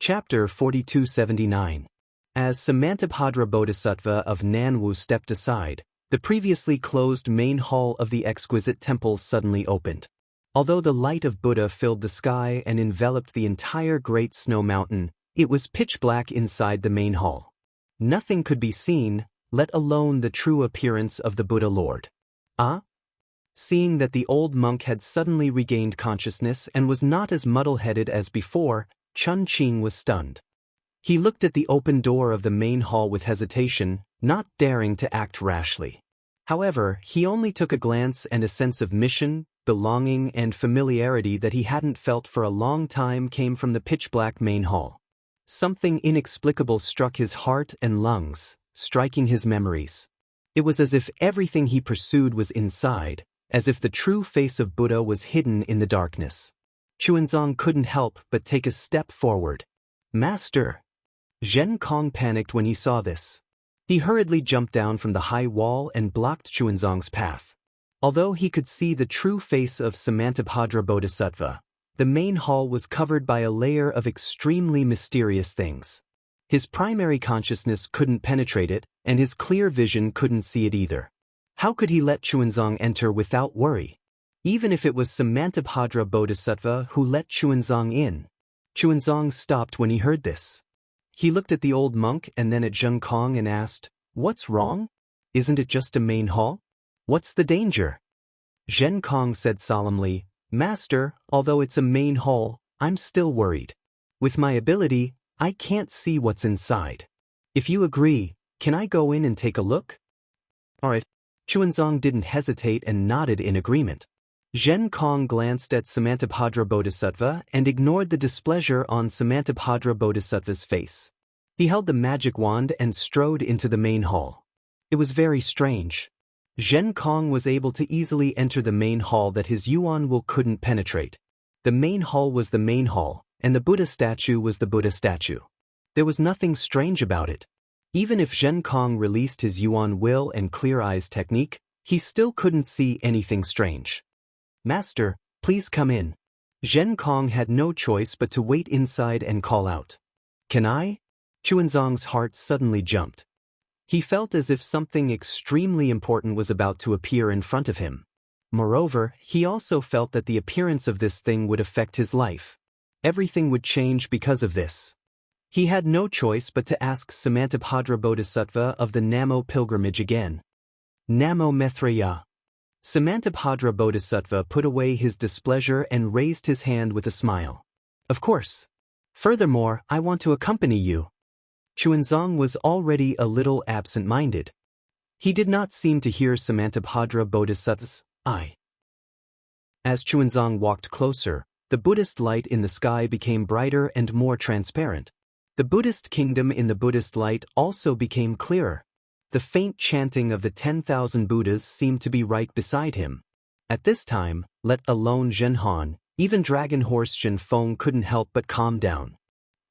Chapter 4279. As Samantabhadra Bodhisattva of Nanwu stepped aside, the previously closed main hall of the exquisite temple suddenly opened. Although the light of Buddha filled the sky and enveloped the entire great snow mountain, it was pitch black inside the main hall. Nothing could be seen, let alone the true appearance of the Buddha Lord. Ah? Seeing that the old monk had suddenly regained consciousness and was not as muddle-headed as before, Chun Qing was stunned. He looked at the open door of the main hall with hesitation, not daring to act rashly. However, he only took a glance, and a sense of mission, belonging, and familiarity that he hadn't felt for a long time came from the pitch-black main hall. Something inexplicable struck his heart and lungs, striking his memories. It was as if everything he pursued was inside, as if the true face of Buddha was hidden in the darkness. Xuanzang couldn't help but take a step forward. "Master!" Zhen Kong panicked when he saw this. He hurriedly jumped down from the high wall and blocked Xuanzang's path. Although he could see the true face of Samantabhadra Bodhisattva, the main hall was covered by a layer of extremely mysterious things. His primary consciousness couldn't penetrate it, and his clear vision couldn't see it either. How could he let Xuanzang enter without worry? Even if it was Samantabhadra Bodhisattva who let Xuanzang in. Xuanzang stopped when he heard this. He looked at the old monk and then at Zhen Kong and asked, "What's wrong? Isn't it just a main hall? What's the danger?" Zhen Kong said solemnly, "Master, although it's a main hall, I'm still worried. With my ability, I can't see what's inside. If you agree, can I go in and take a look?" "Alright." Xuanzang didn't hesitate and nodded in agreement. Zhen Kong glanced at Samantabhadra Bodhisattva and ignored the displeasure on Samantabhadra Bodhisattva's face. He held the magic wand and strode into the main hall. It was very strange. Zhen Kong was able to easily enter the main hall that his Yuan will couldn't penetrate. The main hall was the main hall, and the Buddha statue was the Buddha statue. There was nothing strange about it. Even if Zhen Kong released his Yuan will and clear eyes technique, he still couldn't see anything strange. "Master, please come in." Zhen Kong had no choice but to wait inside and call out. "Can I?" Xuanzang's heart suddenly jumped. He felt as if something extremely important was about to appear in front of him. Moreover, he also felt that the appearance of this thing would affect his life. Everything would change because of this. He had no choice but to ask Samantabhadra Bodhisattva of the Namo pilgrimage again. "Namo Maitreya." Samantabhadra Bodhisattva put away his displeasure and raised his hand with a smile. "Of course. Furthermore, I want to accompany you." Xuanzang was already a little absent-minded. He did not seem to hear Samantabhadra Bodhisattva's "I." As Xuanzang walked closer, the Buddhist light in the sky became brighter and more transparent. The Buddhist kingdom in the Buddhist light also became clearer. The faint chanting of the 10,000 Buddhas seemed to be right beside him. At this time, let alone Zhenhan, even Dragon Horse Zhenfeng couldn't help but calm down.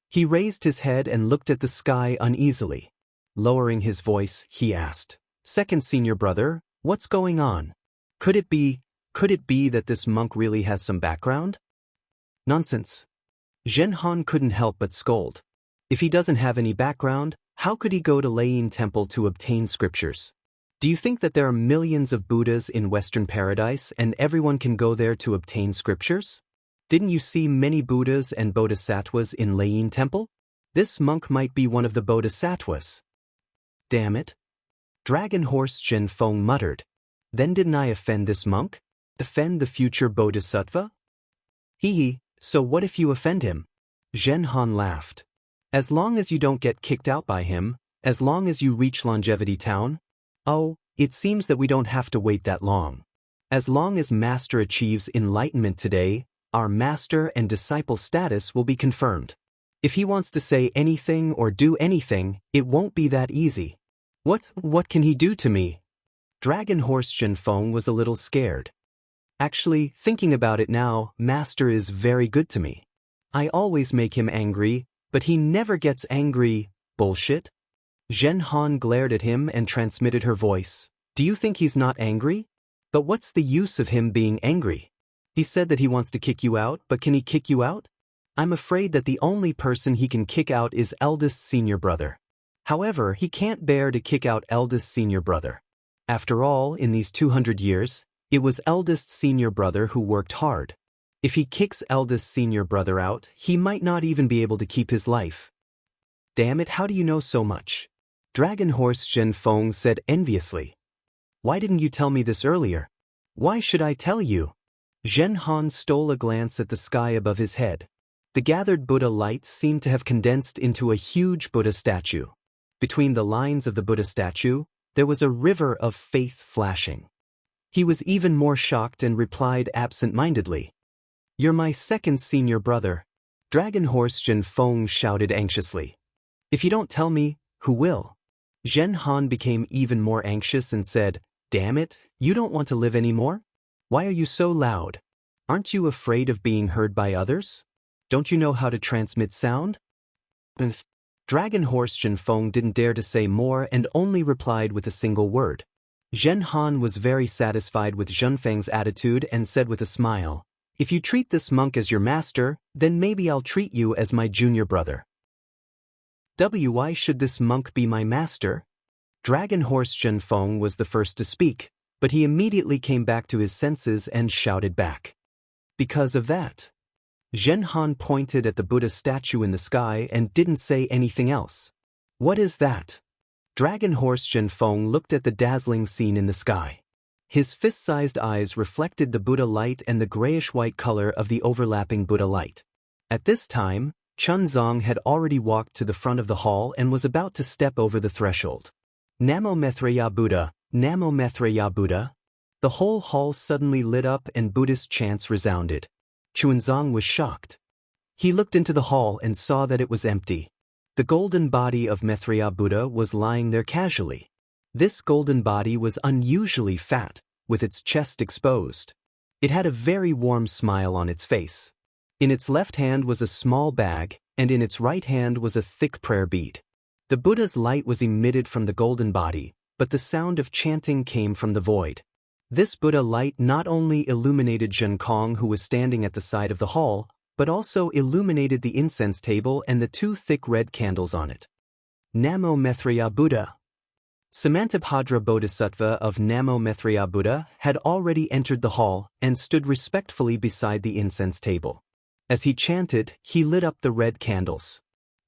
He raised his head and looked at the sky uneasily. Lowering his voice, he asked, "Second senior brother, what's going on? Could it be that this monk really has some background?" "Nonsense." Zhenhan couldn't help but scold. If he doesn't have any background, how could he go to Lyin Temple to obtain scriptures? Do you think that there are millions of Buddhas in Western Paradise and everyone can go there to obtain scriptures? Didn't you see many Buddhas and Bodhisattvas in Lyin Temple? This monk might be one of the Bodhisattvas. "Damn it." Dragon Horse Zhenfeng muttered. "Then didn't I offend this monk? Offend the future Bodhisattva?" "Hee, so what if you offend him?" Zhenhan laughed. "As long as you don't get kicked out by him, as long as you reach Longevity Town." "Oh, it seems that we don't have to wait that long. As long as Master achieves enlightenment today, our Master and disciple status will be confirmed. If he wants to say anything or do anything, it won't be that easy." What can he do to me?" Dragon Horse Zhenfeng was a little scared. "Actually, thinking about it now, Master is very good to me. I always make him angry, but he never gets angry." "Bullshit?" Zhenhan glared at him and transmitted her voice. "Do you think he's not angry? But what's the use of him being angry? He said that he wants to kick you out, but can he kick you out? I'm afraid that the only person he can kick out is eldest senior brother. However, he can't bear to kick out eldest senior brother. After all, in these 200 years, it was eldest senior brother who worked hard. If he kicks eldest senior brother out, he might not even be able to keep his life. Damn it, how do you know so much? Dragon Horse Zhenfeng said enviously. Why didn't you tell me this earlier? Why should I tell you? Zhen Han stole a glance at the sky above his head. The gathered Buddha light seemed to have condensed into a huge Buddha statue. Between the lines of the Buddha statue, there was a river of faith flashing. He was even more shocked and replied absent-mindedly. You're my second senior brother. Dragon Horse Zhenfeng shouted anxiously. If you don't tell me, who will? Zhen Han became even more anxious and said, Damn it, you don't want to live anymore? Why are you so loud? Aren't you afraid of being heard by others? Don't you know how to transmit sound? Dragon Horse Zhenfeng didn't dare to say more and only replied with a single word. Zhen Han was very satisfied with Zhenfeng's attitude and said with a smile, If you treat this monk as your master, then maybe I'll treat you as my junior brother. Why should this monk be my master? Dragon Horse Zhenfeng was the first to speak, but he immediately came back to his senses and shouted back. Because of that. Zhen Han pointed at the Buddha statue in the sky and didn't say anything else. What is that? Dragon Horse Zhenfeng looked at the dazzling scene in the sky. His fist-sized eyes reflected the Buddha light and the grayish-white color of the overlapping Buddha light. At this time, Chunzong had already walked to the front of the hall and was about to step over the threshold. Namo Maitreya Buddha, Namo Maitreya Buddha. The whole hall suddenly lit up and Buddhist chants resounded. Chunzong was shocked. He looked into the hall and saw that it was empty. The golden body of Maitreya Buddha was lying there casually. This golden body was unusually fat, with its chest exposed. It had a very warm smile on its face. In its left hand was a small bag, and in its right hand was a thick prayer bead. The Buddha's light was emitted from the golden body, but the sound of chanting came from the void. This Buddha light not only illuminated Zhen Kong, who was standing at the side of the hall, but also illuminated the incense table and the two thick red candles on it. Namo Maitreya Buddha. Samantabhadra Bodhisattva of Namo Maitreya Buddha had already entered the hall and stood respectfully beside the incense table. As he chanted, he lit up the red candles.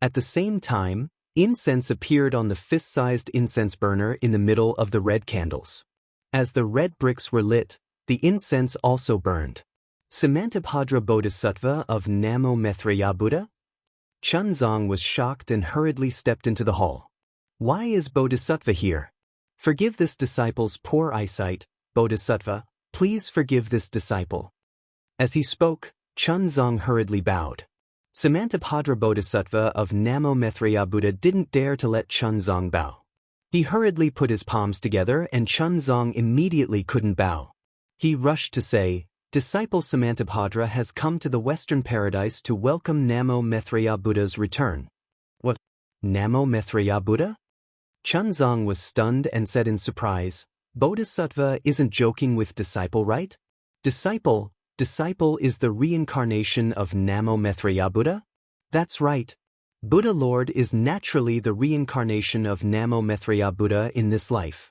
At the same time, incense appeared on the fist-sized incense burner in the middle of the red candles. As the red bricks were lit, the incense also burned. Samantabhadra Bodhisattva of Namo Maitreya Buddha? Chunzong was shocked and hurriedly stepped into the hall. Why is Bodhisattva here? Forgive this disciple's poor eyesight, Bodhisattva, please forgive this disciple. As he spoke, Chunzong hurriedly bowed. Samantabhadra Bodhisattva of Namo Maitreya Buddha didn't dare to let Chunzong bow. He hurriedly put his palms together and Chunzong immediately couldn't bow. He rushed to say, Disciple Samantabhadra has come to the Western Paradise to welcome Namo Maitreya Buddha's return. What? Namo Maitreya Buddha? Chunzong was stunned and said in surprise, Bodhisattva isn't joking with disciple, right? Disciple is the reincarnation of Namo Maitreya Buddha? That's right. Buddha Lord is naturally the reincarnation of Namo Maitreya Buddha in this life.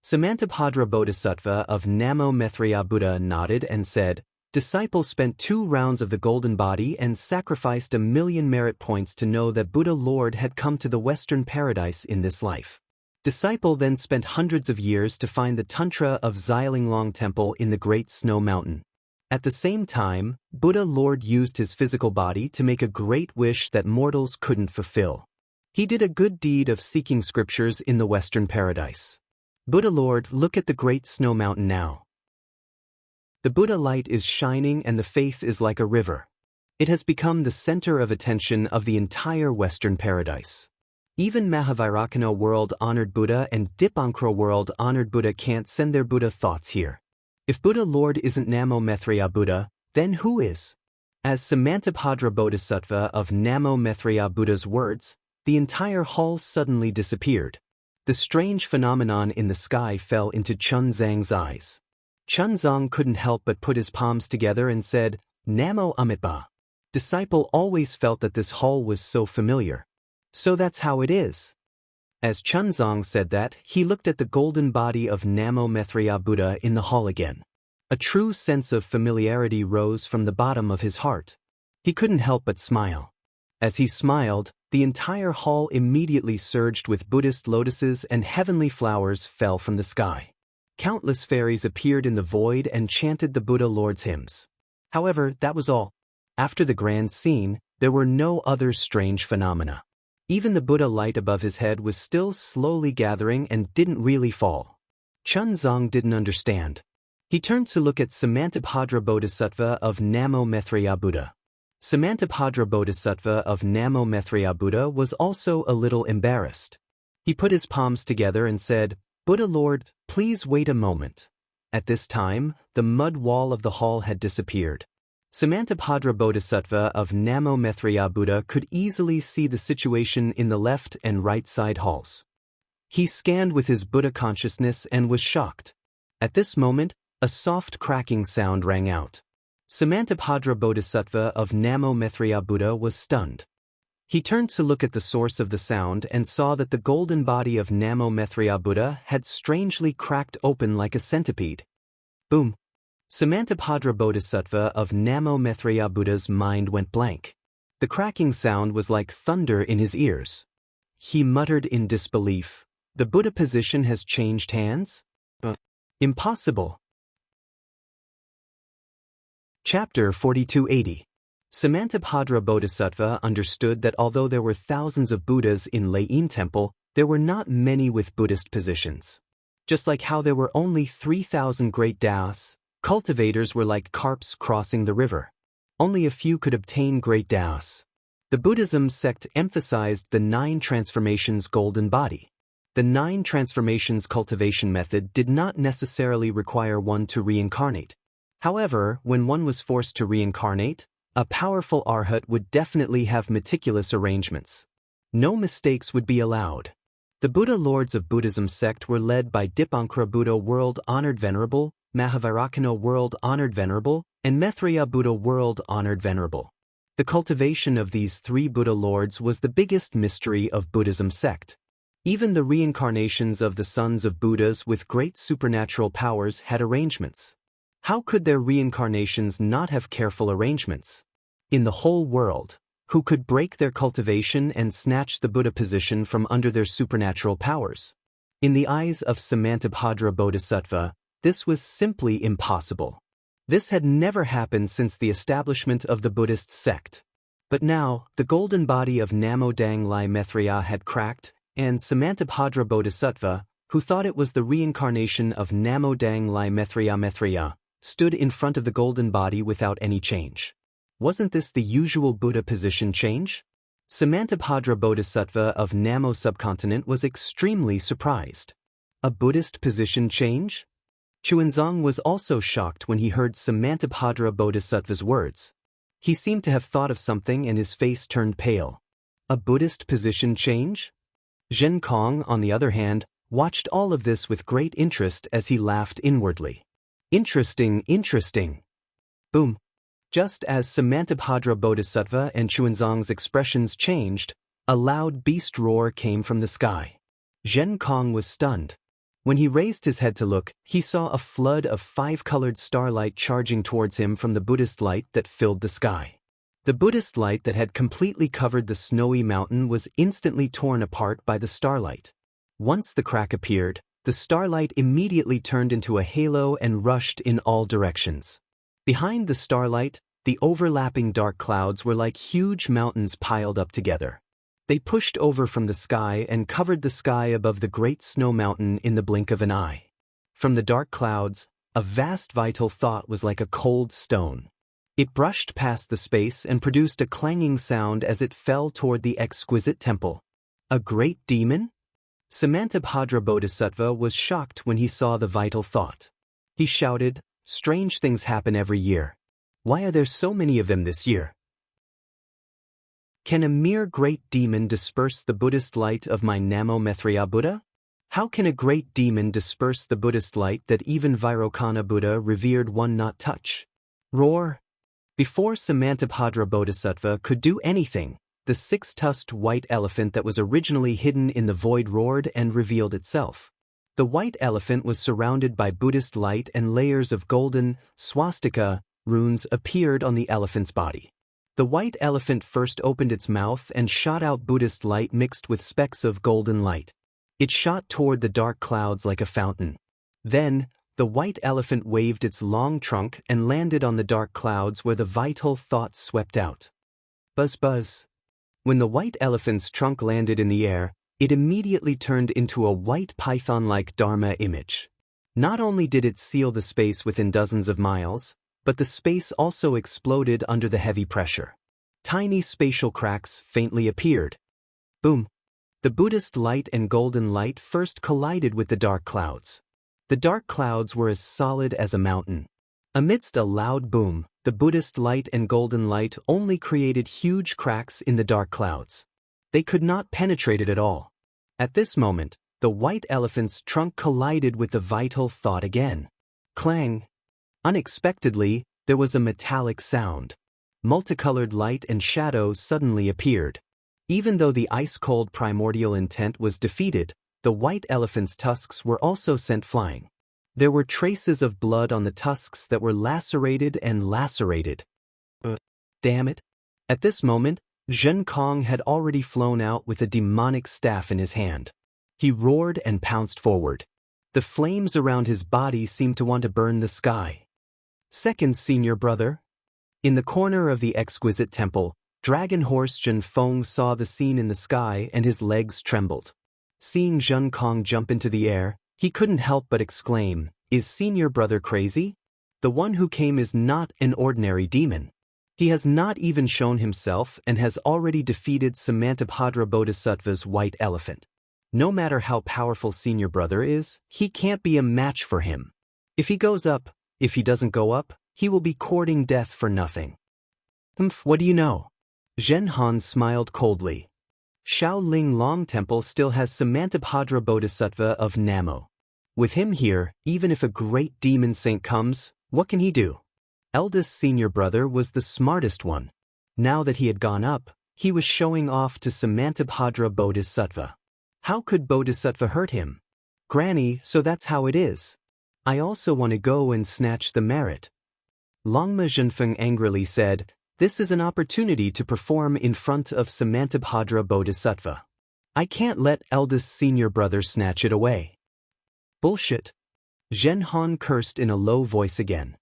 Samantabhadra Bodhisattva of Namo Maitreya Buddha nodded and said, Disciple spent 2 rounds of the golden body and sacrificed 1,000,000 merit points to know that Buddha Lord had come to the Western Paradise in this life. Disciple then spent hundreds of years to find the Tantra of Xiaolonglong Temple in the Great Snow Mountain. At the same time, Buddha Lord used his physical body to make a great wish that mortals couldn't fulfill. He did a good deed of seeking scriptures in the Western Paradise. Buddha Lord, look at the Great Snow Mountain now. The Buddha light is shining and the faith is like a river. It has become the center of attention of the entire Western Paradise. Even Mahavairakana world-honored Buddha and Dipankara world-honored Buddha can't send their Buddha thoughts here. If Buddha Lord isn't Namo Maitreya Buddha, then who is? As Samantabhadra Bodhisattva of Namo Maitreya Buddha's words, the entire hall suddenly disappeared. The strange phenomenon in the sky fell into Chunzong's eyes. Chunzong couldn't help but put his palms together and said, Namo Amitabha. Disciple always felt that this hall was so familiar. So that's how it is. As Chunzong said that, he looked at the golden body of Namo Maitreya Buddha in the hall again. A true sense of familiarity rose from the bottom of his heart. He couldn't help but smile. As he smiled, the entire hall immediately surged with Buddhist lotuses and heavenly flowers fell from the sky. Countless fairies appeared in the void and chanted the Buddha Lord's hymns. However, that was all. After the grand scene, there were no other strange phenomena. Even the Buddha light above his head was still slowly gathering and didn't really fall. Chunzong didn't understand. He turned to look at Samantabhadra Bodhisattva of Namo Maitreya Buddha. Samantabhadra Bodhisattva of Namo Maitreya Buddha was also a little embarrassed. He put his palms together and said, "Buddha Lord, please wait a moment." At this time, the mud wall of the hall had disappeared. Samantabhadra Bodhisattva of Namo Maitreya Buddha could easily see the situation in the left and right side halls. He scanned with his Buddha consciousness and was shocked. At this moment, a soft cracking sound rang out. Samantabhadra Bodhisattva of Namo Maitreya Buddha was stunned. He turned to look at the source of the sound and saw that the golden body of Namo Maitreya Buddha had strangely cracked open like a centipede. Boom! Samantabhadra Bodhisattva of Namo Maitreya Buddha's mind went blank. The cracking sound was like thunder in his ears. He muttered in disbelief, "The Buddha position has changed hands? Impossible." Chapter 4280. Samantabhadra Bodhisattva understood that although there were thousands of Buddhas in Lei Temple, there were not many with Buddhist positions. Just like how there were only 3,000 great Daoists, cultivators were like carps crossing the river. Only a few could obtain great Daoists. The Buddhism sect emphasized the 9 transformations golden body. The 9 transformations cultivation method did not necessarily require one to reincarnate. However, when one was forced to reincarnate, a powerful arhat would definitely have meticulous arrangements. No mistakes would be allowed. The Buddha Lords of Buddhism sect were led by Dipankara Buddha World-Honored Venerable, Mahavairakana World-Honored Venerable, and Maitreya Buddha World-Honored Venerable. The cultivation of these 3 Buddha Lords was the biggest mystery of Buddhism sect. Even the reincarnations of the sons of Buddhas with great supernatural powers had arrangements. How could their reincarnations not have careful arrangements? In the whole world, who could break their cultivation and snatch the Buddha position from under their supernatural powers? In the eyes of Samantabhadra Bodhisattva, this was simply impossible. This had never happened since the establishment of the Buddhist sect. But now, the golden body of Namo Dang Lai Maitreya had cracked, and Samantabhadra Bodhisattva, who thought it was the reincarnation of Namo Dang Lai Maitreya, stood in front of the golden body without any change. Wasn't this the usual Buddha position change? Samantabhadra Bodhisattva of Namo subcontinent was extremely surprised. A Buddhist position change? Chuanzong was also shocked when he heard Samantabhadra Bodhisattva's words. He seemed to have thought of something and his face turned pale. A Buddhist position change? Zhen Kong, on the other hand, watched all of this with great interest as he laughed inwardly. Interesting, interesting. Boom. Just as Samantabhadra Bodhisattva and Chuanzong's expressions changed, a loud beast roar came from the sky. Zhen Kong was stunned. When he raised his head to look, he saw a flood of 5-colored starlight charging towards him from the Buddhist light that filled the sky. The Buddhist light that had completely covered the snowy mountain was instantly torn apart by the starlight. Once the crack appeared, the starlight immediately turned into a halo and rushed in all directions. Behind the starlight, the overlapping dark clouds were like huge mountains piled up together. They pushed over from the sky and covered the sky above the great snow mountain in the blink of an eye. From the dark clouds, a vast vital thought was like a cold stone. It brushed past the space and produced a clanging sound as it fell toward the exquisite temple. A great demon? Samantabhadra Bodhisattva was shocked when he saw the vital thought. He shouted, "Strange things happen every year. Why are there so many of them this year? Can a mere great demon disperse the Buddhist light of my Namo Maitreya Buddha? How can a great demon disperse the Buddhist light that even Vairocana Buddha revered one not touch?" Roar! Before Samantabhadra Bodhisattva could do anything, the six-tusked white elephant that was originally hidden in the void roared and revealed itself. The white elephant was surrounded by Buddhist light, and layers of golden swastika runes appeared on the elephant's body. The white elephant first opened its mouth and shot out Buddhist light mixed with specks of golden light. It shot toward the dark clouds like a fountain. Then, the white elephant waved its long trunk and landed on the dark clouds where the vital thoughts swept out. Buzz buzz. When the white elephant's trunk landed in the air, it immediately turned into a white python-like Dharma image. Not only did it seal the space within dozens of miles, but the space also exploded under the heavy pressure. Tiny spatial cracks faintly appeared. Boom! The Buddhist light and golden light first collided with the dark clouds. The dark clouds were as solid as a mountain. Amidst a loud boom, the Buddhist light and golden light only created huge cracks in the dark clouds. They could not penetrate it at all. At this moment, the white elephant's trunk collided with the vital thought again. Clang! Unexpectedly, there was a metallic sound. Multicolored light and shadow suddenly appeared. Even though the ice-cold primordial intent was defeated, the white elephant's tusks were also sent flying. There were traces of blood on the tusks that were lacerated and lacerated. Damn it! At this moment, Zhen Kong had already flown out with a demonic staff in his hand. He roared and pounced forward. The flames around his body seemed to want to burn the sky. Second senior brother. In the corner of the exquisite temple, Dragon Horse Zhen Feng saw the scene in the sky and his legs trembled. Seeing Zhen Kong jump into the air, he couldn't help but exclaim, "Is senior brother crazy? The one who came is not an ordinary demon. He has not even shown himself and has already defeated Samantabhadra Bodhisattva's white elephant. No matter how powerful senior brother is, he can't be a match for him. If he goes up, if he doesn't go up, he will be courting death for nothing." What do you know? Zhen Han smiled coldly. Shaoling Long Temple still has Samantabhadra Bodhisattva of Namo. With him here, even if a great demon saint comes, what can he do? Eldest senior brother was the smartest one. Now that he had gone up, he was showing off to Samantabhadra Bodhisattva. How could Bodhisattva hurt him? Granny, so that's how it is. I also want to go and snatch the merit. Longma Zhenfeng angrily said, "This is an opportunity to perform in front of Samantabhadra Bodhisattva. I can't let eldest senior brother snatch it away." Bullshit. Zhen Han cursed in a low voice again.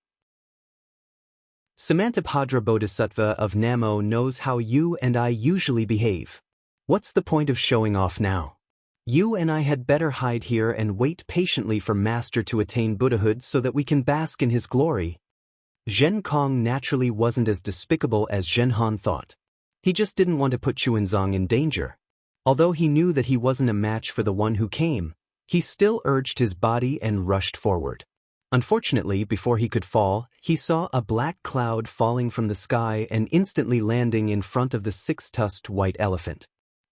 Samantabhadra Bodhisattva of Namo knows how you and I usually behave. What's the point of showing off now? You and I had better hide here and wait patiently for Master to attain Buddhahood so that we can bask in his glory. Zhen Kong naturally wasn't as despicable as Zhen Han thought. He just didn't want to put Xuanzang in danger. Although he knew that he wasn't a match for the one who came, he still urged his body and rushed forward. Unfortunately, before he could fall, he saw a black cloud falling from the sky and instantly landing in front of the six-tusked white elephant.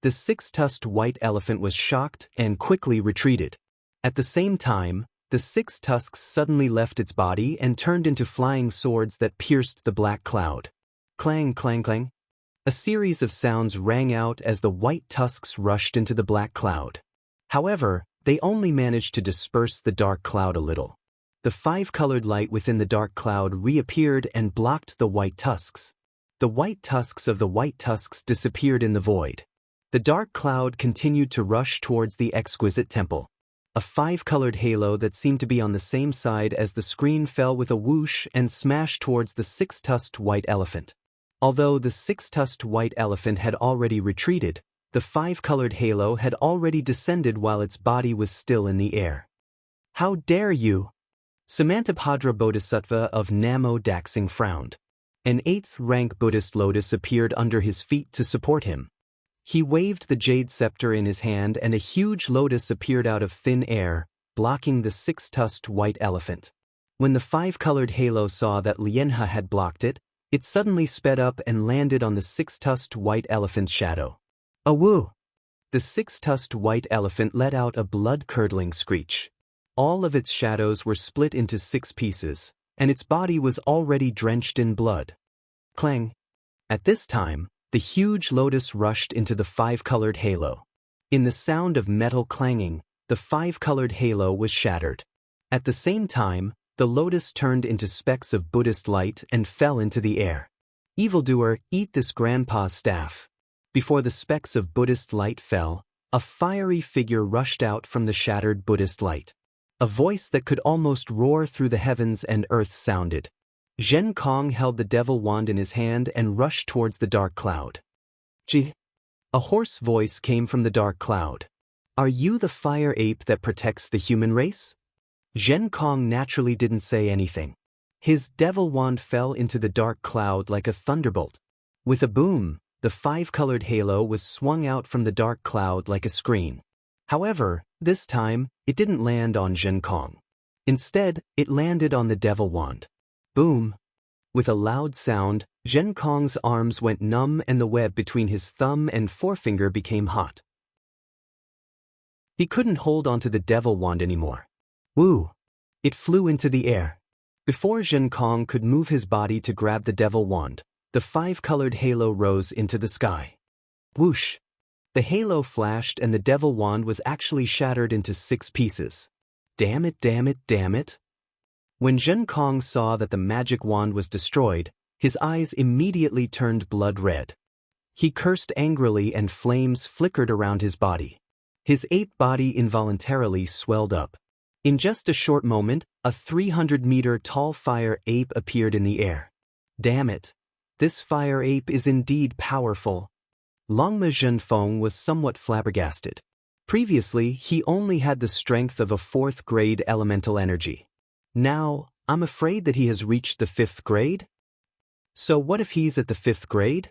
The six-tusked white elephant was shocked and quickly retreated. At the same time, the six tusks suddenly left its body and turned into flying swords that pierced the black cloud. Clang, clang, clang. A series of sounds rang out as the white tusks rushed into the black cloud. However, they only managed to disperse the dark cloud a little. The five-colored light within the dark cloud reappeared and blocked the white tusks. The white tusks of the white tusks disappeared in the void. The dark cloud continued to rush towards the exquisite temple. A five-colored halo that seemed to be on the same side as the screen fell with a whoosh and smashed towards the six-tusked white elephant. Although the six-tusked white elephant had already retreated, the five-colored halo had already descended while its body was still in the air. "How dare you!" Samantabhadra Bodhisattva of Namo Daxing frowned. An eighth-rank Buddhist lotus appeared under his feet to support him. He waved the jade scepter in his hand and a huge lotus appeared out of thin air, blocking the six-tusked white elephant. When the five-colored halo saw that Lianhe had blocked it, it suddenly sped up and landed on the six-tusked white elephant's shadow. Awoo! The six-tusked white elephant let out a blood-curdling screech. All of its shadows were split into 6 pieces, and its body was already drenched in blood. Clang. At this time, the huge lotus rushed into the five-colored halo. In the sound of metal clanging, the five-colored halo was shattered. At the same time, the lotus turned into specks of Buddhist light and fell into the air. Evildoer, eat this grandpa's staff. Before the specks of Buddhist light fell, a fiery figure rushed out from the shattered Buddhist light. A voice that could almost roar through the heavens and earth sounded. Zhen Kong held the devil wand in his hand and rushed towards the dark cloud. Ji. A hoarse voice came from the dark cloud. Are you the fire ape that protects the human race? Zhen Kong naturally didn't say anything. His devil wand fell into the dark cloud like a thunderbolt. With a boom, the five-colored halo was swung out from the dark cloud like a screen. However, this time, it didn't land on Zhen Kong. Instead, it landed on the devil wand. Boom! With a loud sound, Zhen Kong's arms went numb and the web between his thumb and forefinger became hot. He couldn't hold onto the devil wand anymore. Woo! It flew into the air. Before Zhen Kong could move his body to grab the devil wand, the five-colored halo rose into the sky. Whoosh! The halo flashed and the devil wand was actually shattered into 6 pieces. Damn it, damn it, damn it! When Zhen Kong saw that the magic wand was destroyed, his eyes immediately turned blood red. He cursed angrily and flames flickered around his body. His ape body involuntarily swelled up. In just a short moment, a 300-meter-tall fire ape appeared in the air. Damn it! This fire ape is indeed powerful. Longma Zhenfeng was somewhat flabbergasted. Previously, he only had the strength of a 4th-grade elemental energy. Now, I'm afraid that he has reached the 5th grade? So what if he's at the 5th grade?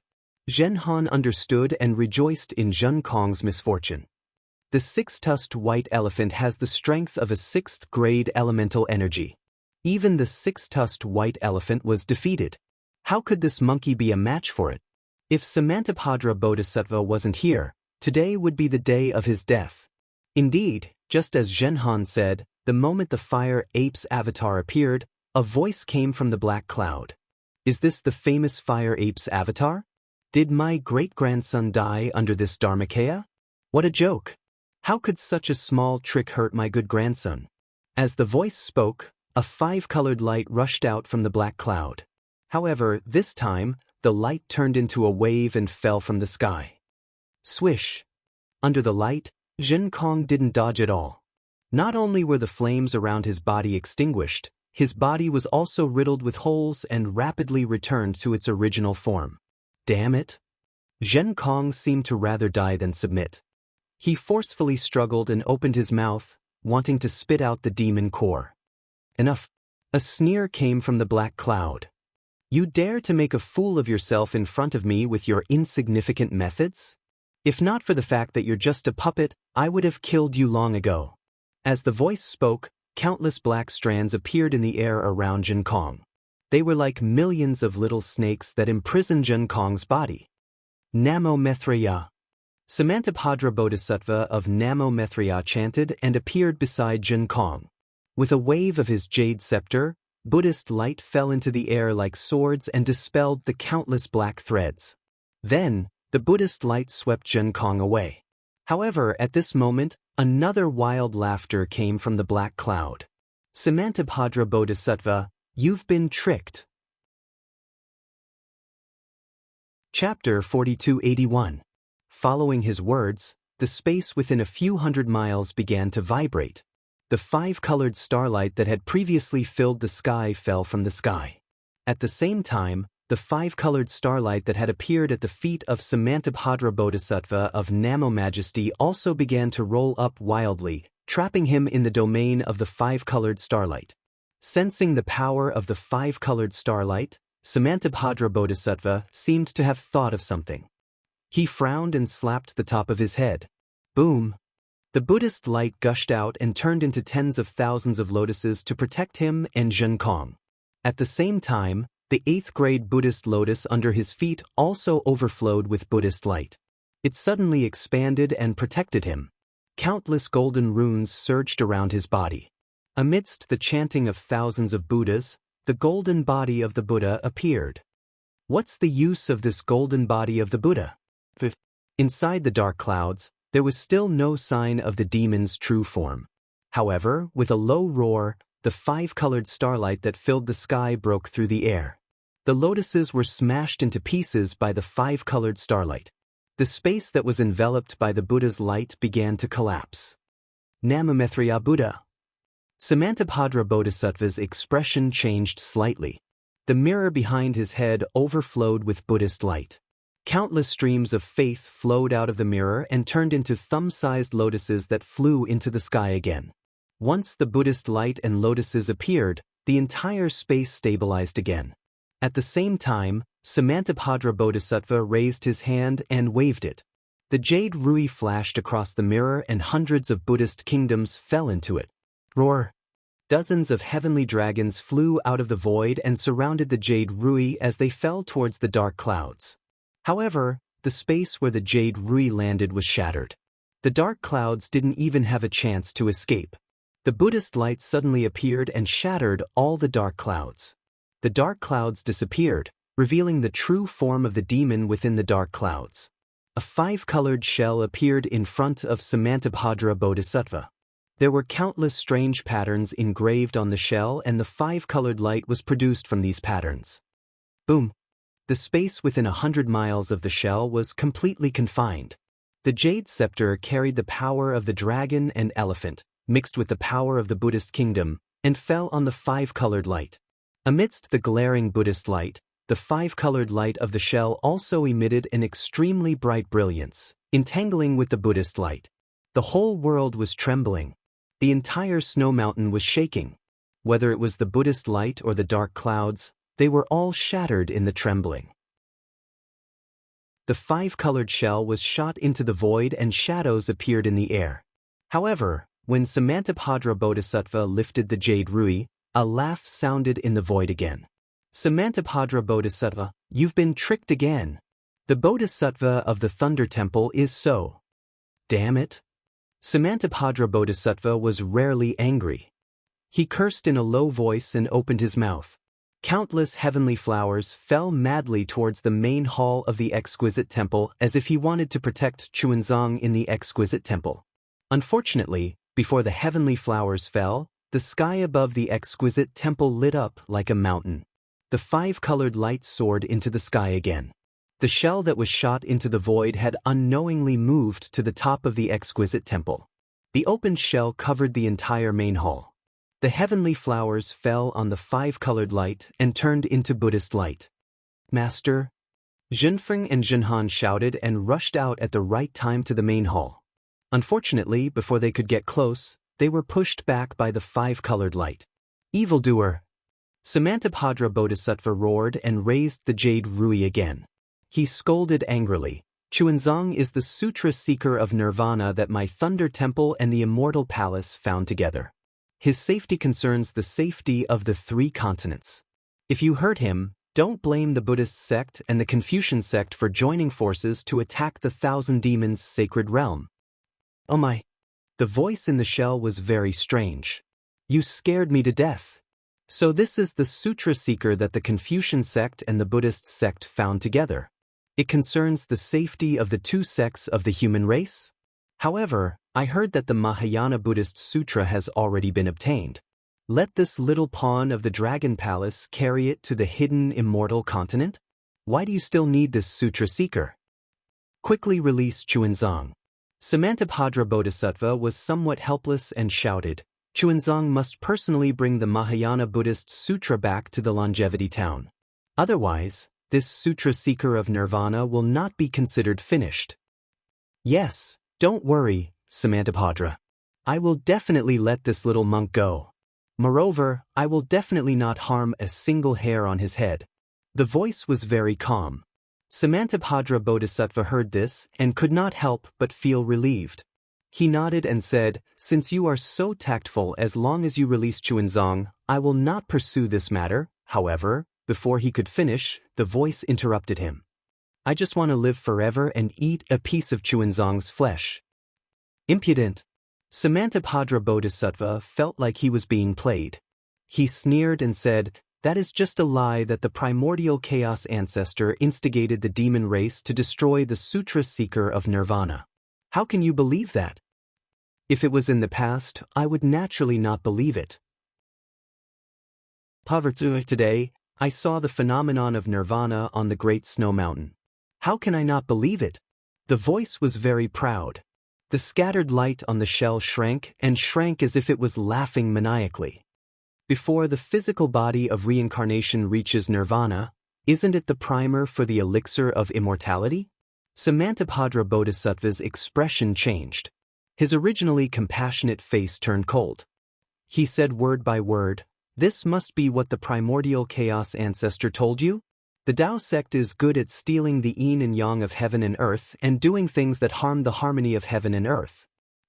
Zhen Han understood and rejoiced in Zhen Kong's misfortune. The 6-tusked white elephant has the strength of a 6th-grade elemental energy. Even the 6-tusked white elephant was defeated. How could this monkey be a match for it? If Samantabhadra Bodhisattva wasn't here, today would be the day of his death. Indeed, just as Zhen Han said, the moment the fire ape's avatar appeared, a voice came from the black cloud. Is this the famous fire ape's avatar? Did my great-grandson die under this Dharmakaya? What a joke! How could such a small trick hurt my good grandson? As the voice spoke, a 5-colored light rushed out from the black cloud. However, this time, the light turned into a wave and fell from the sky. Swish! Under the light, Zhen Kong didn't dodge at all. Not only were the flames around his body extinguished, his body was also riddled with holes and rapidly returned to its original form. Damn it! Zhen Kong seemed to rather die than submit. He forcefully struggled and opened his mouth, wanting to spit out the demon core. Enough! A sneer came from the black cloud. You dare to make a fool of yourself in front of me with your insignificant methods? If not for the fact that you're just a puppet, I would have killed you long ago. As the voice spoke, countless black strands appeared in the air around Zhen Kong. They were like millions of little snakes that imprisoned Zhen Kong's body. Namo Maitreya. Samantabhadra Bodhisattva of Namo Maitreya chanted and appeared beside Zhen Kong. With a wave of his jade scepter, Buddhist light fell into the air like swords and dispelled the countless black threads. Then, the Buddhist light swept Zhen Kong away. However, at this moment, another wild laughter came from the black cloud. Samantabhadra Bodhisattva, you've been tricked. Chapter 4281. Following his words, the space within a few hundred miles began to vibrate. The 5-colored starlight that had previously filled the sky fell from the sky. At the same time, the 5-colored starlight that had appeared at the feet of Samantabhadra Bodhisattva of Namo Majesty also began to roll up wildly, trapping him in the domain of the 5-colored starlight. Sensing the power of the 5-colored starlight, Samantabhadra Bodhisattva seemed to have thought of something. He frowned and slapped the top of his head. Boom! The Buddhist light gushed out and turned into tens of thousands of lotuses to protect him and Zhen Kong. At the same time, the 8th-grade Buddhist lotus under his feet also overflowed with Buddhist light. It suddenly expanded and protected him. Countless golden runes surged around his body. Amidst the chanting of thousands of Buddhas, the golden body of the Buddha appeared. What's the use of this golden body of the Buddha? Inside the dark clouds, there was still no sign of the demon's true form. However, with a low roar, the five-colored starlight that filled the sky broke through the air. The lotuses were smashed into pieces by the five-colored starlight. The space that was enveloped by the Buddha's light began to collapse. Namamethriya Buddha. Samantabhadra Bodhisattva's expression changed slightly. The mirror behind his head overflowed with Buddhist light. Countless streams of faith flowed out of the mirror and turned into thumb-sized lotuses that flew into the sky again. Once the Buddhist light and lotuses appeared, the entire space stabilized again. At the same time, Samantabhadra Bodhisattva raised his hand and waved it. The jade rui flashed across the mirror and hundreds of Buddhist kingdoms fell into it. Roar! Dozens of heavenly dragons flew out of the void and surrounded the jade rui as they fell towards the dark clouds. However, the space where the jade rui landed was shattered. The dark clouds didn't even have a chance to escape. The Buddhist light suddenly appeared and shattered all the dark clouds. The dark clouds disappeared, revealing the true form of the demon within the dark clouds. A five-colored shell appeared in front of Samantabhadra Bodhisattva. There were countless strange patterns engraved on the shell, and the five-colored light was produced from these patterns. Boom! The space within 100 miles of the shell was completely confined. The jade scepter carried the power of the dragon and elephant, mixed with the power of the Buddhist kingdom, and fell on the five-colored light. Amidst the glaring Buddhist light, the five-colored light of the shell also emitted an extremely bright brilliance, entangling with the Buddhist light. The whole world was trembling. The entire snow mountain was shaking. Whether it was the Buddhist light or the dark clouds, they were all shattered in the trembling. The five-colored shell was shot into the void and shadows appeared in the air. However, when Samantabhadra Bodhisattva lifted the jade rui, a laugh sounded in the void again. Samantabhadra Bodhisattva, you've been tricked again. The Bodhisattva of the Thunder Temple is so. Damn it. Samantabhadra Bodhisattva was rarely angry. He cursed in a low voice and opened his mouth. Countless heavenly flowers fell madly towards the main hall of the exquisite temple as if he wanted to protect Chuanzang in the exquisite temple. Unfortunately, before the heavenly flowers fell, the sky above the exquisite temple lit up like a mountain. The five-colored light soared into the sky again. The shell that was shot into the void had unknowingly moved to the top of the exquisite temple. The opened shell covered the entire main hall. The heavenly flowers fell on the five-colored light and turned into Buddhist light. Master! Zhenfeng and Zhenhan shouted and rushed out at the right time to the main hall. Unfortunately, before they could get close, they were pushed back by the five-colored light. Evildoer! Samantabhadra Bodhisattva roared and raised the jade rui again. He scolded angrily. Chuanzang is the sutra seeker of nirvana that my Thunder Temple and the Immortal Palace found together. His safety concerns the safety of the three continents. If you hurt him, don't blame the Buddhist sect and the Confucian sect for joining forces to attack the Thousand Demons' sacred realm. Oh my! The voice in the shell was very strange. You scared me to death. So this is the sutra seeker that the Confucian sect and the Buddhist sect found together. It concerns the safety of the two sects of the human race? However, I heard that the Mahayana Buddhist Sutra has already been obtained. Let this little pawn of the Dragon Palace carry it to the hidden immortal continent? Why do you still need this sutra seeker? Quickly release Chuanzang. Samantabhadra Bodhisattva was somewhat helpless and shouted, Chuanzang must personally bring the Mahayana Buddhist Sutra back to the Longevity Town. Otherwise, this sutra seeker of nirvana will not be considered finished. Yes, don't worry, Samantabhadra. I will definitely let this little monk go. Moreover, I will definitely not harm a single hair on his head. The voice was very calm. Samantabhadra Bodhisattva heard this and could not help but feel relieved. He nodded and said, since you are so tactful, as long as you release Chuanzang, I will not pursue this matter. However, before he could finish, the voice interrupted him. I just want to live forever and eat a piece of Chuanzang's flesh. Impudent! Samantabhadra Bodhisattva felt like he was being played. He sneered and said, That is just a lie that the primordial chaos ancestor instigated the demon race to destroy the sutra seeker of nirvana. How can you believe that? If it was in the past, I would naturally not believe it. Today, I saw the phenomenon of nirvana on the Great Snow Mountain. How can I not believe it? The voice was very proud. The scattered light on the shell shrank and shrank as if it was laughing maniacally. Before the physical body of reincarnation reaches nirvana, isn't it the primer for the elixir of immortality? Samantabhadra Bodhisattva's expression changed. His originally compassionate face turned cold. He said word by word, "This must be what the primordial chaos ancestor told you? The Tao sect is good at stealing the yin and yang of heaven and earth and doing things that harm the harmony of heaven and earth.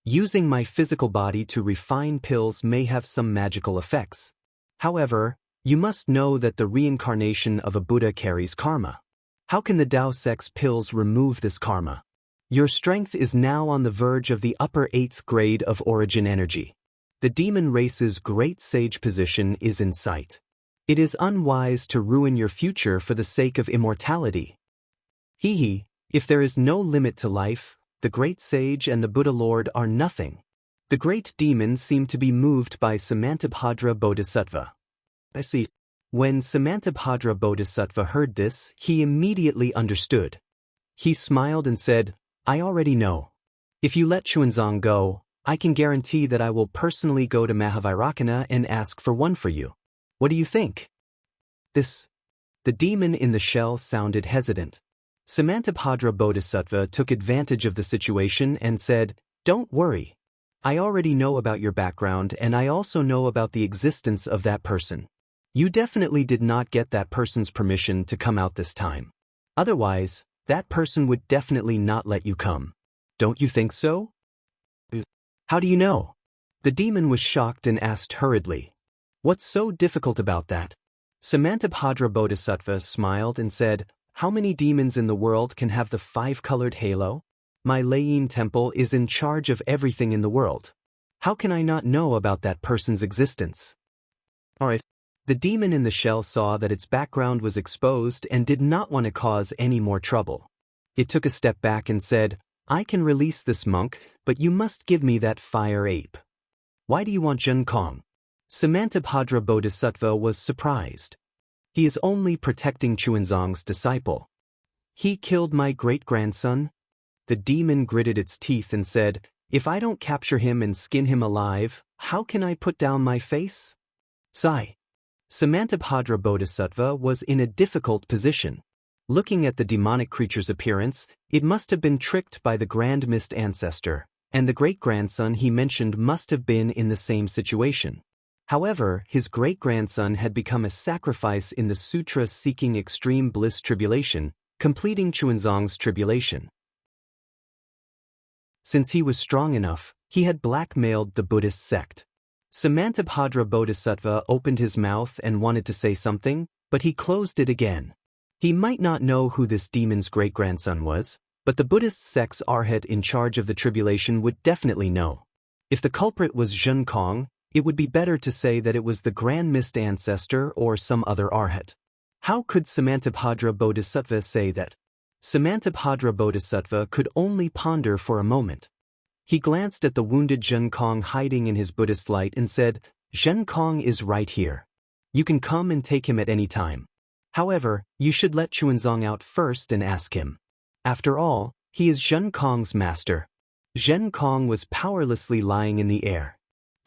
Using my physical body to refine pills may have some magical effects. However, you must know that the reincarnation of a Buddha carries karma. How can the Tao sect's pills remove this karma? Your strength is now on the verge of the upper 8th grade of origin energy. The demon race's great sage position is in sight. It is unwise to ruin your future for the sake of immortality. If there is no limit to life, the great sage and the Buddha Lord are nothing." The great demon seemed to be moved by Samantabhadra Bodhisattva. I see. When Samantabhadra Bodhisattva heard this, he immediately understood. He smiled and said, "I already know. If you let Xuanzang go, I can guarantee that I will personally go to Mahavairakana and ask for one for you. What do you think?" The demon in the shell sounded hesitant. Samantabhadra Bodhisattva took advantage of the situation and said, "Don't worry. I already know about your background and I also know about the existence of that person. You definitely did not get that person's permission to come out this time. Otherwise, that person would definitely not let you come. Don't you think so?" "How do you know?" The demon was shocked and asked hurriedly. "What's so difficult about that?" Samantabhadra Bodhisattva smiled and said, "How many demons in the world can have the 5-colored halo? My Lei temple is in charge of everything in the world. How can I not know about that person's existence?" Alright. The demon in the shell saw that its background was exposed and did not want to cause any more trouble. It took a step back and said, "I can release this monk, but you must give me that fire ape." "Why do you want Zhen Kong?" Samantabhadra Bodhisattva was surprised. "He is only protecting Xuanzang's disciple." "He killed my great-grandson?" The demon gritted its teeth and said, "If I don't capture him and skin him alive, how can I put down my face?" Sigh. Samantabhadra Bodhisattva was in a difficult position. Looking at the demonic creature's appearance, it must have been tricked by the Grand Mist ancestor, and the great-grandson he mentioned must have been in the same situation. However, his great-grandson had become a sacrifice in the sutra seeking extreme bliss tribulation, completing Xuanzang's tribulation. Since he was strong enough, he had blackmailed the Buddhist sect. Samantabhadra Bodhisattva opened his mouth and wanted to say something, but he closed it again. He might not know who this demon's great-grandson was, but the Buddhist sect's arhat in charge of the tribulation would definitely know. If the culprit was Zhen Kong, it would be better to say that it was the Grand Mist ancestor or some other arhat. How could Samantabhadra Bodhisattva say that? Samantabhadra Bodhisattva could only ponder for a moment. He glanced at the wounded Zhen Kong hiding in his Buddhist light and said, "Zhen Kong is right here. You can come and take him at any time. However, you should let Xuanzang out first and ask him. After all, he is Zhen Kong's master." Zhen Kong was powerlessly lying in the air.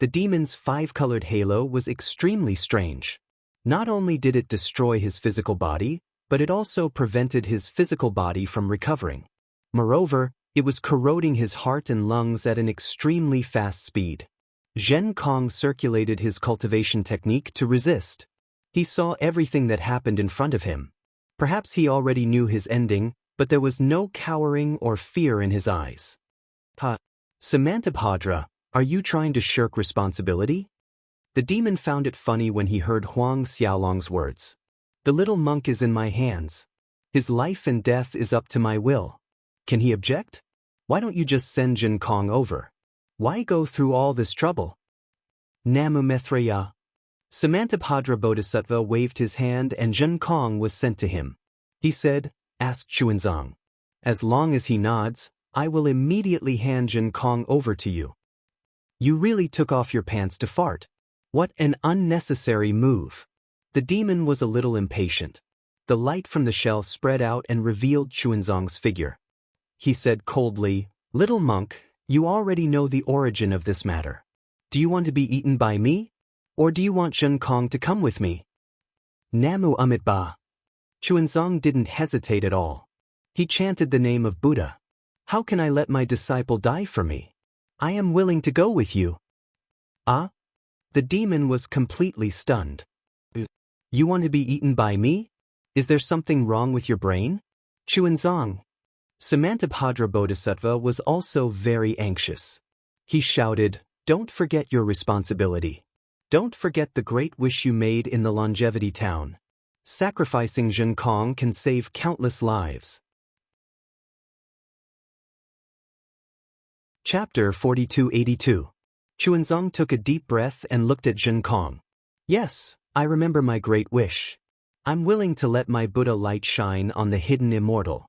The demon's 5-colored halo was extremely strange. Not only did it destroy his physical body, but it also prevented his physical body from recovering. Moreover, it was corroding his heart and lungs at an extremely fast speed. Zhen Kong circulated his cultivation technique to resist. He saw everything that happened in front of him. Perhaps he already knew his ending, but there was no cowering or fear in his eyes. Samantabhadra, are you trying to shirk responsibility? The demon found it funny when he heard Huang Xiaolong's words. The little monk is in my hands. His life and death is up to my will. Can he object? Why don't you just send Zhen Kong over? Why go through all this trouble? Namu Maitreya. Samantabhadra Bodhisattva waved his hand and Zhenkong was sent to him. He said, "Ask Xuanzang. As long as he nods, I will immediately hand Zhenkong over to you." "You really took off your pants to fart. What an unnecessary move." The demon was a little impatient. The light from the shell spread out and revealed Xuanzang's figure. He said coldly, "Little monk, you already know the origin of this matter. Do you want to be eaten by me? Or do you want Zhenkong to come with me?" "Namu Amitba." Xuanzang didn't hesitate at all. He chanted the name of Buddha. "How can I let my disciple die for me? I am willing to go with you." "Ah?" The demon was completely stunned. "You want to be eaten by me? Is there something wrong with your brain?" "Xuanzang." Samantabhadra Bodhisattva was also very anxious. He shouted, "Don't forget your responsibility. Don't forget the great wish you made in the longevity town. Sacrificing Zhenkong can save countless lives." Chapter 4282. Xuanzang took a deep breath and looked at Zhenkong. "Yes, I remember my great wish. I'm willing to let my Buddha light shine on the hidden immortal.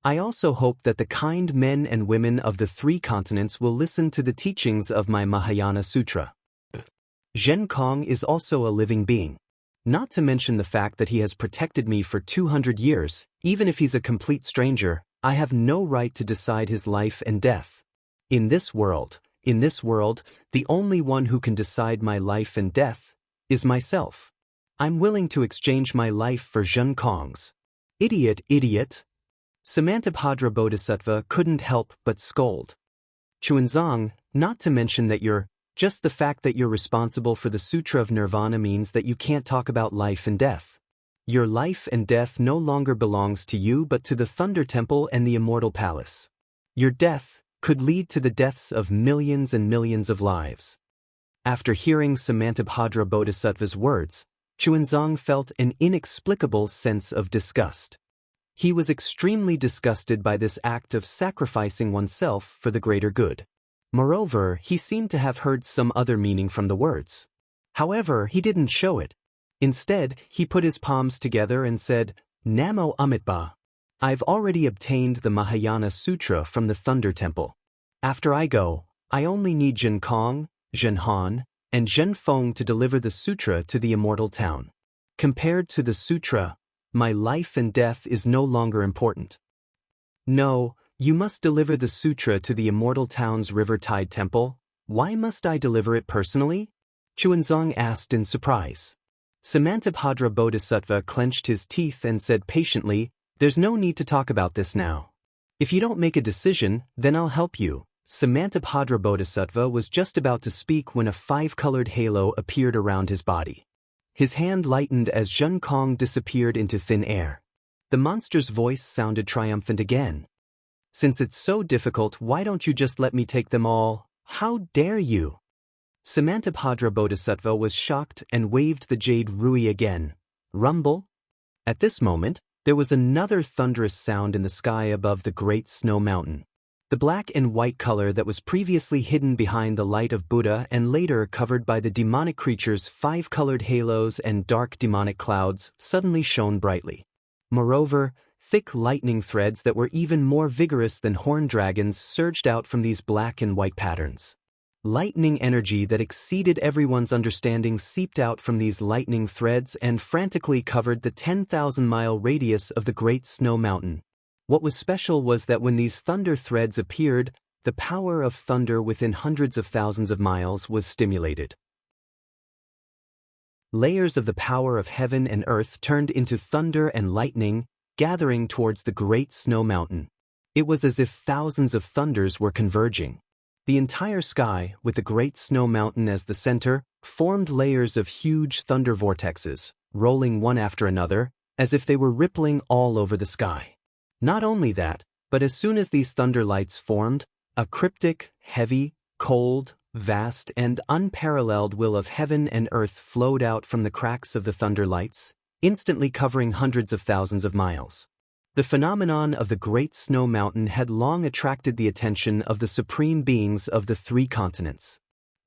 I also hope that the kind men and women of the 3 continents will listen to the teachings of my Mahayana Sutra. Zhenkong is also a living being. Not to mention the fact that he has protected me for 200 years, even if he's a complete stranger, I have no right to decide his life and death. In this world, the only one who can decide my life and death is myself. I'm willing to exchange my life for Zhenkong's." Idiot. Samantabhadra Bodhisattva couldn't help but scold. "Xuanzang, not to mention that just the fact that you're responsible for the Sutra of Nirvana means that you can't talk about life and death. Your life and death no longer belongs to you but to the Thunder Temple and the Immortal Palace. Your death could lead to the deaths of millions and millions of lives." After hearing Samantabhadra Bodhisattva's words, Xuanzang felt an inexplicable sense of disgust. He was extremely disgusted by this act of sacrificing oneself for the greater good. Moreover, he seemed to have heard some other meaning from the words. However, he didn't show it. Instead, he put his palms together and said, "Namo Amitba. I've already obtained the Mahayana Sutra from the Thunder Temple. After I go, I only need Zhenkong, Zhenhan, and Zhenfeng to deliver the sutra to the immortal town. Compared to the sutra, my life and death is no longer important." "No, you must deliver the sutra to the immortal town's river tide temple. Why must I deliver it personally?" Xuanzang asked in surprise. Samantabhadra Bodhisattva clenched his teeth and said patiently, "There's no need to talk about this now. If you don't make a decision, then I'll help you." Samantabhadra Bodhisattva was just about to speak when a 5-colored halo appeared around his body. His hand lightened as Zhenkong disappeared into thin air. The monster's voice sounded triumphant again. "Since it's so difficult, why don't you just let me take them all? How dare you?" Samantabhadra Bodhisattva was shocked and waved the jade rui again. Rumble? At this moment, there was another thunderous sound in the sky above the great snow mountain. The black and white color that was previously hidden behind the light of Buddha and later covered by the demonic creature's 5-colored halos and dark demonic clouds suddenly shone brightly. Moreover, thick lightning threads that were even more vigorous than horned dragons surged out from these black and white patterns. Lightning energy that exceeded everyone's understanding seeped out from these lightning threads and frantically covered the 10,000-mile radius of the Great Snow Mountain. What was special was that when these thunder threads appeared, the power of thunder within hundreds of thousands of miles was stimulated. Layers of the power of heaven and earth turned into thunder and lightning, gathering towards the Great Snow Mountain. It was as if thousands of thunders were converging. The entire sky, with the Great Snow Mountain as the center, formed layers of huge thunder vortexes, rolling one after another, as if they were rippling all over the sky. Not only that, but as soon as these thunder lights formed, a cryptic, heavy, cold, vast, and unparalleled will of heaven and earth flowed out from the cracks of the thunder lights, instantly covering hundreds of thousands of miles. The phenomenon of the Great Snow Mountain had long attracted the attention of the supreme beings of the 3 continents.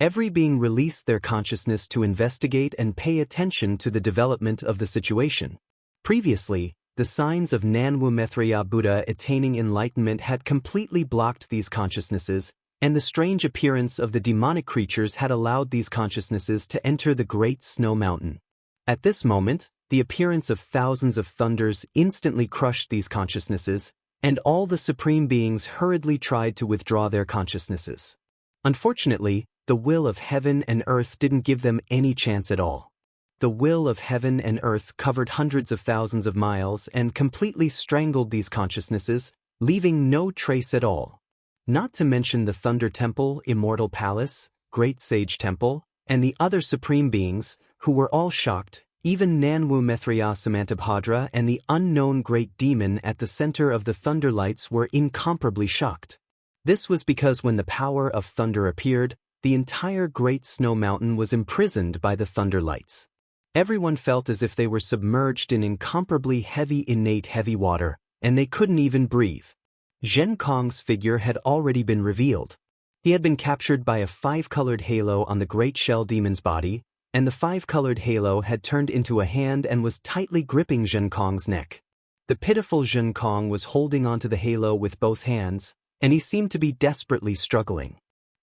Every being released their consciousness to investigate and pay attention to the development of the situation. Previously, the signs of Nanwu Maitreya Buddha attaining enlightenment had completely blocked these consciousnesses, and the strange appearance of the demonic creatures had allowed these consciousnesses to enter the great snow mountain. At this moment, the appearance of thousands of thunders instantly crushed these consciousnesses, and all the supreme beings hurriedly tried to withdraw their consciousnesses. Unfortunately, the will of heaven and earth didn't give them any chance at all. The will of heaven and earth covered hundreds of thousands of miles and completely strangled these consciousnesses, leaving no trace at all. Not to mention the Thunder Temple, Immortal Palace, Great Sage Temple, and the other supreme beings, who were all shocked. Even Nanwu Maitreya Samantabhadra and the unknown great demon at the center of the thunder lights were incomparably shocked. This was because when the power of thunder appeared, the entire great snow mountain was imprisoned by the thunder lights. Everyone felt as if they were submerged in incomparably heavy water, and they couldn't even breathe. Zhen Kong's figure had already been revealed. He had been captured by a 5-colored halo on the great shell demon's body, and the 5-colored halo had turned into a hand and was tightly gripping Zhen Kong's neck. The pitiful Zhen Kong was holding onto the halo with both hands, and he seemed to be desperately struggling.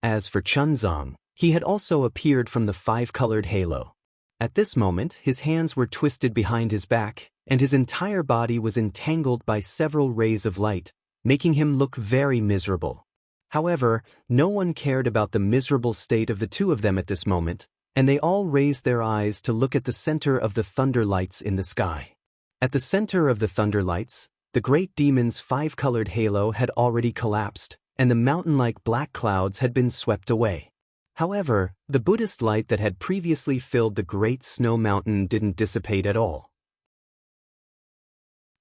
As for Chunzong, he had also appeared from the 5-colored halo. At this moment, his hands were twisted behind his back, and his entire body was entangled by several rays of light, making him look very miserable. However, no one cared about the miserable state of the two of them at this moment, and they all raised their eyes to look at the center of the thunder lights in the sky. At the center of the thunder lights, the great demon's 5-colored halo had already collapsed, and the mountain-like black clouds had been swept away. However, the Buddhist light that had previously filled the great snow mountain didn't dissipate at all.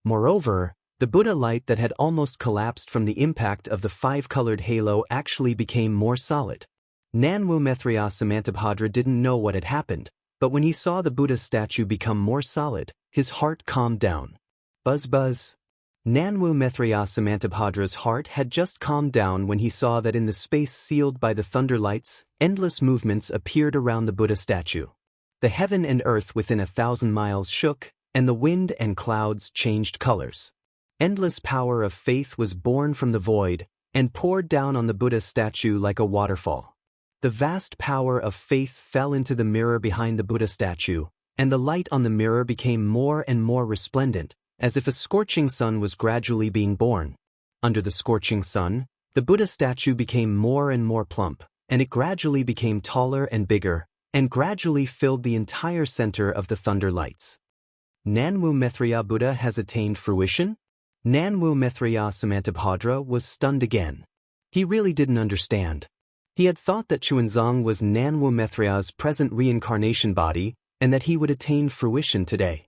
Moreover, the Buddha light that had almost collapsed from the impact of the 5-colored halo actually became more solid. Nanwu Maitreya Samantabhadra didn't know what had happened, but when he saw the Buddha statue become more solid, his heart calmed down. Buzz buzz. Nanwu Maitreya Samantabhadra's heart had just calmed down when he saw that in the space sealed by the thunder lights, endless movements appeared around the Buddha statue. The heaven and earth within 1,000 miles shook, and the wind and clouds changed colors. Endless power of faith was born from the void, and poured down on the Buddha statue like a waterfall. The vast power of faith fell into the mirror behind the Buddha statue, and the light on the mirror became more and more resplendent, as if a scorching sun was gradually being born. Under the scorching sun, the Buddha statue became more and more plump, and it gradually became taller and bigger, and gradually filled the entire center of the thunder lights. Nanwu Maitreya Buddha has attained fruition? Nanwu Maitreya Samantabhadra was stunned again. He really didn't understand. He had thought that Chuanzang was Nanwu Maitreya's present reincarnation body, and that he would attain fruition today.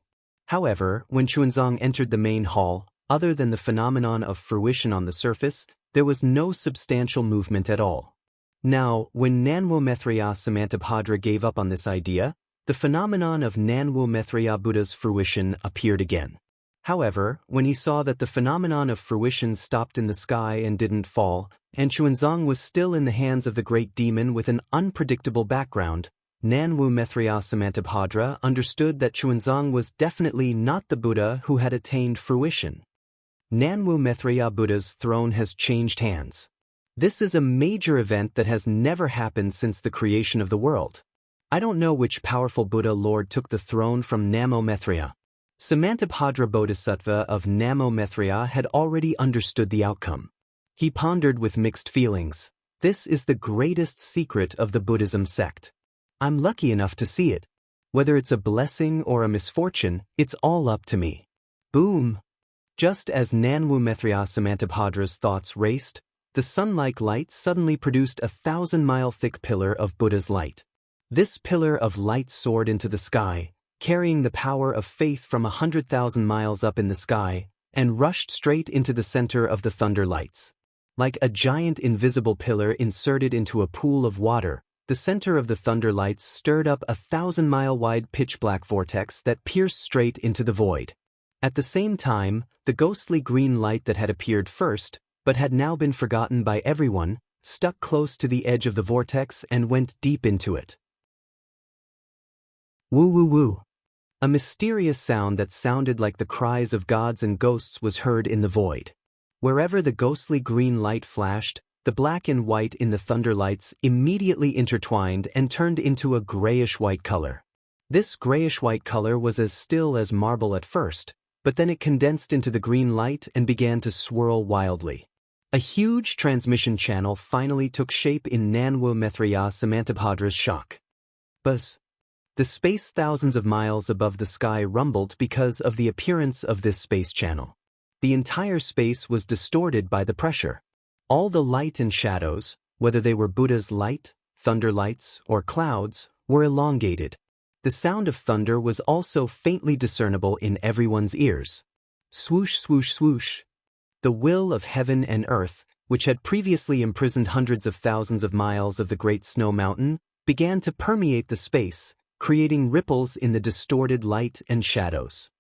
However, when Chuanzang entered the main hall, other than the phenomenon of fruition on the surface, there was no substantial movement at all. Now, when Nanwu Maitreya Samantabhadra gave up on this idea, the phenomenon of Nanwu Maitreya Buddha's fruition appeared again. However, when he saw that the phenomenon of fruition stopped in the sky and didn't fall, and Chuanzang was still in the hands of the great demon with an unpredictable background, Nanwu Maitreya Samantabhadra understood that Chuanzang was definitely not the Buddha who had attained fruition. Nanwu Maitreya Buddha's throne has changed hands. This is a major event that has never happened since the creation of the world. I don't know which powerful Buddha Lord took the throne from Namo Maitreya. Samantabhadra Bodhisattva of Namo Maitreya had already understood the outcome. He pondered with mixed feelings. This is the greatest secret of the Buddhism sect. I'm lucky enough to see it. Whether it's a blessing or a misfortune, it's all up to me. Boom! Just as Nanwu Maitreya Samantabhadra's thoughts raced, the sun-like light suddenly produced a 1,000-mile thick pillar of Buddha's light. This pillar of light soared into the sky, carrying the power of faith from 100,000 miles up in the sky, and rushed straight into the center of the thunder lights. Like a giant invisible pillar inserted into a pool of water, the center of the thunder lights stirred up a 1,000-mile-wide pitch-black vortex that pierced straight into the void. At the same time, the ghostly green light that had appeared first, but had now been forgotten by everyone, stuck close to the edge of the vortex and went deep into it. Woo woo woo. A mysterious sound that sounded like the cries of gods and ghosts was heard in the void. Wherever the ghostly green light flashed, the black and white in the thunder lights immediately intertwined and turned into a grayish-white color. This grayish-white color was as still as marble at first, but then it condensed into the green light and began to swirl wildly. A huge transmission channel finally took shape in Nanwu Methria Samantabhadra's shock. Buzz. The space thousands of miles above the sky rumbled because of the appearance of this space channel. The entire space was distorted by the pressure. All the light and shadows, whether they were Buddha's light, thunder lights, or clouds, were elongated. The sound of thunder was also faintly discernible in everyone's ears. Swoosh, swoosh, swoosh. The will of heaven and earth, which had previously imprisoned hundreds of thousands of miles of the Great Snow Mountain, began to permeate the space, creating ripples in the distorted light and shadows.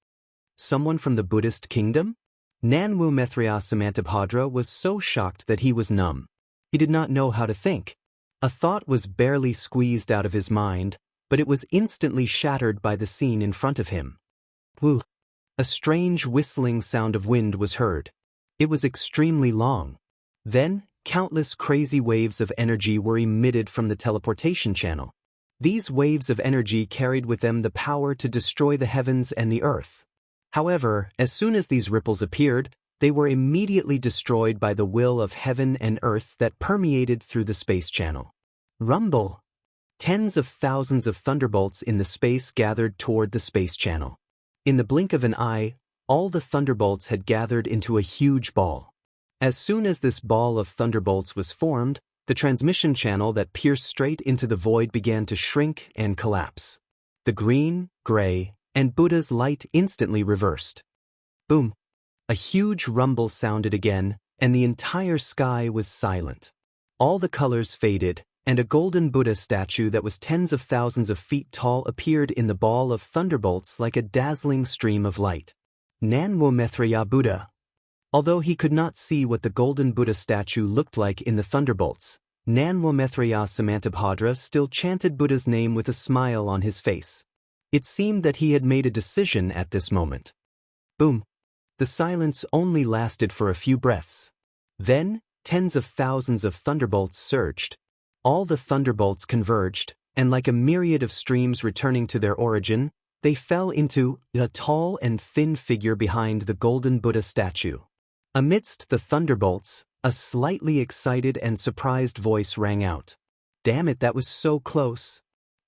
Someone from the Buddhist kingdom? Nanwu Methria Samantabhadra was so shocked that he was numb. He did not know how to think. A thought was barely squeezed out of his mind, but it was instantly shattered by the scene in front of him. Woo! A strange whistling sound of wind was heard. It was extremely long. Then, countless crazy waves of energy were emitted from the teleportation channel. These waves of energy carried with them the power to destroy the heavens and the earth. However, as soon as these ripples appeared, they were immediately destroyed by the will of heaven and earth that permeated through the space channel. Rumble! Tens of thousands of thunderbolts in the space gathered toward the space channel. In the blink of an eye, all the thunderbolts had gathered into a huge ball. As soon as this ball of thunderbolts was formed, the transmission channel that pierced straight into the void began to shrink and collapse. The green, gray, and Buddha's light instantly reversed. Boom! A huge rumble sounded again, and the entire sky was silent. All the colors faded, and a golden Buddha statue that was tens of thousands of feet tall appeared in the ball of thunderbolts like a dazzling stream of light. Nanwu Methria Buddha. Although he could not see what the golden Buddha statue looked like in the thunderbolts, Nanwu Methria Samantabhadra still chanted Buddha's name with a smile on his face. It seemed that he had made a decision at this moment. Boom! The silence only lasted for a few breaths. Then, tens of thousands of thunderbolts surged. All the thunderbolts converged, and like a myriad of streams returning to their origin, they fell into a tall and thin figure behind the golden Buddha statue. Amidst the thunderbolts, a slightly excited and surprised voice rang out. Damn it, that was so close.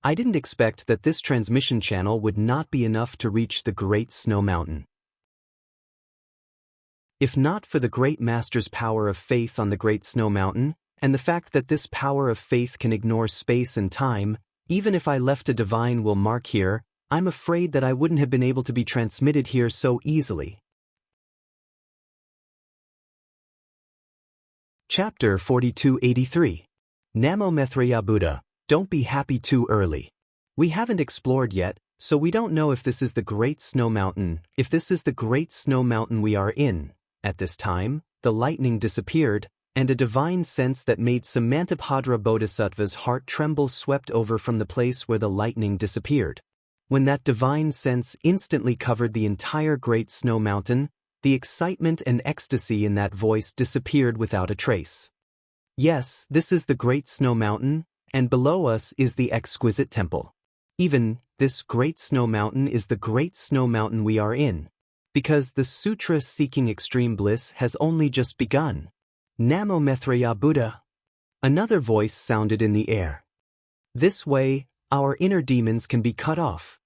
I didn't expect that this transmission channel would not be enough to reach the Great Snow Mountain. If not for the Great Master's power of faith on the Great Snow Mountain, and the fact that this power of faith can ignore space and time, even if I left a divine will mark here, I'm afraid that I wouldn't have been able to be transmitted here so easily. Chapter 4283. Namo Methria Buddha, don't be happy too early. We haven't explored yet, so we don't know if this is the Great Snow Mountain, if this is the Great Snow Mountain we are in. At this time, the lightning disappeared, and a divine sense that made Samantabhadra Bodhisattva's heart tremble swept over from the place where the lightning disappeared. When that divine sense instantly covered the entire Great Snow Mountain, the excitement and ecstasy in that voice disappeared without a trace. Yes, this is the Great Snow Mountain, and below us is the exquisite temple. Even, this Great Snow Mountain is the Great Snow Mountain we are in, because the sutra seeking extreme bliss has only just begun. Namo Methria Buddha. Another voice sounded in the air. This way, our inner demons can be cut off.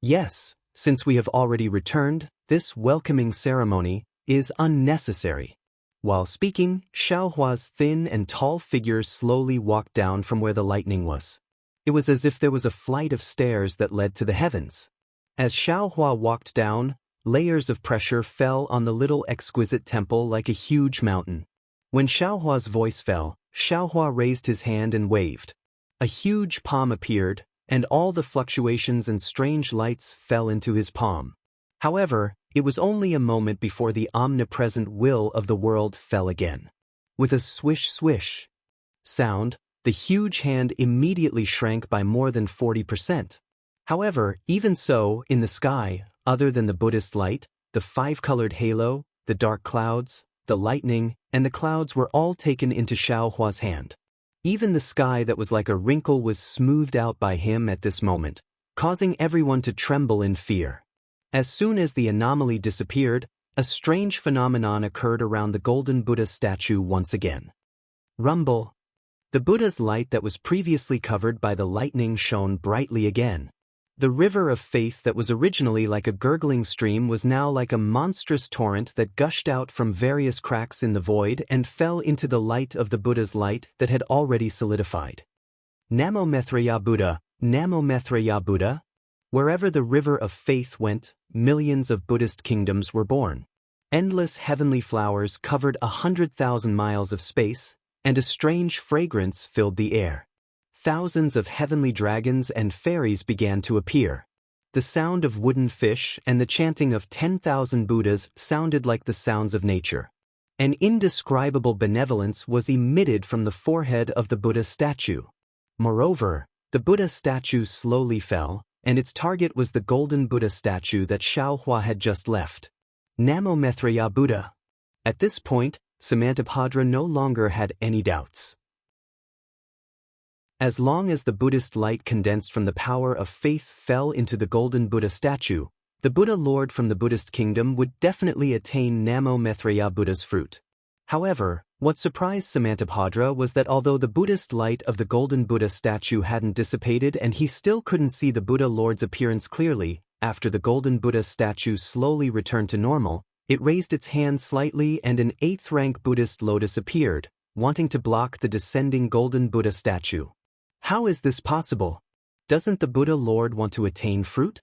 Yes, since we have already returned, this welcoming ceremony is unnecessary. While speaking, Xiaohua's thin and tall figure slowly walked down from where the lightning was. It was as if there was a flight of stairs that led to the heavens. As Xiaohua walked down, layers of pressure fell on the little exquisite temple like a huge mountain. When Xiaohua's voice fell, Xiaohua raised his hand and waved. A huge palm appeared, and all the fluctuations and strange lights fell into his palm. However, it was only a moment before the omnipresent will of the world fell again. With a swish swish, sound, the huge hand immediately shrank by more than 40%. However, even so, in the sky, other than the Buddhist light, the five-colored halo, the dark clouds, the lightning, and the clouds were all taken into Xiaohua's hand. Even the sky that was like a wrinkle was smoothed out by him at this moment, causing everyone to tremble in fear. As soon as the anomaly disappeared, a strange phenomenon occurred around the golden Buddha statue once again. Rumble. The Buddha's light that was previously covered by the lightning shone brightly again. The river of faith that was originally like a gurgling stream was now like a monstrous torrent that gushed out from various cracks in the void and fell into the light of the Buddha's light that had already solidified. Namo Maitreya Buddha, Namo Maitreya Buddha. Wherever the river of faith went, millions of Buddhist kingdoms were born. Endless heavenly flowers covered 100,000 miles of space, and a strange fragrance filled the air. Thousands of heavenly dragons and fairies began to appear. The sound of wooden fish and the chanting of 10,000 Buddhas sounded like the sounds of nature. An indescribable benevolence was emitted from the forehead of the Buddha statue. Moreover, the Buddha statue slowly fell, and its target was the golden Buddha statue that Xiaohua had just left. Namo Maitreya Buddha. At this point, Samantabhadra no longer had any doubts. As long as the Buddhist light condensed from the power of faith fell into the golden Buddha statue, the Buddha Lord from the Buddhist kingdom would definitely attain Namo Maitreya Buddha's fruit. However, what surprised Samantabhadra was that although the Buddhist light of the golden Buddha statue hadn't dissipated and he still couldn't see the Buddha Lord's appearance clearly, after the golden Buddha statue slowly returned to normal, it raised its hand slightly and an 8th-rank Buddhist lotus appeared, wanting to block the descending golden Buddha statue. How is this possible? Doesn't the Buddha Lord want to attain fruit?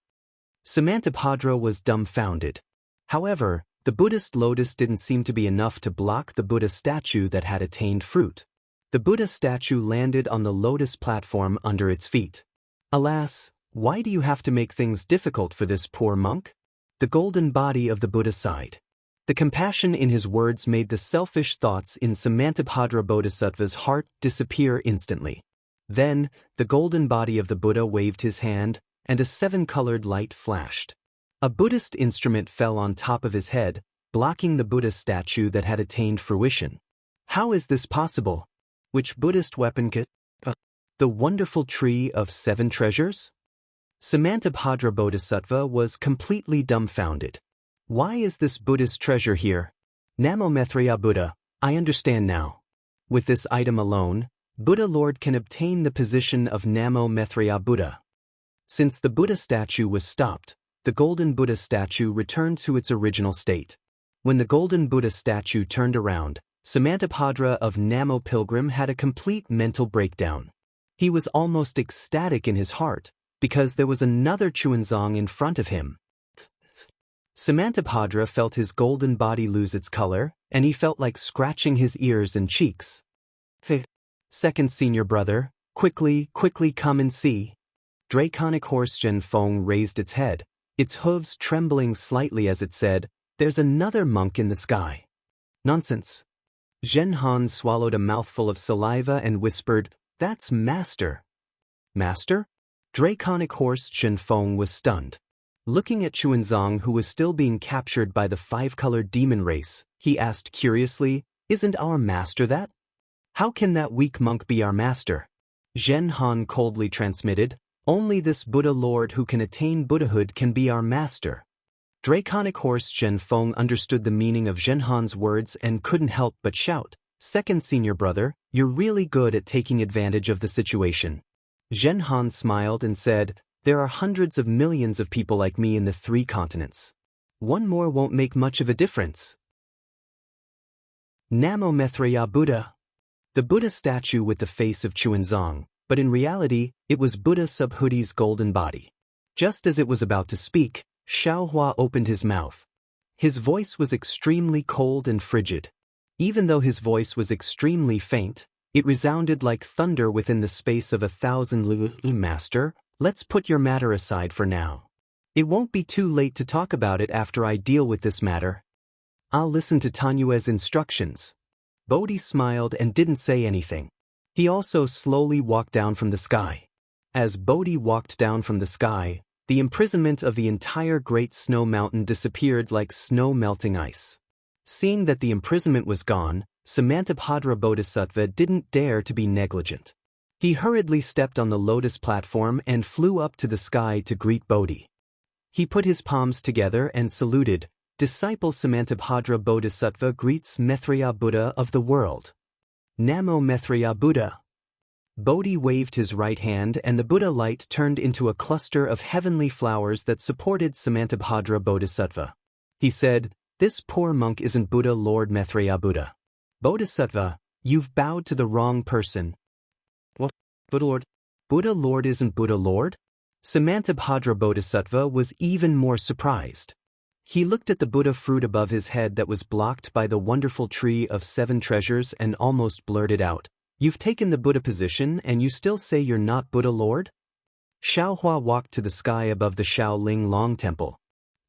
Samantabhadra was dumbfounded. However, the Buddhist lotus didn't seem to be enough to block the Buddha statue that had attained fruit. The Buddha statue landed on the lotus platform under its feet. Alas, why do you have to make things difficult for this poor monk? The golden body of the Buddha sighed. The compassion in his words made the selfish thoughts in Samantabhadra Bodhisattva's heart disappear instantly. Then, the golden body of the Buddha waved his hand, and a 7-colored light flashed. A Buddhist instrument fell on top of his head, blocking the Buddha statue that had attained fruition. How is this possible? Which Buddhist weapon could? The wonderful tree of 7 treasures? Samantabhadra Bodhisattva was completely dumbfounded. Why is this Buddhist treasure here? Namo Maitreya Buddha, I understand now. With this item alone, Buddha Lord can obtain the position of Namo Maitreya Buddha. Since the Buddha statue was stopped, the golden Buddha statue returned to its original state. When the golden Buddha statue turned around, Samantabhadra of Namo Pilgrim had a complete mental breakdown. He was almost ecstatic in his heart, because there was another Chuanzong in front of him. Samantabhadra felt his golden body lose its color, and he felt like scratching his ears and cheeks. Second senior brother, quickly come and see. Draconic horse Zhenfeng raised its head, its hooves trembling slightly as it said, "There's another monk in the sky." Nonsense. Zhenhan swallowed a mouthful of saliva and whispered, "That's Master." Master? Draconic horse Zhenfeng was stunned. Looking at Chuanzong, who was still being captured by the 5-colored demon race, he asked curiously, "Isn't our master that? How can that weak monk be our master?" Zhenhan coldly transmitted, "Only this Buddha Lord who can attain Buddhahood can be our master." Draconic horse Zhenfeng understood the meaning of Zhenhan's words and couldn't help but shout, "Second senior brother, you're really good at taking advantage of the situation." Zhenhan smiled and said, "There are hundreds of millions of people like me in the 3 continents. One more won't make much of a difference." Namo Maitreya Buddha. The Buddha statue with the face of Chuanzong, but in reality, it was Buddha Subhudi's golden body. Just as it was about to speak, Xiaohua opened his mouth. His voice was extremely cold and frigid. Even though his voice was extremely faint, it resounded like thunder within the space of 1,000 lu. "Master, let's put your matter aside for now. It won't be too late to talk about it after I deal with this matter. I'll listen to Tanyue's instructions." Bodhi smiled and didn't say anything. He also slowly walked down from the sky. As Bodhi walked down from the sky, the imprisonment of the entire Great Snow Mountain disappeared like snow melting ice. Seeing that the imprisonment was gone, Samantabhadra Bodhisattva didn't dare to be negligent. He hurriedly stepped on the lotus platform and flew up to the sky to greet Bodhi. He put his palms together and saluted, "Disciple Samantabhadra Bodhisattva greets Maitreya Buddha of the world. Namo Maitreya Buddha." Bodhi waved his right hand and the Buddha light turned into a cluster of heavenly flowers that supported Samantabhadra Bodhisattva. He said, "This poor monk isn't Buddha Lord Maitreya Buddha. Bodhisattva, you've bowed to the wrong person." "What? Buddha Lord? Buddha Lord isn't Buddha Lord?" Samantabhadra Bodhisattva was even more surprised. He looked at the Buddha fruit above his head that was blocked by the wonderful tree of 7 treasures and almost blurted out, "You've taken the Buddha position and you still say you're not Buddha Lord?" Xiaohua walked to the sky above the Shaolin Long Temple.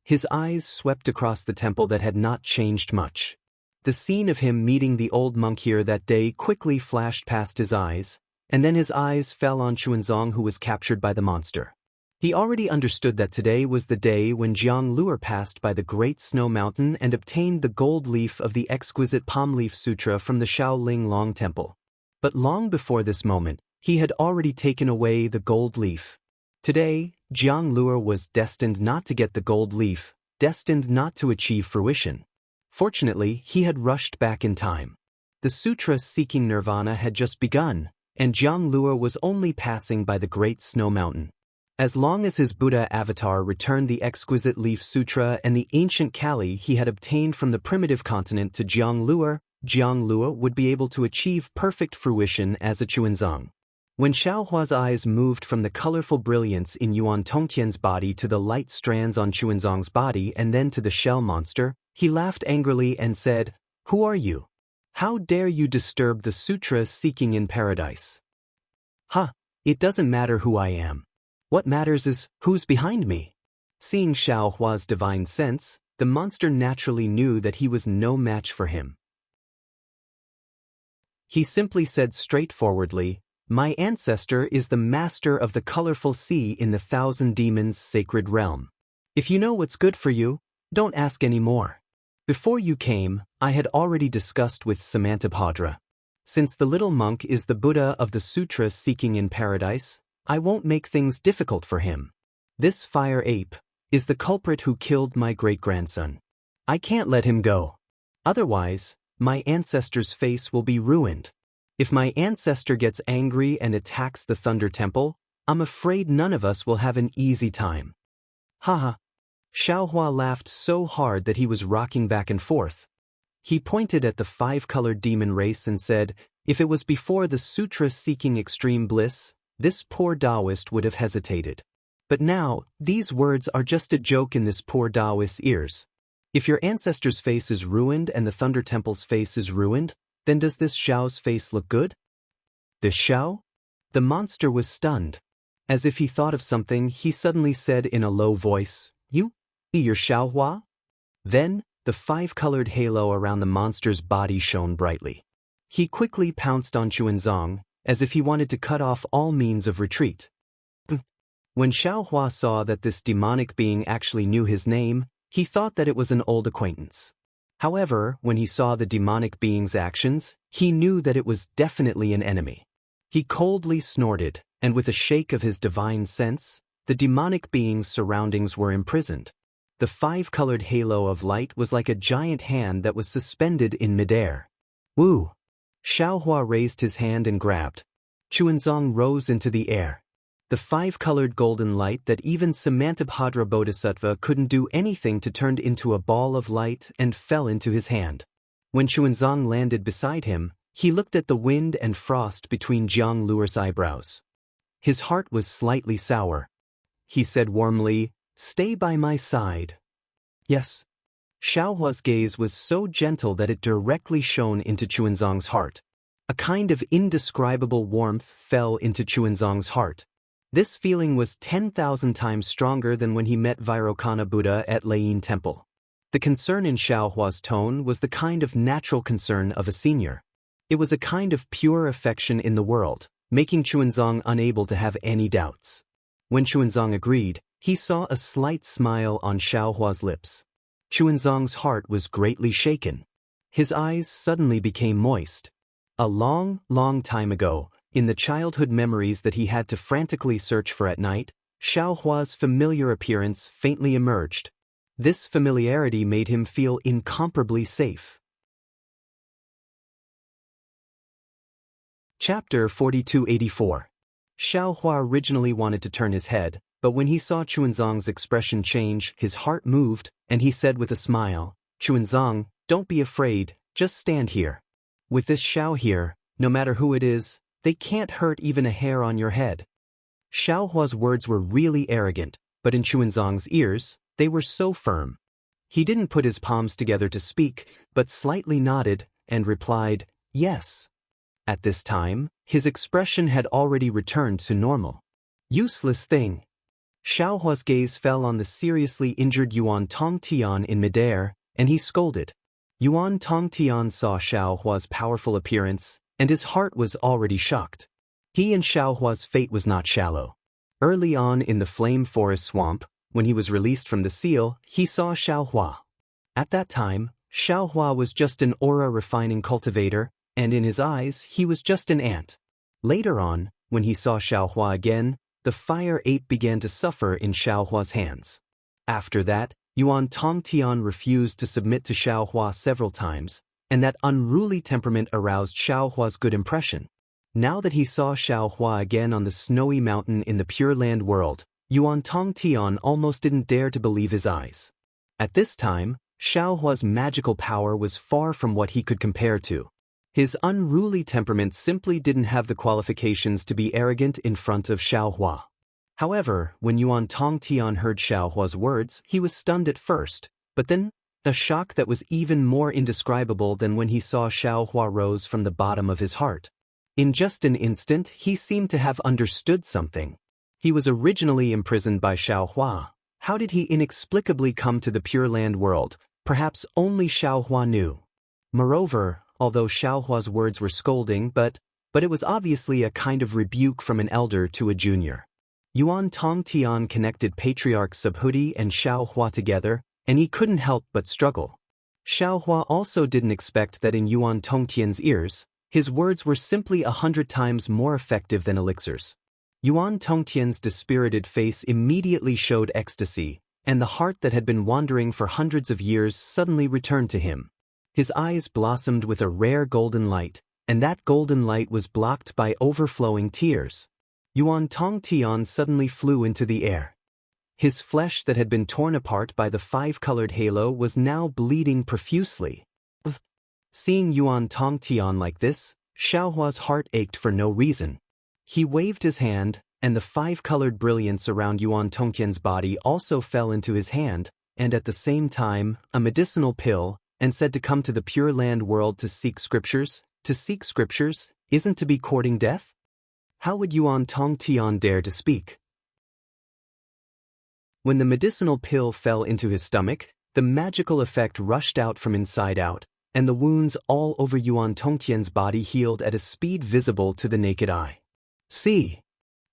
His eyes swept across the temple that had not changed much. The scene of him meeting the old monk here that day quickly flashed past his eyes, and then his eyes fell on Xuanzang, who was captured by the monster. He already understood that today was the day when Jiang Luer passed by the Great Snow Mountain and obtained the gold leaf of the exquisite Palm Leaf Sutra from the Shaolin Long Temple. But long before this moment, he had already taken away the gold leaf. Today, Jiang Luer was destined not to get the gold leaf, destined not to achieve fruition. Fortunately, he had rushed back in time. The sutra seeking nirvana had just begun, and Jiang Luer was only passing by the Great Snow Mountain. As long as his Buddha avatar returned the exquisite leaf sutra and the ancient Kali he had obtained from the primitive continent to Jiang Luer would be able to achieve perfect fruition as a Xuanzang. When Xiaohua's eyes moved from the colorful brilliance in Yuan Tongtian's body to the light strands on Xuanzang's body and then to the shell monster, he laughed angrily and said, "Who are you? How dare you disturb the sutra seeking in paradise?" "Ha, it doesn't matter who I am. What matters is who's behind me." Seeing Xiaohua's divine sense, the monster naturally knew that he was no match for him. He simply said straightforwardly, "My ancestor is the master of the colorful sea in the 1,000 demons' sacred realm. If you know what's good for you, don't ask any more. Before you came, I had already discussed with Samantabhadra. Since the little monk is the Buddha of the sutra seeking in paradise, I won't make things difficult for him. This fire ape is the culprit who killed my great-grandson. I can't let him go. Otherwise, my ancestor's face will be ruined. If my ancestor gets angry and attacks the Thunder Temple, I'm afraid none of us will have an easy time." "Haha." Xiaohua laughed so hard that he was rocking back and forth. He pointed at the 5-colored demon race and said, "If it was before the sutra seeking extreme bliss, this poor Daoist would have hesitated. But now, these words are just a joke in this poor Daoist's ears. If your ancestor's face is ruined and the Thunder Temple's face is ruined, then does this Xiao's face look good?" "This Xiao?" The monster was stunned. As if he thought of something, he suddenly said in a low voice, "You're Xiaohua?" Then, the 5-colored halo around the monster's body shone brightly. He quickly pounced on Xuanzang, as if he wanted to cut off all means of retreat. When Xiaohua saw that this demonic being actually knew his name, he thought that it was an old acquaintance. However, when he saw the demonic being's actions, he knew that it was definitely an enemy. He coldly snorted, and with a shake of his divine sense, the demonic being's surroundings were imprisoned. The 5-colored halo of light was like a giant hand that was suspended in midair. "Woo!" Xiaohua raised his hand and grabbed. Xuanzang rose into the air. The 5-colored golden light that even Samantabhadra Bodhisattva couldn't do anything to turned into a ball of light and fell into his hand. When Xuanzang landed beside him, he looked at the wind and frost between Jiang Luer's eyebrows. His heart was slightly sour. He said warmly, "Stay by my side." "Yes." Xiaohua's gaze was so gentle that it directly shone into Xuanzang's heart. A kind of indescribable warmth fell into Xuanzang's heart. This feeling was 10,000 times stronger than when he met Vairocana Buddha at Lei Temple. The concern in Xiaohua's tone was the kind of natural concern of a senior. It was a kind of pure affection in the world, making Chuanzong unable to have any doubts. When Chuanzong agreed, he saw a slight smile on Xiaohua's lips. Chuanzong's heart was greatly shaken. His eyes suddenly became moist. A long, long time ago, in the childhood memories that he had to frantically search for at night, Xiaohua's familiar appearance faintly emerged. This familiarity made him feel incomparably safe. Chapter 4284. Xiaohua originally wanted to turn his head, but when he saw Chuanzong's expression change, his heart moved, and he said with a smile, "Chuanzong, don't be afraid, just stand here. With this Xiao here, no matter who it is, they can't hurt even a hair on your head." Xiaohua's words were really arrogant, but in Chuanzong's ears, they were so firm. He didn't put his palms together to speak, but slightly nodded and replied, "Yes." At this time, his expression had already returned to normal. "Useless thing." Xiaohua's gaze fell on the seriously injured Yuan Tongtian in midair, and he scolded. Yuan Tongtian saw Xiaohua's powerful appearance, and his heart was already shocked. He and Xiaohua's fate was not shallow. Early on in the Flame Forest Swamp, when he was released from the seal, he saw Xiaohua. At that time, Xiaohua was just an aura-refining cultivator, and in his eyes, he was just an ant. Later on, when he saw Xiaohua again, the fire ape began to suffer in Xiaohua's hands. After that, Yuan Tongtian refused to submit to Xiaohua several times, and that unruly temperament aroused Xiaohua's good impression. Now that he saw Xiaohua again on the snowy mountain in the Pure Land world, Yuan Tongtian almost didn't dare to believe his eyes. At this time, Xiaohua's magical power was far from what he could compare to. His unruly temperament simply didn't have the qualifications to be arrogant in front of Xiaohua. However, when Yuan Tongtian heard Xiaohua's words, he was stunned at first, but then, a shock that was even more indescribable than when he saw Xiaohua rose from the bottom of his heart. In just an instant, he seemed to have understood something. He was originally imprisoned by Xiaohua. How did he inexplicably come to the Pure Land world? Perhaps only Xiaohua knew. Moreover, although Xiaohua's words were scolding, but it was obviously a kind of rebuke from an elder to a junior. Yuan Tongtian connected Patriarch Subhuti and Xiaohua together, and he couldn't help but struggle. Xiaohua also didn't expect that in Yuan Tongtian's ears, his words were simply 100 times more effective than elixirs. Yuan Tongtian's dispirited face immediately showed ecstasy, and the heart that had been wandering for hundreds of years suddenly returned to him. His eyes blossomed with a rare golden light, and that golden light was blocked by overflowing tears. Yuan Tongtian suddenly flew into the air. His flesh that had been torn apart by the five-colored halo was now bleeding profusely. Seeing Yuan Tongtian like this, Xiaohua's heart ached for no reason. He waved his hand, and the five-colored brilliance around Yuan Tongtian's body also fell into his hand, and at the same time, a medicinal pill, and said to come to the Pure Land world to seek scriptures. To seek scriptures isn't to be courting death? How would Yuan Tongtian dare to speak? When the medicinal pill fell into his stomach, the magical effect rushed out from inside out, and the wounds all over Yuan Tongtian's body healed at a speed visible to the naked eye. See,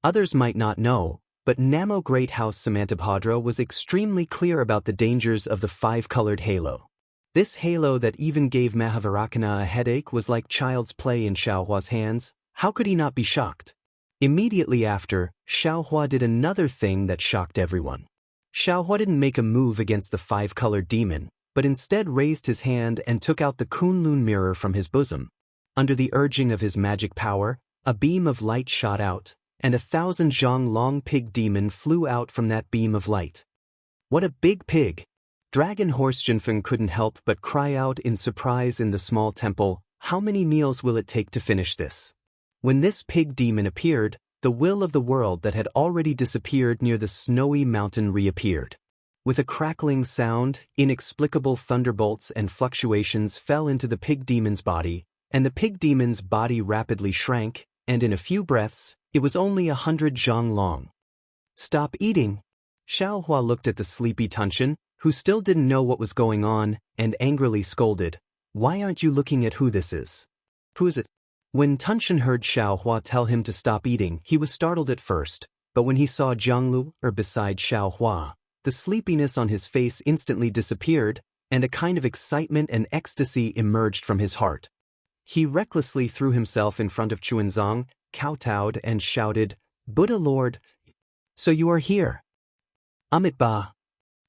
others might not know, but Namo Great House Samantabhadra was extremely clear about the dangers of the five-colored halo. This halo that even gave Mahavarakana a headache was like child's play in Xiaohua's hands. How could he not be shocked? Immediately after, Xiaohua did another thing that shocked everyone. Xiaohua didn't make a move against the five-colored demon, but instead raised his hand and took out the Kunlun mirror from his bosom. Under the urging of his magic power, a beam of light shot out, and 1,000 zhang long pig demon flew out from that beam of light. What a big pig! Dragon Horse Jinfeng couldn't help but cry out in surprise in the small temple, how many meals will it take to finish this? When this pig demon appeared, the will of the world that had already disappeared near the snowy mountain reappeared. With a crackling sound, inexplicable thunderbolts and fluctuations fell into the pig demon's body, and the pig demon's body rapidly shrank, and in a few breaths, it was only 100 zhang long. Stop eating! Xiaohua looked at the sleepy Tunshan, who still didn't know what was going on, and angrily scolded, "Why aren't you looking at who this is?" Who's it? When Tunshan heard Xiaohua tell him to stop eating, he was startled at first, but when he saw Jianglu beside Xiaohua, the sleepiness on his face instantly disappeared, and a kind of excitement and ecstasy emerged from his heart. He recklessly threw himself in front of Chuanzang, kowtowed and shouted, "Buddha Lord, so you are here." Amitba.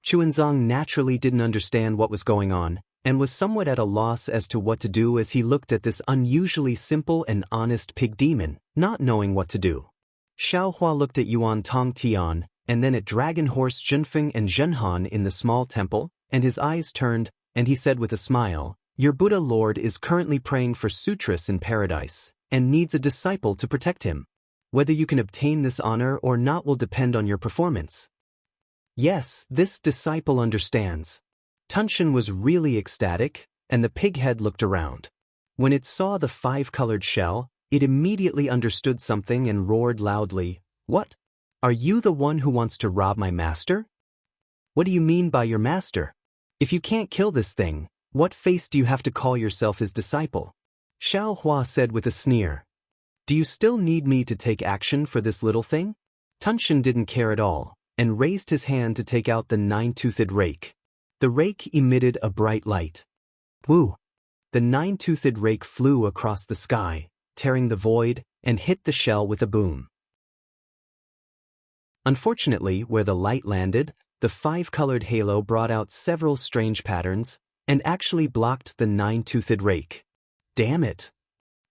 Chuanzang naturally didn't understand what was going on, and was somewhat at a loss as to what to do as he looked at this unusually simple and honest pig demon, not knowing what to do. Xiaohua looked at Yuan Tongtian, and then at Dragon Horse Zhenfeng and Zhenhan in the small temple, and his eyes turned, and he said with a smile, "Your Buddha Lord is currently praying for sutras in paradise, and needs a disciple to protect him. Whether you can obtain this honor or not will depend on your performance." Yes, this disciple understands. Tunshan was really ecstatic, and the pig head looked around. When it saw the five-colored shell, it immediately understood something and roared loudly, "What? Are you the one who wants to rob my master? What do you mean by your master? If you can't kill this thing, what face do you have to call yourself his disciple?" Xiaohua said with a sneer. "Do you still need me to take action for this little thing?" Tunshan didn't care at all, and raised his hand to take out the nine-toothed rake. The rake emitted a bright light. Woo! The nine-toothed rake flew across the sky, tearing the void, and hit the shell with a boom. Unfortunately, where the light landed, the five-colored halo brought out several strange patterns, and actually blocked the nine-toothed rake. Damn it!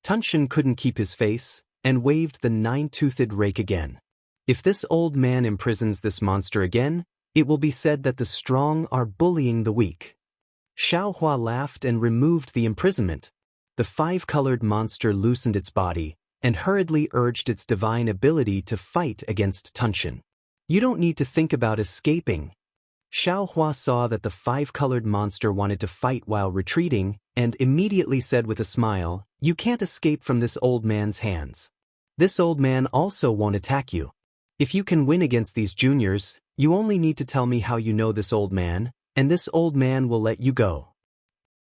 Tunshan couldn't keep his face, and waved the nine-toothed rake again. If this old man imprisons this monster again, it will be said that the strong are bullying the weak. Xiaohua laughed and removed the imprisonment. The five-colored monster loosened its body, and hurriedly urged its divine ability to fight against Tunshan. "You don't need to think about escaping." Xiaohua saw that the five-colored monster wanted to fight while retreating, and immediately said with a smile, "You can't escape from this old man's hands. This old man also won't attack you. If you can win against these juniors, you only need to tell me how you know this old man, and this old man will let you go."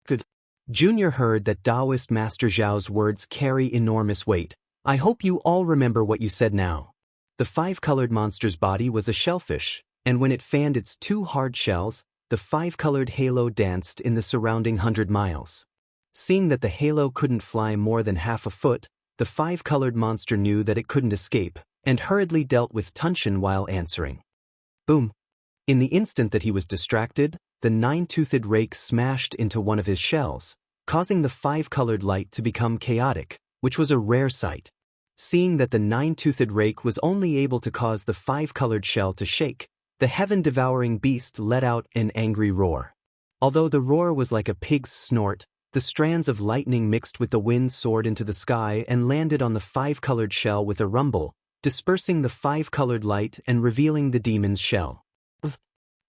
Good. Junior heard that Daoist Master Zhao's words carry enormous weight. "I hope you all remember what you said now." The five-colored monster's body was a shellfish, and when it fanned its two hard shells, the five-colored halo danced in the surrounding 100 miles. Seeing that the halo couldn't fly more than half a foot, the five-colored monster knew that it couldn't escape, and hurriedly dealt with Tunshan while answering. Boom! In the instant that he was distracted, the nine-toothed rake smashed into one of his shells, causing the five-colored light to become chaotic, which was a rare sight. Seeing that the nine-toothed rake was only able to cause the five-colored shell to shake, the heaven-devouring beast let out an angry roar. Although the roar was like a pig's snort, the strands of lightning mixed with the wind soared into the sky and landed on the five-colored shell with a rumble, dispersing the five-colored light and revealing the demon's shell.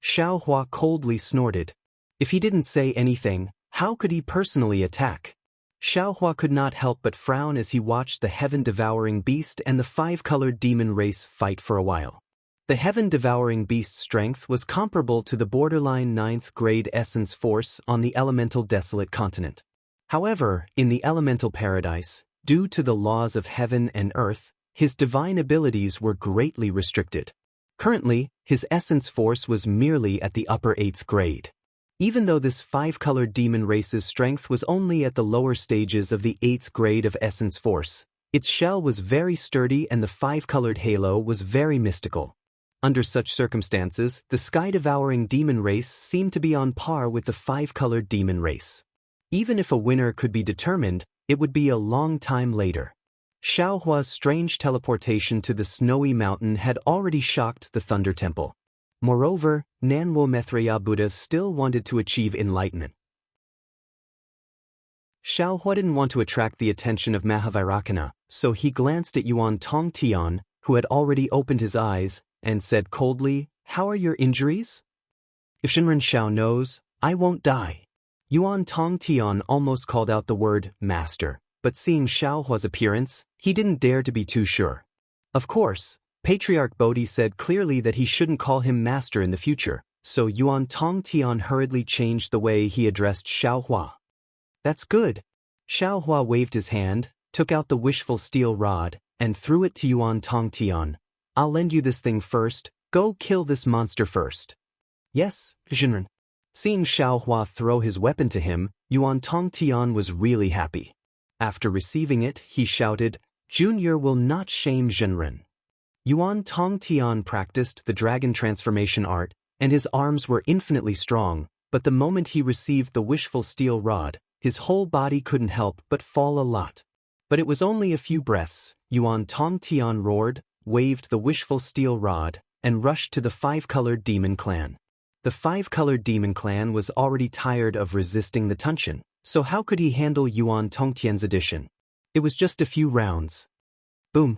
Xiaohua coldly snorted. If he didn't say anything, how could he personally attack? Xiaohua could not help but frown as he watched the heaven-devouring beast and the five-colored demon race fight for a while. The heaven-devouring beast's strength was comparable to the borderline 9th grade essence force on the elemental desolate continent. However, in the elemental paradise, due to the laws of heaven and earth, his divine abilities were greatly restricted. Currently, his essence force was merely at the upper 8th grade. Even though this five-colored demon race's strength was only at the lower stages of the 8th grade of essence force, its shell was very sturdy and the five-colored halo was very mystical. Under such circumstances, the sky-devouring demon race seemed to be on par with the five-colored demon race. Even if a winner could be determined, it would be a long time later. Xiaohua's strange teleportation to the snowy mountain had already shocked the Thunder Temple. Moreover, Nanwo Maitreya Buddha still wanted to achieve enlightenment. Xiaohua didn't want to attract the attention of Mahavairakana, so he glanced at Yuan Tongtian, who had already opened his eyes, and said coldly, "How are your injuries?" "If Shenren Xiao knows, I won't die." Yuan Tongtian almost called out the word master, but seeing Xiaohua's appearance, he didn't dare to be too sure. Of course, Patriarch Bodhi said clearly that he shouldn't call him master in the future, so Yuan Tongtian hurriedly changed the way he addressed Xiaohua. "That's good. Xiaohua waved his hand, took out the wishful steel rod, and threw it to Yuan Tongtian. I'll lend you this thing first, go kill this monster first. Yes, Jinren. Seeing Xiaohua throw his weapon to him, Yuan Tongtian was really happy. After receiving it, he shouted, Junior will not shame Jinren. Yuan Tongtian practiced the dragon transformation art, and his arms were infinitely strong, but the moment he received the wishful steel rod, his whole body couldn't help but fall a lot. But it was only a few breaths. Yuan Tongtian roared, waved the wishful steel rod, and rushed to the five-colored demon clan. The five-colored demon clan was already tired of resisting the Tunshin, so how could he handle Yuan Tongtian's addition? It was just a few rounds. Boom!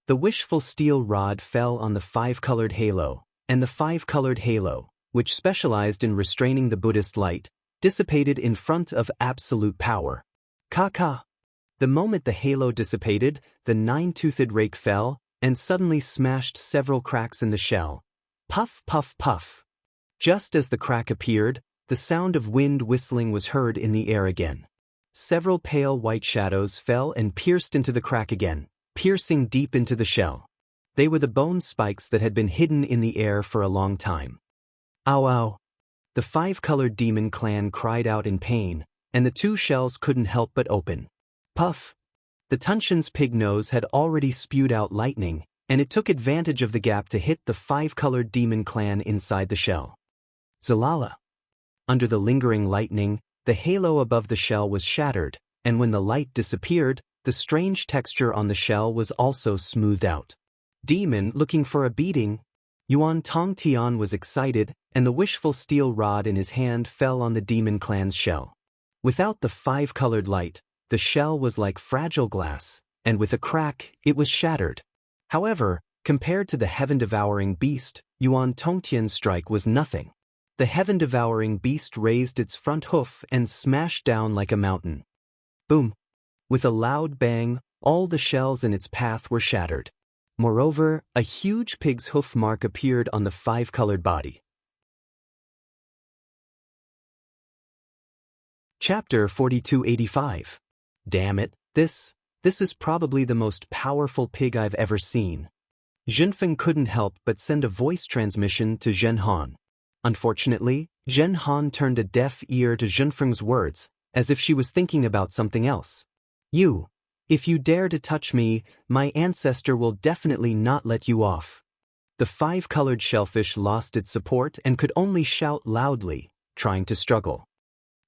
The wishful steel rod fell on the five-colored halo, and the five-colored halo, which specialized in restraining the Buddhist light, dissipated in front of absolute power. Ka-ka! The moment the halo dissipated, the nine-toothed rake fell, and suddenly smashed several cracks in the shell. Puff, puff, puff. Just as the crack appeared, the sound of wind whistling was heard in the air again. Several pale white shadows fell and pierced into the crack again, piercing deep into the shell. They were the bone spikes that had been hidden in the air for a long time. Ow ow! The five-colored demon clan cried out in pain, and the two shells couldn't help but open. Puff! The Tunshin's pig nose had already spewed out lightning, and it took advantage of the gap to hit the five-colored demon clan inside the shell. Zalala! Under the lingering lightning, the halo above the shell was shattered, and when the light disappeared, the strange texture on the shell was also smoothed out. Demon looking for a beating. Yuan Tongtian was excited, and the wishful steel rod in his hand fell on the demon clan's shell. Without the five-colored light, the shell was like fragile glass, and with a crack, it was shattered. However, compared to the heaven-devouring beast, Yuan Tongtian's strike was nothing. The heaven-devouring beast raised its front hoof and smashed down like a mountain. Boom! With a loud bang, all the shells in its path were shattered. Moreover, a huge pig's hoof mark appeared on the five-colored body. Chapter 4285. Damn it, this is probably the most powerful pig I've ever seen. Jinfeng couldn't help but send a voice transmission to Zhen Han. Unfortunately, Zhen Han turned a deaf ear to Jinfeng's words, as if she was thinking about something else. If you dare to touch me, my ancestor will definitely not let you off. The five-colored shellfish lost its support and could only shout loudly, trying to struggle.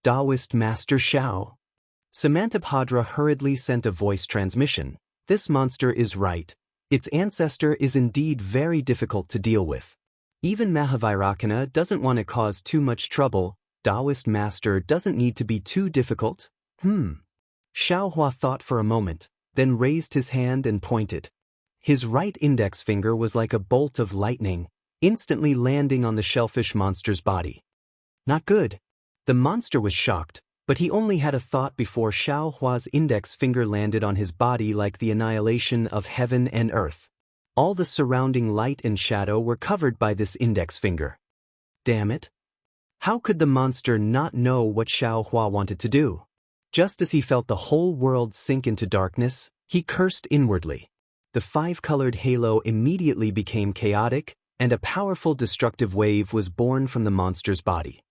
Daoist Master Xiao. Samantabhadra hurriedly sent a voice transmission. This monster is right. Its ancestor is indeed very difficult to deal with. Even Mahavairakana doesn't want to cause too much trouble. Daoist Master doesn't need to be too difficult. Xiaohua thought for a moment, then raised his hand and pointed. His right index finger was like a bolt of lightning, instantly landing on the shellfish monster's body. Not good. The monster was shocked, but he only had a thought before Xiaohua's index finger landed on his body like the annihilation of heaven and earth. All the surrounding light and shadow were covered by this index finger. Damn it! How could the monster not know what Xiaohua wanted to do? Just as he felt the whole world sink into darkness, he cursed inwardly. The five-colored halo immediately became chaotic, and a powerful destructive wave was born from the monster's body.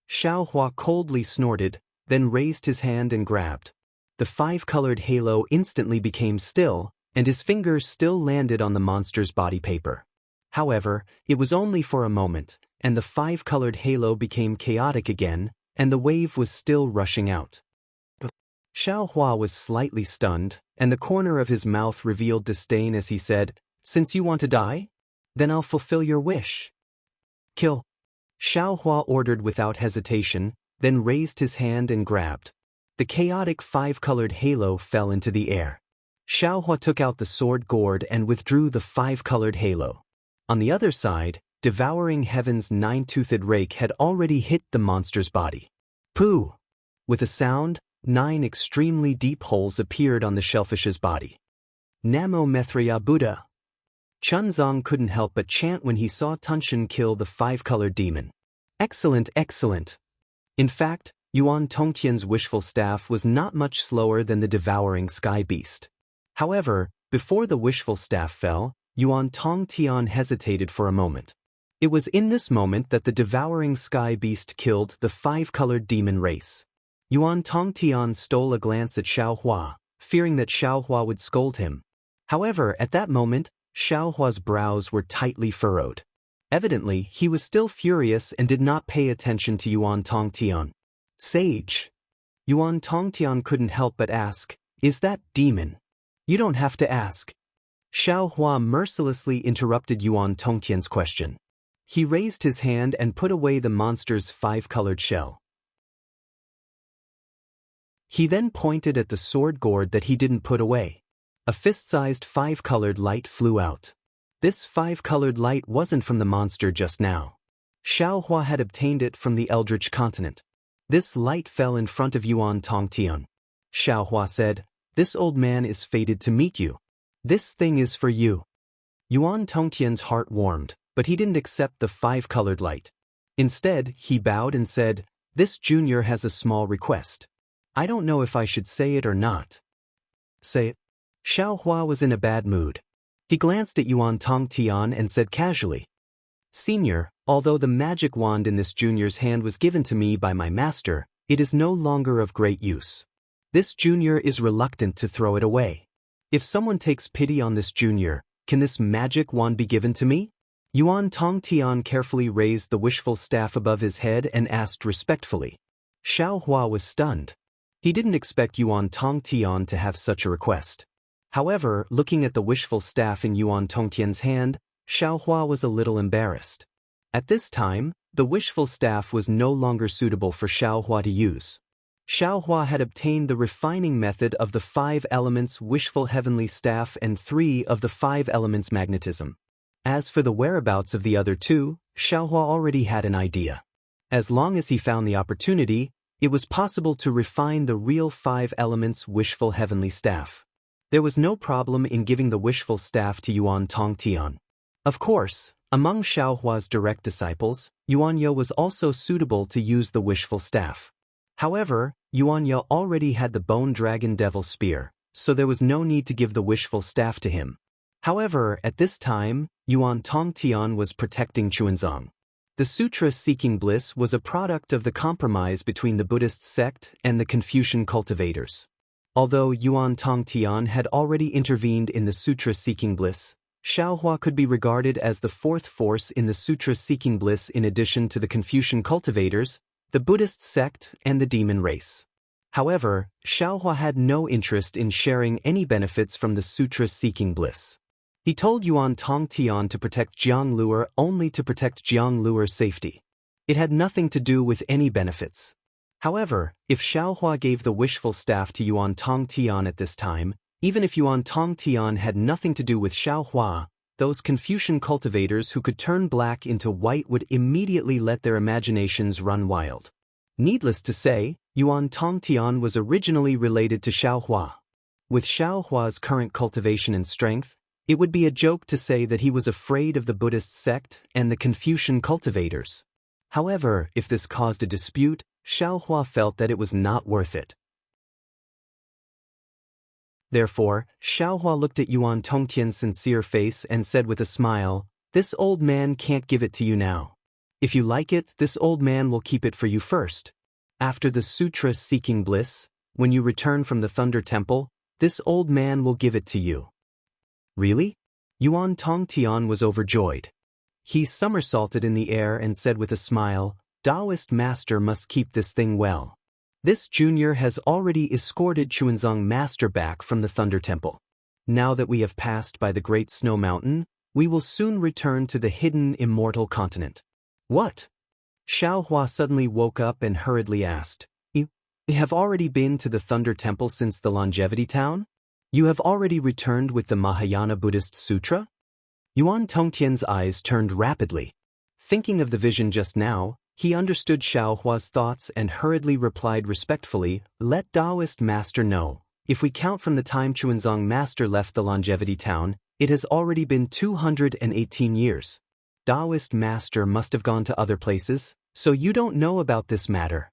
Xiaohua coldly snorted, then raised his hand and grabbed. The five-colored halo instantly became still, and his fingers still landed on the monster's body paper. However, it was only for a moment, and the five-colored halo became chaotic again, and the wave was still rushing out. Xiaohua was slightly stunned, and the corner of his mouth revealed disdain as he said, "Since you want to die? Then I'll fulfill your wish." Kill. Xiaohua ordered without hesitation, then raised his hand and grabbed. The chaotic five-colored halo fell into the air. Xiaohua took out the sword gourd and withdrew the five-colored halo. On the other side, devouring heaven's nine-toothed rake had already hit the monster's body. Pooh! With a sound, 9 extremely deep holes appeared on the shellfish's body. Namo Mithriya Buddha! Chunzong couldn't help but chant when he saw Tunshin kill the five-colored demon. Excellent, excellent! In fact, Yuan Tongtian's wishful staff was not much slower than the devouring sky beast. However, before the wishful staff fell, Yuan Tongtian hesitated for a moment. It was in this moment that the devouring sky beast killed the five-colored demon race. Yuan Tongtian stole a glance at Xiaohua, fearing that Xiaohua would scold him. However, at that moment, Xiaohua's brows were tightly furrowed. Evidently, he was still furious and did not pay attention to Yuan Tongtian. Sage. Yuan Tongtian couldn't help but ask, "Is that demon?" "You don't have to ask." Xiaohua mercilessly interrupted Yuan Tongtian's question. He raised his hand and put away the monster's five-colored shell. He then pointed at the sword gourd that he didn't put away. A fist-sized five-colored light flew out. This five-colored light wasn't from the monster just now. Xiaohua had obtained it from the Eldritch continent. This light fell in front of Yuan Tongtian. Xiaohua said, "This old man is fated to meet you. This thing is for you." Yuan Tongtian's heart warmed, but he didn't accept the five-colored light. Instead, he bowed and said, "This junior has a small request. I don't know if I should say it or not." "Say it." Xiaohua was in a bad mood. He glanced at Yuan Tongtian and said casually, "Senior, although the magic wand in this junior's hand was given to me by my master, it is no longer of great use. This junior is reluctant to throw it away. If someone takes pity on this junior, can this magic wand be given to me?" Yuan Tongtian carefully raised the wishful staff above his head and asked respectfully. Xiaohua was stunned. He didn't expect Yuan Tongtian to have such a request. However, looking at the wishful staff in Yuan Tongtian's hand, Xiaohua was a little embarrassed. At this time, the wishful staff was no longer suitable for Xiaohua to use. Xiaohua had obtained the refining method of the 5 elements wishful heavenly staff and 3 of the 5 elements magnetism. As for the whereabouts of the other 2, Xiaohua already had an idea. As long as he found the opportunity, it was possible to refine the real 5 elements wishful heavenly staff. There was no problem in giving the wishful staff to Yuan Tongtian. Of course, among Xiaohua's direct disciples, Yuanya was also suitable to use the wishful staff. However, Yuanya already had the Bone Dragon Devil Spear, so there was no need to give the wishful staff to him. However, at this time, Yuan Tongtian was protecting Chuanzong. The Sutra Seeking Bliss was a product of the compromise between the Buddhist sect and the Confucian cultivators. Although Yuan Tongtian had already intervened in the Sutra Seeking Bliss, Xiaohua could be regarded as the 4th force in the Sutra Seeking Bliss in addition to the Confucian cultivators, the Buddhist sect, and the demon race. However, Xiaohua had no interest in sharing any benefits from the Sutra Seeking Bliss. He told Yuan Tongtian to protect Jiang Luer only to protect Jiang Luer's safety. It had nothing to do with any benefits. However, if Xiaohua gave the wishful staff to Yuan Tongtian at this time, even if Yuan Tongtian had nothing to do with Xiaohua, those Confucian cultivators who could turn black into white would immediately let their imaginations run wild. Needless to say, Yuan Tongtian was originally related to Xiaohua. With Xiaohua's current cultivation and strength, it would be a joke to say that he was afraid of the Buddhist sect and the Confucian cultivators. However, if this caused a dispute, Xiaohua felt that it was not worth it. Therefore, Xiaohua looked at Yuan Tongtian's sincere face and said with a smile, "This old man can't give it to you now. If you like it, this old man will keep it for you first. After the Sutra Seeking Bliss, when you return from the Thunder Temple, this old man will give it to you." "Really?" Yuan Tongtian was overjoyed. He somersaulted in the air and said with a smile, "Daoist master must keep this thing well. This junior has already escorted Chuanzong master back from the Thunder Temple. Now that we have passed by the Great Snow Mountain, we will soon return to the hidden Immortal continent." "What?" Xiaohua suddenly woke up and hurriedly asked, You have already been to the Thunder Temple since the Longevity Town? You have already returned with the Mahayana Buddhist Sutra?" Yuan Tongtian's eyes turned rapidly. Thinking of the vision just now, he understood Xiaohua's thoughts and hurriedly replied respectfully, "Let Daoist master know. If we count from the time Chuanzong master left the Longevity Town, it has already been 218 years. Daoist master must have gone to other places, so you don't know about this matter."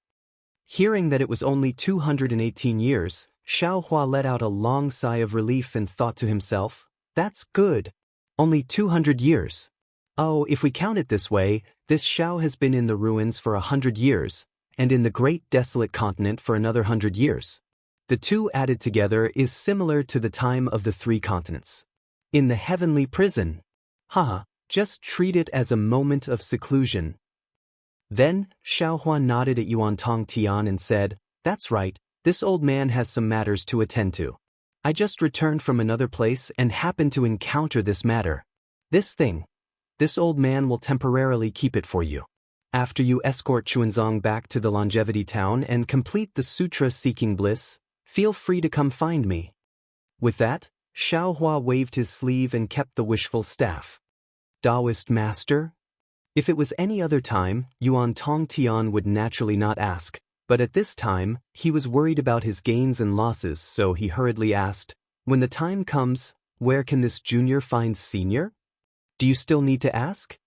Hearing that it was only 218 years, Xiaohua let out a long sigh of relief and thought to himself, "That's good. Only 200 years. Oh, if we count it this way, this Xiao has been in the ruins for 100 years, and in the great desolate continent for another 100 years. The two added together is similar to the time of the 3 continents. In the heavenly prison. Haha, just treat it as a moment of seclusion." Then, Xiaohua nodded at Yuan Tongtian and said, "That's right, this old man has some matters to attend to. I just returned from another place and happened to encounter this matter. This old man will temporarily keep it for you. After you escort Chuanzong back to the Longevity Town and complete the Sutra Seeking Bliss, feel free to come find me." With that, Xiaohua waved his sleeve and kept the wishful staff. Daoist master? If it was any other time, Yuan Tongtian would naturally not ask, but at this time, he was worried about his gains and losses, so he hurriedly asked, "When the time comes, where can this junior find senior? Do you still need to ask?"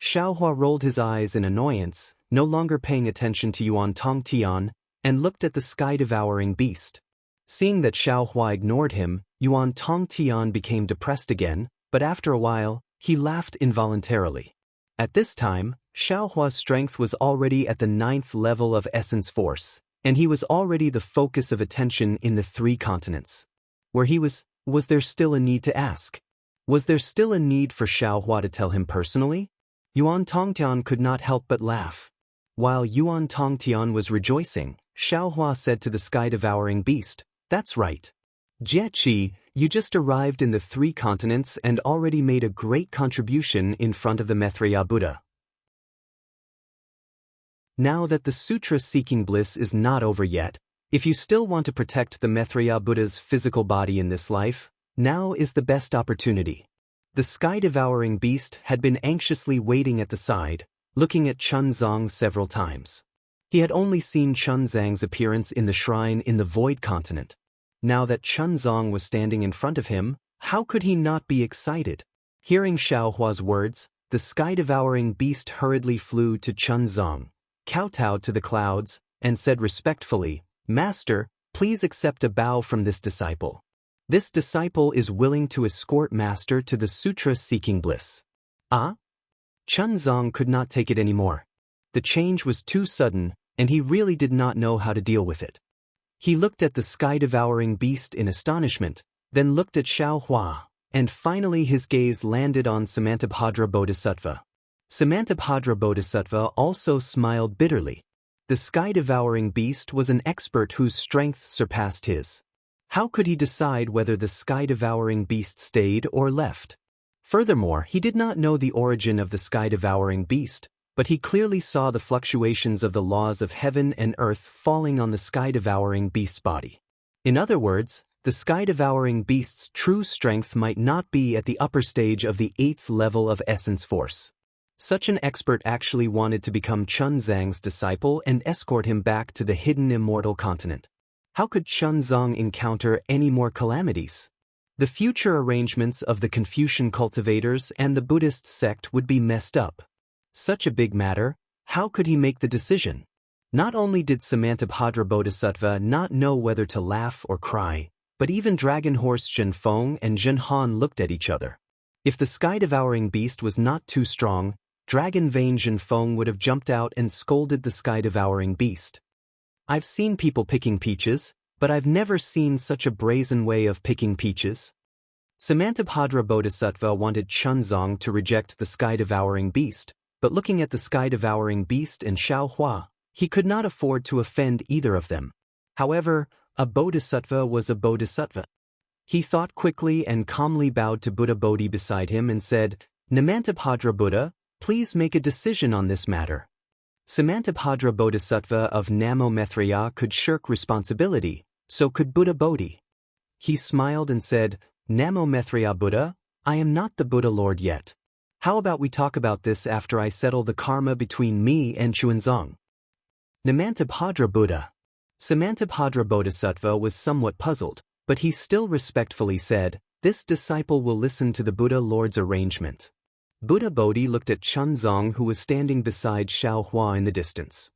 Xiaohua rolled his eyes in annoyance, no longer paying attention to Yuan Tongtian, and looked at the sky-devouring beast. Seeing that Xiaohua ignored him, Yuan Tongtian became depressed again, but after a while, he laughed involuntarily. At this time, Xiaohua's strength was already at the 9th level of essence force, and he was already the focus of attention in the 3 continents. Where he was there still a need to ask? Was there still a need for Xiaohua to tell him personally? Yuan Tongtian could not help but laugh. While Yuan Tongtian was rejoicing, Xiaohua said to the sky-devouring beast, "That's right. Jieqi, you just arrived in the 3 continents and already made a great contribution in front of the Maitreya Buddha. Now that the Sutra Seeking Bliss is not over yet, if you still want to protect the Maitreya Buddha's physical body in this life, now is the best opportunity." The sky-devouring beast had been anxiously waiting at the side, looking at Chunzang several times. He had only seen Chunzang's appearance in the shrine in the Void Continent. Now that Chunzang was standing in front of him, how could he not be excited? Hearing Xiaohua's words, the sky-devouring beast hurriedly flew to Chunzang, kowtowed to the clouds, and said respectfully, "Master, please accept a bow from this disciple. This disciple is willing to escort Master to the Sutra Seeking Bliss." Ah? Chunzang could not take it anymore. The change was too sudden, and he really did not know how to deal with it. He looked at the sky-devouring beast in astonishment, then looked at Xiaohua, and finally his gaze landed on Samantabhadra Bodhisattva. Samantabhadra Bodhisattva also smiled bitterly. The sky-devouring beast was an expert whose strength surpassed his. How could he decide whether the sky-devouring beast stayed or left? Furthermore, he did not know the origin of the sky-devouring beast, but he clearly saw the fluctuations of the laws of heaven and earth falling on the sky-devouring beast's body. In other words, the sky-devouring beast's true strength might not be at the upper stage of the 8th level of essence force. Such an expert actually wanted to become Chunzang's disciple and escort him back to the hidden immortal continent. How could Chunzang encounter any more calamities? The future arrangements of the Confucian cultivators and the Buddhist sect would be messed up. Such a big matter, how could he make the decision? Not only did Samantabhadra Bodhisattva not know whether to laugh or cry, but even Dragon Horse Zhenfeng and Zhenhan looked at each other. If the sky-devouring beast was not too strong, Dragon Vein Zhenfeng would have jumped out and scolded the sky-devouring beast. "I've seen people picking peaches, but I've never seen such a brazen way of picking peaches." Samantabhadra Bodhisattva wanted Chunzang to reject the sky-devouring beast, but looking at the sky-devouring beast and Xiaohua, he could not afford to offend either of them. However, a bodhisattva was a bodhisattva. He thought quickly and calmly bowed to Buddha Bodhi beside him and said, "Namantabhadra Buddha, please make a decision on this matter." Samantabhadra Bodhisattva of Namo Maitreya could shirk responsibility, so could Buddha Bodhi. He smiled and said, "Namo Maitreya Buddha, I am not the Buddha Lord yet. How about we talk about this after I settle the karma between me and Chuanzong?" Namantabhadra Buddha. Samantabhadra Bodhisattva was somewhat puzzled, but he still respectfully said, "This disciple will listen to the Buddha Lord's arrangement." Buddha Bodhi looked at Chunzang, who was standing beside Xiaohua in the distance.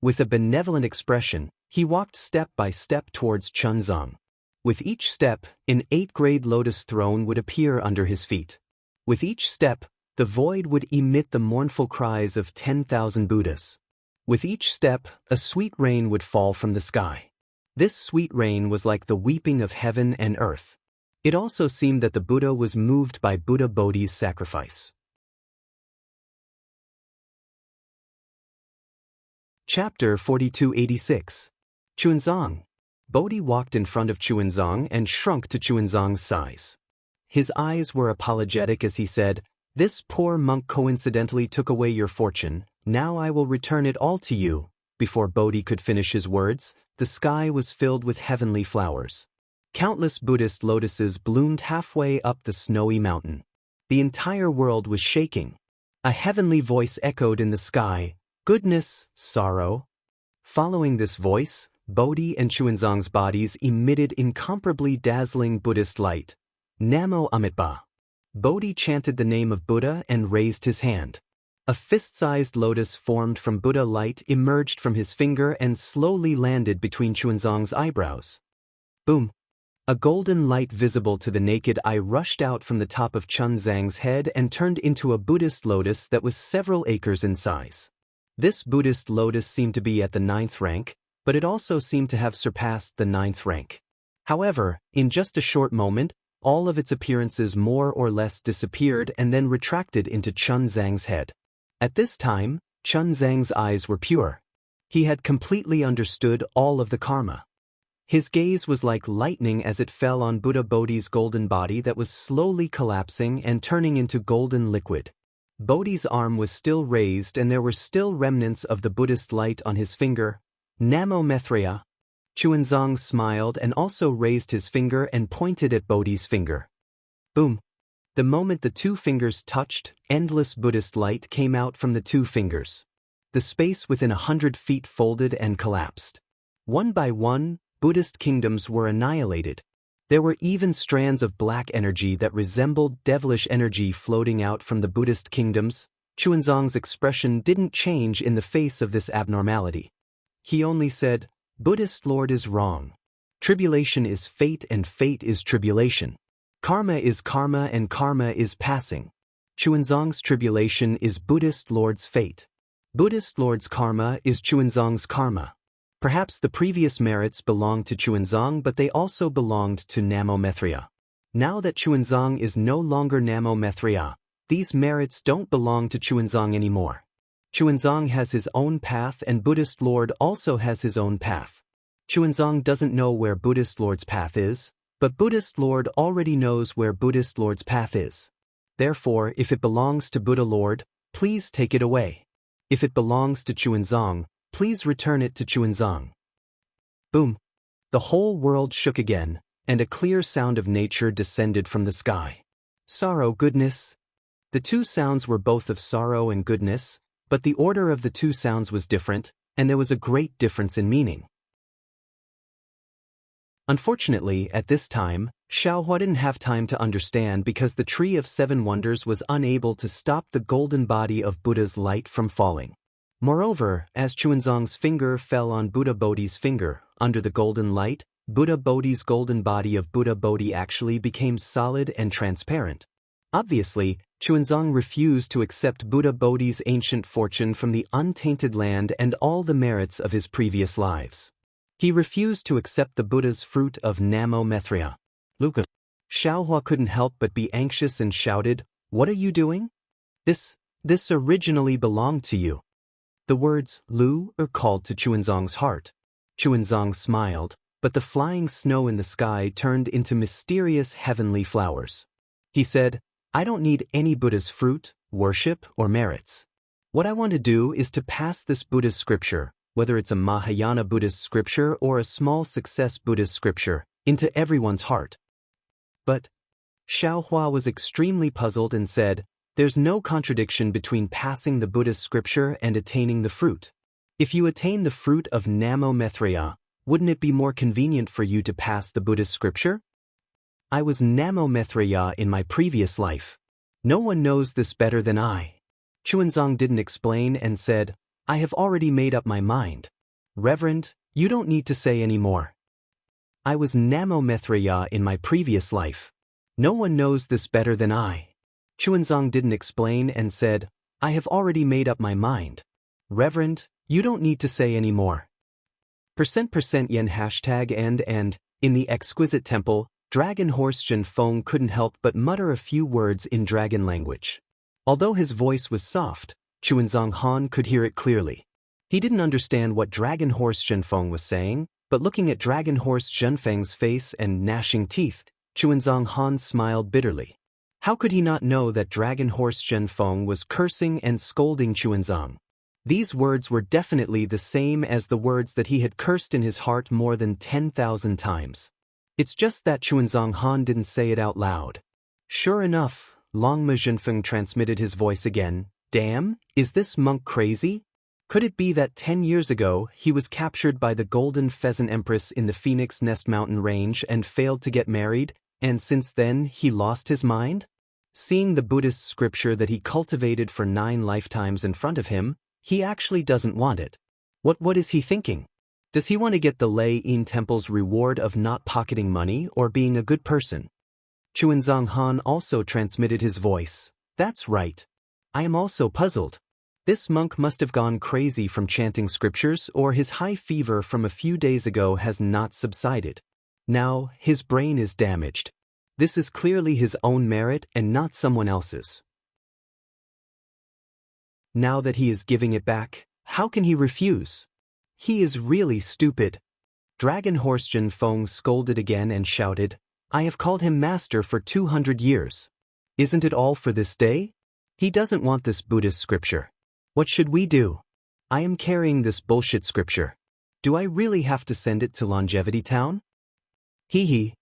With a benevolent expression, he walked step by step towards Chunzang. With each step, an 8-grade lotus throne would appear under his feet. With each step, the void would emit the mournful cries of 10,000 Buddhas. With each step, a sweet rain would fall from the sky. This sweet rain was like the weeping of heaven and earth. It also seemed that the Buddha was moved by Buddha Bodhi's sacrifice. Chapter 4286. Chuanzang. Bodhi walked in front of Chuanzang and shrunk to Chuanzang's size. His eyes were apologetic as he said, "This poor monk coincidentally took away your fortune, now I will return it all to you." Before Bodhi could finish his words, the sky was filled with heavenly flowers. Countless Buddhist lotuses bloomed halfway up the snowy mountain. The entire world was shaking. A heavenly voice echoed in the sky, "Goodness, sorrow." Following this voice, Bodhi and Chuanzang's bodies emitted incomparably dazzling Buddhist light. Namo Amitabha. Bodhi chanted the name of Buddha and raised his hand. A fist-sized lotus formed from Buddha light emerged from his finger and slowly landed between Chuanzang's eyebrows. Boom! A golden light visible to the naked eye rushed out from the top of Chuanzang's head and turned into a Buddhist lotus that was several acres in size. This Buddhist lotus seemed to be at the 9th rank, but it also seemed to have surpassed the 9th rank. However, in just a short moment, all of its appearances more or less disappeared and then retracted into Chuanzang's head. At this time, Chuanzang's eyes were pure. He had completely understood all of the karma. His gaze was like lightning as it fell on Buddha Bodhi's golden body that was slowly collapsing and turning into golden liquid. Bodhi's arm was still raised and there were still remnants of the Buddhist light on his finger. Namo Maitreya. Chuanzang smiled and also raised his finger and pointed at Bodhi's finger. Boom! The moment the two fingers touched, endless Buddhist light came out from the two fingers. The space within 100 feet folded and collapsed. One by one, Buddhist kingdoms were annihilated. There were even strands of black energy that resembled devilish energy floating out from the Buddhist kingdoms. Chuanzang's expression didn't change in the face of this abnormality. He only said, "Buddhist Lord is wrong. Tribulation is fate and fate is tribulation. Karma is karma and karma is passing. Chuanzang's tribulation is Buddhist Lord's fate. Buddhist Lord's karma is Chuanzang's karma." Perhaps the previous merits belonged to Chuanzang, but they also belonged to Namo Maitreya. Now that Chuanzang is no longer Namo Maitreya, these merits don't belong to Chuanzang anymore. Chuanzang has his own path and Buddhist Lord also has his own path. Chuanzang doesn't know where Buddhist Lord's path is, but Buddhist Lord already knows where Buddhist Lord's path is. Therefore, if it belongs to Buddha Lord, please take it away. If it belongs to Chuanzang, please return it to Chuanzang. Boom! The whole world shook again, and a clear sound of nature descended from the sky. Sorrow, goodness. The two sounds were both of sorrow and goodness, but the order of the two sounds was different, and there was a great difference in meaning. Unfortunately, at this time, Xiaohua didn't have time to understand because the Tree of Seven Wonders was unable to stop the golden body of Buddha's light from falling. Moreover, as Chuanzang's finger fell on Buddha Bodhi's finger, under the golden light, Buddha Bodhi's golden body of Buddha Bodhi actually became solid and transparent. Obviously, Chuanzang refused to accept Buddha Bodhi's ancient fortune from the untainted land and all the merits of his previous lives. He refused to accept the Buddha's fruit of Namo Maitreya. Luca. Xiaohua couldn't help but be anxious and shouted, "What are you doing? This originally belonged to you." The words Lu are called to Chuanzang's heart. Chuanzang smiled, but the flying snow in the sky turned into mysterious heavenly flowers. He said, "I don't need any Buddha's fruit, worship, or merits. What I want to do is to pass this Buddhist scripture, whether it's a Mahayana Buddhist scripture or a small success Buddhist scripture, into everyone's heart." But Xiaohua was extremely puzzled and said, "There's no contradiction between passing the Buddhist scripture and attaining the fruit. If you attain the fruit of Namo Maitreya, wouldn't it be more convenient for you to pass the Buddhist scripture? I was Namo Maitreya in my previous life. No one knows this better than I." Chuanzang didn't explain and said, I have already made up my mind. Reverend, you don't need to say any more. I was Namo Mithriya in my previous life. No one knows this better than I. Xuanzang didn't explain and said, I have already made up my mind. Reverend, you don't need to say any more. %% yen hashtag and, in the exquisite temple, Dragon Horse Zhenfeng couldn't help but mutter a few words in dragon language. Although his voice was soft, Xuanzang Han could hear it clearly. He didn't understand what Dragon Horse Zhenfeng was saying, but looking at Dragon Horse Zhenfeng's face and gnashing teeth, Xuanzang Han smiled bitterly. How could he not know that Dragon Horse Zhenfeng was cursing and scolding Xuanzang? These words were definitely the same as the words that he had cursed in his heart more than 10,000 times. It's just that Xuanzang Han didn't say it out loud. Sure enough, Longma Zhenfeng transmitted his voice again. Damn, is this monk crazy? Could it be that 10 years ago he was captured by the Golden Pheasant Empress in the Phoenix Nest Mountain Range and failed to get married, and since then he lost his mind? Seeing the Buddhist scripture that he cultivated for 9 lifetimes in front of him, he actually doesn't want it. What is he thinking? Does he want to get the Lei-In Temple's reward of not pocketing money or being a good person? Xuanzang Han also transmitted his voice. That's right. I am also puzzled. This monk must have gone crazy from chanting scriptures, or his high fever from a few days ago has not subsided. Now, his brain is damaged. This is clearly his own merit and not someone else's. Now that he is giving it back, how can he refuse? He is really stupid. Dragon Horse Zhenfeng scolded again and shouted, I have called him master for 200 years. Isn't it all for this day? He doesn't want this Buddhist scripture. What should we do? I am carrying this bullshit scripture. Do I really have to send it to Longevity Town? Hee.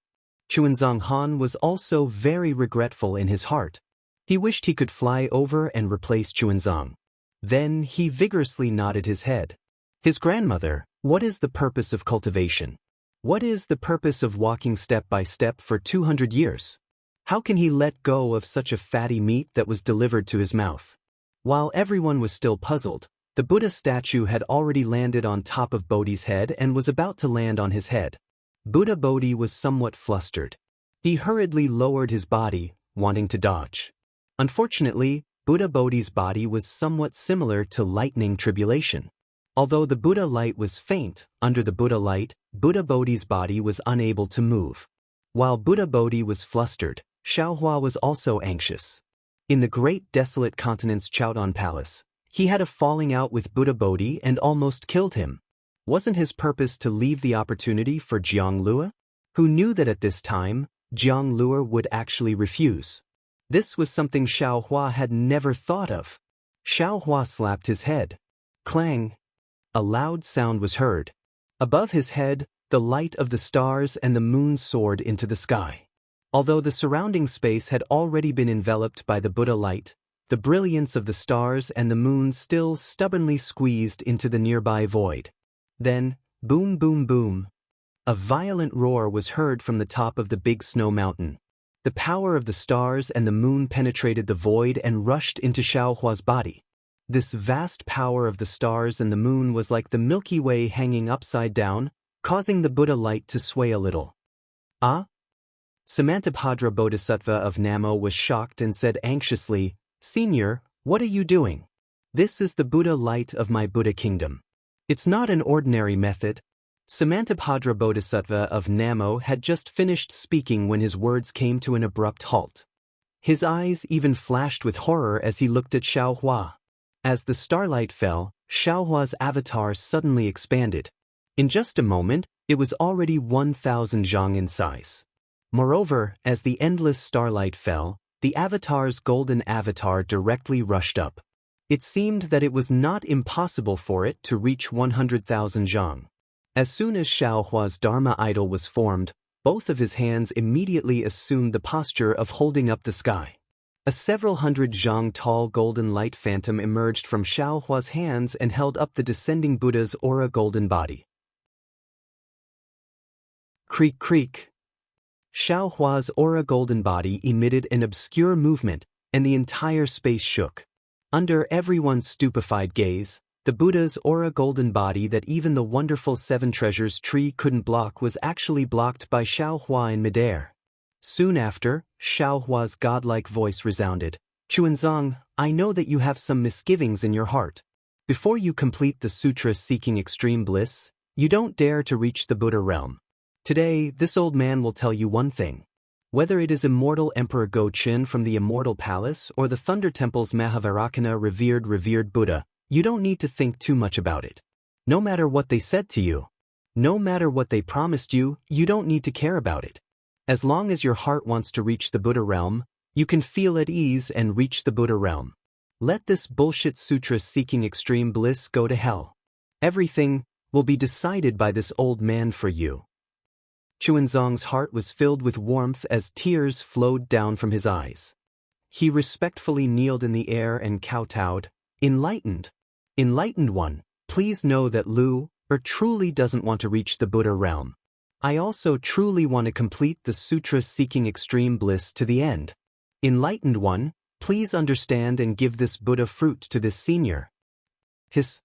Xuanzang Han was also very regretful in his heart. He wished he could fly over and replace Xuanzang. Then he vigorously nodded his head. His grandmother, what is the purpose of cultivation? What is the purpose of walking step by step for 200 years? How can he let go of such a fatty meat that was delivered to his mouth? While everyone was still puzzled, the Buddha statue had already landed on top of Bodhi's head and was about to land on his head. Buddha Bodhi was somewhat flustered. He hurriedly lowered his body, wanting to dodge. Unfortunately, Buddha Bodhi's body was somewhat similar to lightning tribulation. Although the Buddha light was faint, under the Buddha light, Buddha Bodhi's body was unable to move. While Buddha Bodhi was flustered, Xiaohua was also anxious. In the great desolate continent's Chaodon Palace, he had a falling out with Buddha Bodhi and almost killed him. Wasn't his purpose to leave the opportunity for Jiang Lue? Who knew that at this time, Jiang Lue would actually refuse? This was something Xiaohua had never thought of. Xiaohua slapped his head. Clang! A loud sound was heard. Above his head, the light of the stars and the moon soared into the sky. Although the surrounding space had already been enveloped by the Buddha light, the brilliance of the stars and the moon still stubbornly squeezed into the nearby void. Then, boom boom boom. A violent roar was heard from the top of the big snow mountain. The power of the stars and the moon penetrated the void and rushed into Xiaohua's body. This vast power of the stars and the moon was like the Milky Way hanging upside down, causing the Buddha light to sway a little. Ah? Samantabhadra Bodhisattva of Namo was shocked and said anxiously, Senior, what are you doing? This is the Buddha light of my Buddha kingdom. It's not an ordinary method. Samantabhadra Bodhisattva of Namo had just finished speaking when his words came to an abrupt halt. His eyes even flashed with horror as he looked at Xiaohua. As the starlight fell, Xiaohua's avatar suddenly expanded. In just a moment, it was already 1,000 zhang in size. Moreover, as the endless starlight fell, the avatar's golden avatar directly rushed up. It seemed that it was not impossible for it to reach 100,000 zhang. As soon as Xiaohua's Dharma idol was formed, both of his hands immediately assumed the posture of holding up the sky. A several hundred zhang tall golden light phantom emerged from Xiaohua's hands and held up the descending Buddha's aura golden body. Creak creak. Xiaohua's aura golden body emitted an obscure movement, and the entire space shook. Under everyone's stupefied gaze, The Buddha's aura golden body that even the wonderful Seven Treasures tree couldn't block was actually blocked by Xiaohua in midair. Soon after, Xiaohua's godlike voice resounded. Chuanzong, I know that you have some misgivings in your heart. Before you complete the sutra seeking extreme bliss, you don't dare to reach the Buddha realm. Today, this old man will tell you one thing. Whether it is immortal Emperor Go-Chin from the Immortal Palace or the Thunder Temple's Mahavarakana revered Buddha, you don't need to think too much about it. No matter what they said to you, no matter what they promised you, you don't need to care about it. As long as your heart wants to reach the Buddha realm, you can feel at ease and reach the Buddha realm. Let this bullshit sutra seeking extreme bliss go to hell. Everything will be decided by this old man for you. Chuanzong's heart was filled with warmth as tears flowed down from his eyes. He respectfully kneeled in the air and kowtowed, Enlightened one, please know that Lu truly doesn't want to reach the Buddha realm. I also truly want to complete the sutra seeking extreme bliss to the end. Enlightened one, please understand and give this Buddha fruit to this senior. Hiss.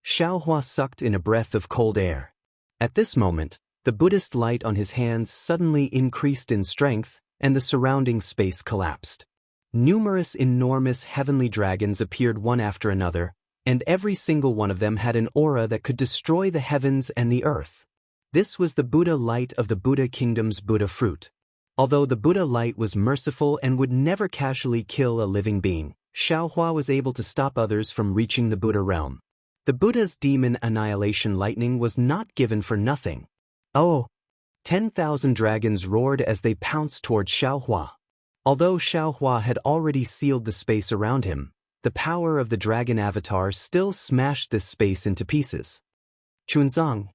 Xiaohua sucked in a breath of cold air. At this moment, the Buddhist light on his hands suddenly increased in strength, and the surrounding space collapsed. Numerous enormous heavenly dragons appeared one after another, and every single one of them had an aura that could destroy the heavens and the earth. This was the Buddha light of the Buddha kingdom's Buddha fruit. Although the Buddha light was merciful and would never casually kill a living being, Xiaohua was able to stop others from reaching the Buddha realm. The Buddha's demon annihilation lightning was not given for nothing. Oh! 10,000 dragons roared as they pounced toward Xiaohua. Although Xiaohua had already sealed the space around him, the power of the dragon avatar still smashed this space into pieces. Chuanzong.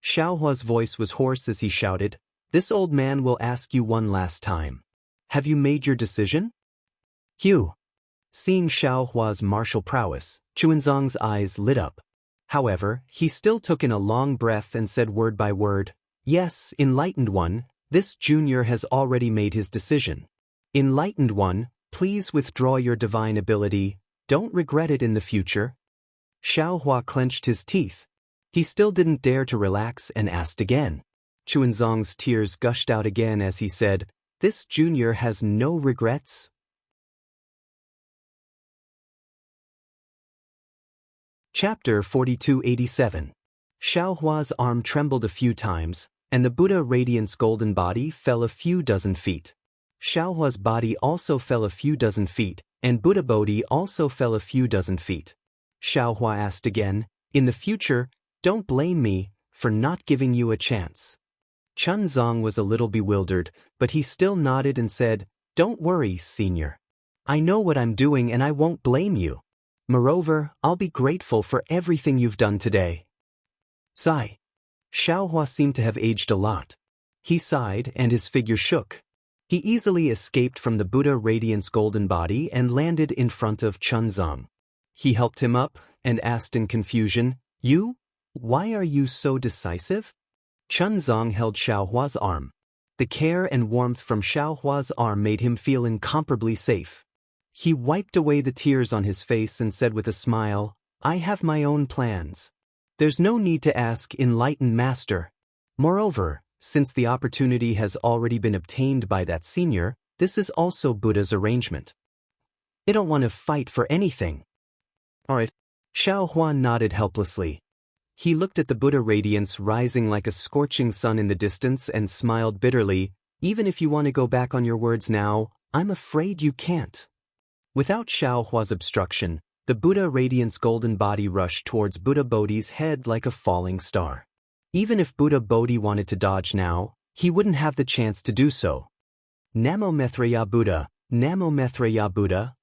Xiaohua's voice was hoarse as he shouted, This old man will ask you one last time. Have you made your decision? Hugh. Seeing Xiaohua's martial prowess, Chuanzong's eyes lit up. However, he still took in a long breath and said word by word, Yes, enlightened one, this junior has already made his decision. Enlightened one, please withdraw your divine ability, don't regret it in the future. Xiaohua clenched his teeth. He still didn't dare to relax and asked again. Chuanzong's tears gushed out again as he said, This junior has no regrets? Chapter 4287. Xiaohua's arm trembled a few times, and the Buddha Radiance golden body fell a few dozen feet. Xiaohua's body also fell a few dozen feet, and Buddha Bodhi also fell a few dozen feet. Xiaohua asked again, In the future, don't blame me for not giving you a chance. Chuanzong was a little bewildered, but he still nodded and said, Don't worry, senior. I know what I'm doing and I won't blame you. Moreover, I'll be grateful for everything you've done today. Sigh. Xiaohua seemed to have aged a lot. He sighed and his figure shook. He easily escaped from the Buddha Radiance golden body and landed in front of Chuanzong. He helped him up and asked in confusion, You? Why are you so decisive? Chuanzong held Xiaohua's arm. The care and warmth from Xiaohua's arm made him feel incomparably safe. He wiped away the tears on his face and said with a smile, I have my own plans. There's no need to ask, enlightened master. Moreover, since the opportunity has already been obtained by that senior, this is also Buddha's arrangement. I don't want to fight for anything. Alright. Xiaohua nodded helplessly. He looked at the Buddha radiance rising like a scorching sun in the distance and smiled bitterly, Even if you want to go back on your words now, I'm afraid you can't. Without Xiaohua's obstruction, the Buddha Radiance golden body rushed towards Buddha Bodhi's head like a falling star. Even if Buddha Bodhi wanted to dodge now, he wouldn't have the chance to do so. Namo Maitreya Buddha, Namo Maitreya Buddha.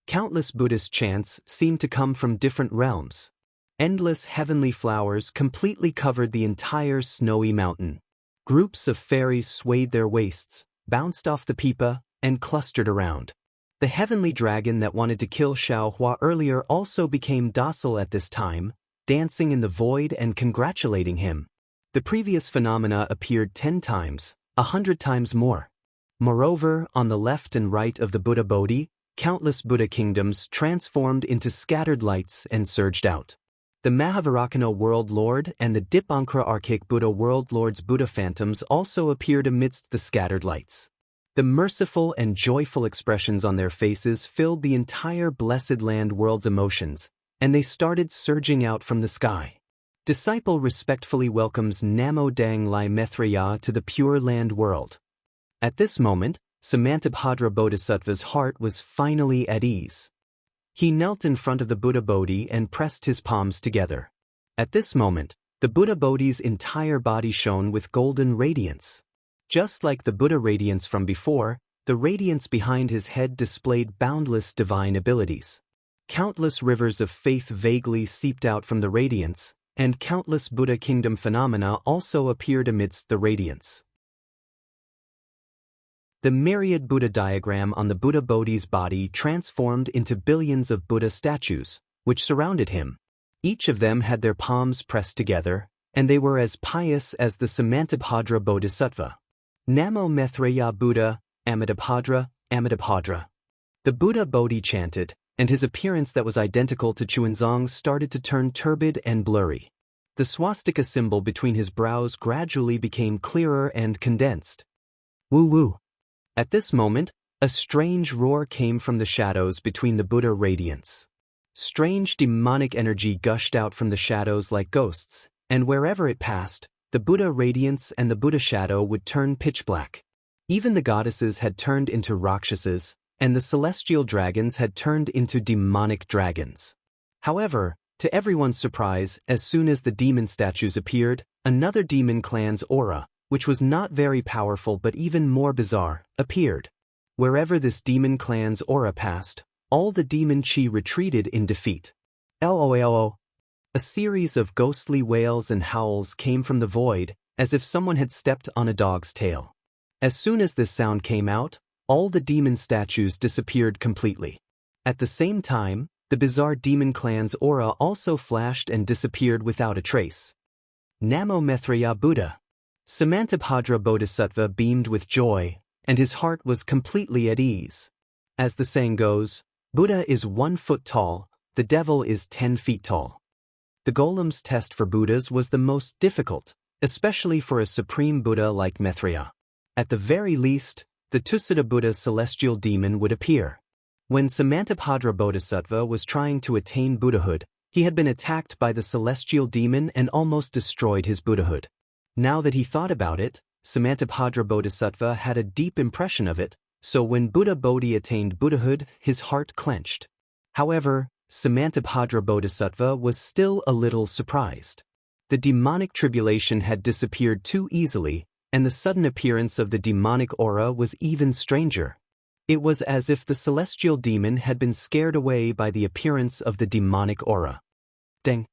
Countless Buddhist chants seemed to come from different realms. Endless heavenly flowers completely covered the entire snowy mountain. Groups of fairies swayed their waists, bounced off the pipa, and clustered around. The heavenly dragon that wanted to kill Xiaohua earlier also became docile at this time, dancing in the void and congratulating him. The previous phenomena appeared 10 times, 100 times more. Moreover, on the left and right of the Buddha Bodhi, countless Buddha kingdoms transformed into scattered lights and surged out. The Mahavairakana World Lord and the Dipankara Archaic Buddha World Lord's Buddha phantoms also appeared amidst the scattered lights. The merciful and joyful expressions on their faces filled the entire Blessed Land world's emotions, and they started surging out from the sky. Disciple respectfully welcomes Namo Dang Lai Maitreya to the Pure Land world. At this moment, Samantabhadra Bodhisattva's heart was finally at ease. He knelt in front of the Buddha Bodhi and pressed his palms together. At this moment, the Buddha Bodhi's entire body shone with golden radiance. Just like the Buddha radiance from before, the radiance behind his head displayed boundless divine abilities. Countless rivers of faith vaguely seeped out from the radiance, and countless Buddha kingdom phenomena also appeared amidst the radiance. The myriad Buddha diagram on the Buddha Bodhi's body transformed into billions of Buddha statues, which surrounded him. Each of them had their palms pressed together, and they were as pious as the Samantabhadra Bodhisattva. Namo Maitreya Buddha, Amitabhadra, Amitabhadra. The Buddha Bodhi chanted, and his appearance that was identical to Chuanzong's started to turn turbid and blurry. The swastika symbol between his brows gradually became clearer and condensed. Woo-woo. At this moment, a strange roar came from the shadows between the Buddha radiance. Strange demonic energy gushed out from the shadows like ghosts, and wherever it passed, the Buddha radiance and the Buddha shadow would turn pitch black. Even the goddesses had turned into rakshasas, and the celestial dragons had turned into demonic dragons. However, to everyone's surprise, as soon as the demon statues appeared, another demon clan's aura, which was not very powerful but even more bizarre, appeared. Wherever this demon clan's aura passed, all the demon chi retreated in defeat. LOLO. A series of ghostly wails and howls came from the void, as if someone had stepped on a dog's tail. As soon as this sound came out, all the demon statues disappeared completely. At the same time, the bizarre demon clan's aura also flashed and disappeared without a trace. Namo Maitreya Buddha. Samantabhadra Bodhisattva beamed with joy, and his heart was completely at ease. As the saying goes, Buddha is 1 foot tall, the devil is 10 feet tall. The golem's test for Buddhas was the most difficult, especially for a supreme Buddha like Maitreya. At the very least, the Tusita Buddha celestial demon would appear. When Samantabhadra Bodhisattva was trying to attain Buddhahood, he had been attacked by the celestial demon and almost destroyed his Buddhahood. Now that he thought about it, Samantabhadra Bodhisattva had a deep impression of it, so when Buddha Bodhi attained Buddhahood, his heart clenched. However, Samantabhadra Bodhisattva was still a little surprised. The demonic tribulation had disappeared too easily, and the sudden appearance of the demonic aura was even stranger. It was as if the celestial demon had been scared away by the appearance of the demonic aura. Deng.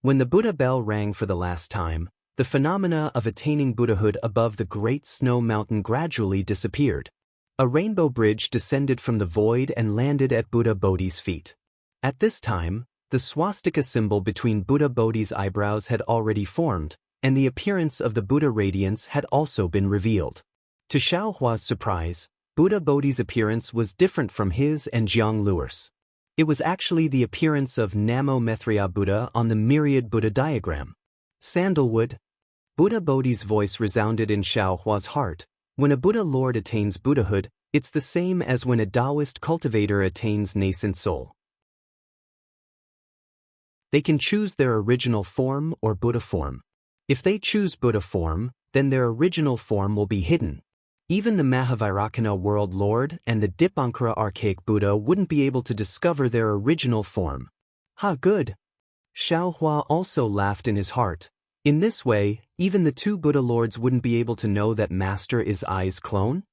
When the Buddha bell rang for the last time, the phenomena of attaining Buddhahood above the great snow mountain gradually disappeared. A rainbow bridge descended from the void and landed at Buddha Bodhi's feet. At this time, the swastika symbol between Buddha Bodhi's eyebrows had already formed, and the appearance of the Buddha radiance had also been revealed. To Xiaohua's surprise, Buddha Bodhi's appearance was different from his and Jiang Luer's. It was actually the appearance of Namo Maitreya Buddha on the myriad Buddha diagram. Sandalwood. Buddha Bodhi's voice resounded in Xiaohua's heart. When a Buddha Lord attains Buddhahood, it's the same as when a Daoist cultivator attains nascent soul. They can choose their original form or Buddha form. If they choose Buddha form, then their original form will be hidden. Even the Mahavairakana World Lord and the Dipankara Archaic Buddha wouldn't be able to discover their original form. Ha, good. Xiaohua also laughed in his heart. In this way, even the 2 Buddha Lords wouldn't be able to know that Master is Ai's clone?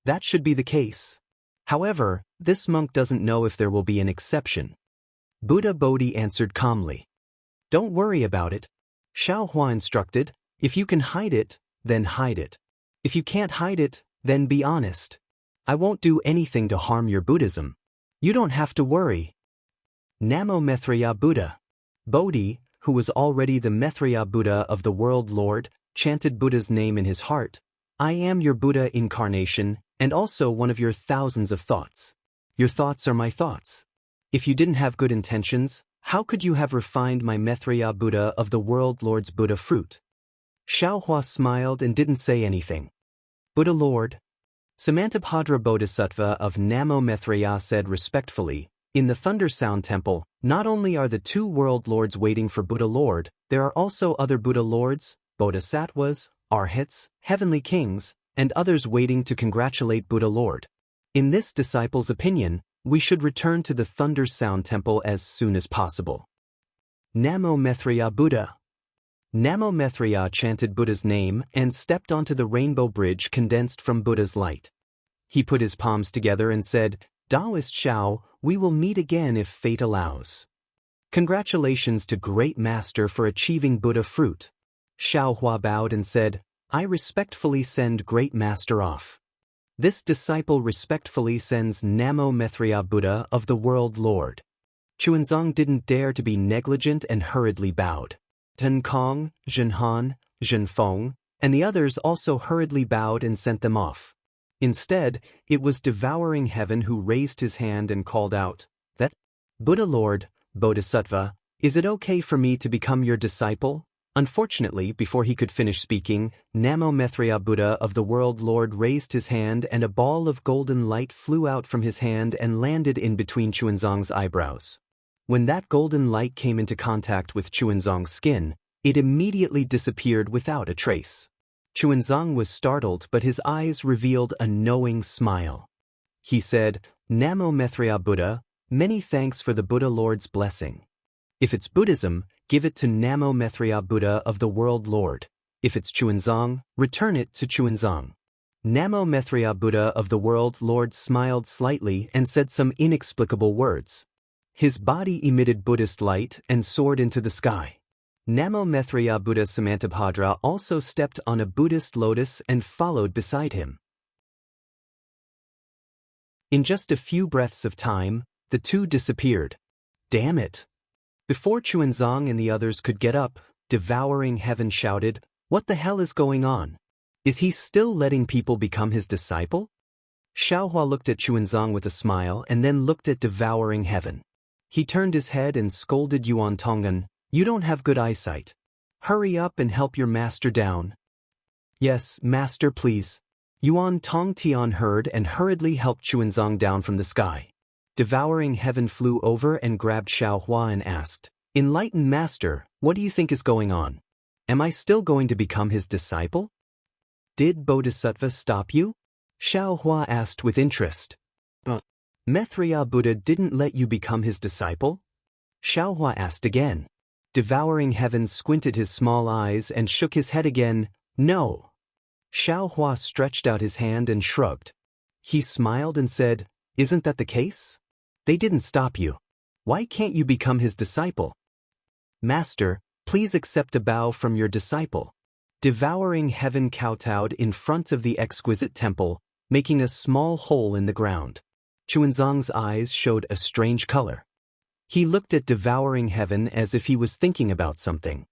That should be the case. However, this monk doesn't know if there will be an exception. Buddha Bodhi answered calmly. Don't worry about it. Xiaohua instructed, if you can hide it, then hide it. If you can't hide it, then be honest. I won't do anything to harm your Buddhism. You don't have to worry. Namo Maitreya Buddha. Bodhi, who was already the Maitreya Buddha of the World Lord, chanted Buddha's name in his heart. I am your Buddha incarnation, and also one of your thousands of thoughts. Your thoughts are my thoughts. If you didn't have good intentions, How could you have refined my Maitreya Buddha of the World Lord's Buddha fruit? Xiaohua smiled and didn't say anything. Buddha Lord. Samantabhadra Bodhisattva of Namo Maitreya said respectfully, in the Thunder Sound Temple, not only are the two world lords waiting for Buddha Lord, there are also other Buddha Lords, Bodhisattvas, Arhats, heavenly kings, and others waiting to congratulate Buddha Lord. In this disciple's opinion, we should return to the Thunder Sound Temple as soon as possible. Namo Maitreya Buddha. Namo Maitreya chanted Buddha's name and stepped onto the rainbow bridge condensed from Buddha's light. He put his palms together and said, Daoist Xiao, we will meet again if fate allows. Congratulations to Great Master for achieving Buddha fruit. Xiaohua bowed and said, I respectfully send Great Master off. This disciple respectfully sends Namo Maitreya Buddha of the World Lord. Xuanzang didn't dare to be negligent and hurriedly bowed. Ten Kong, Zhen Han, Zhen Feng, and the others also hurriedly bowed and sent them off. Instead, it was Devouring Heaven who raised his hand and called out, that, Buddha Lord, Bodhisattva, is it okay for me to become your disciple? Unfortunately, before he could finish speaking, Namo Maitreya Buddha of the World Lord raised his hand and a ball of golden light flew out from his hand and landed in between Xuanzang's eyebrows. When that golden light came into contact with Xuanzang's skin, it immediately disappeared without a trace. Xuanzang was startled, but his eyes revealed a knowing smile. He said, Namo Maitreya Buddha, many thanks for the Buddha Lord's blessing. If it's Buddhism, give it to Namo Maitreya Buddha of the World Lord. If it's Xuanzang, return it to Xuanzang. Namo Maitreya Buddha of the World Lord smiled slightly and said some inexplicable words. His body emitted Buddhist light and soared into the sky. Namo Maitreya Buddha Samantabhadra also stepped on a Buddhist lotus and followed beside him. In just a few breaths of time, the two disappeared. Damn it! Before Xuanzang and the others could get up, Devouring Heaven shouted, What the hell is going on? Is he still letting people become his disciple? Xiaohua looked at Xuanzang with a smile and then looked at Devouring Heaven. He turned his head and scolded Yuan Tong'an, You don't have good eyesight. Hurry up and help your master down. Yes, master, please. Yuan Tongtian heard and hurriedly helped Xuanzang down from the sky. Devouring Heaven flew over and grabbed Xiaohua and asked, Enlightened master, what do you think is going on? Am I still going to become his disciple? Did Bodhisattva stop you? Xiaohua asked with interest. Maitreya Buddha didn't let you become his disciple? Xiaohua asked again. Devouring Heaven squinted his small eyes and shook his head again, No. Xiaohua stretched out his hand and shrugged. He smiled and said, Isn't that the case? They didn't stop you. Why can't you become his disciple? Master, please accept a bow from your disciple. Devouring Heaven kowtowed in front of the exquisite temple, making a small hole in the ground. Xuanzang's eyes showed a strange color. He looked at Devouring Heaven as if he was thinking about something.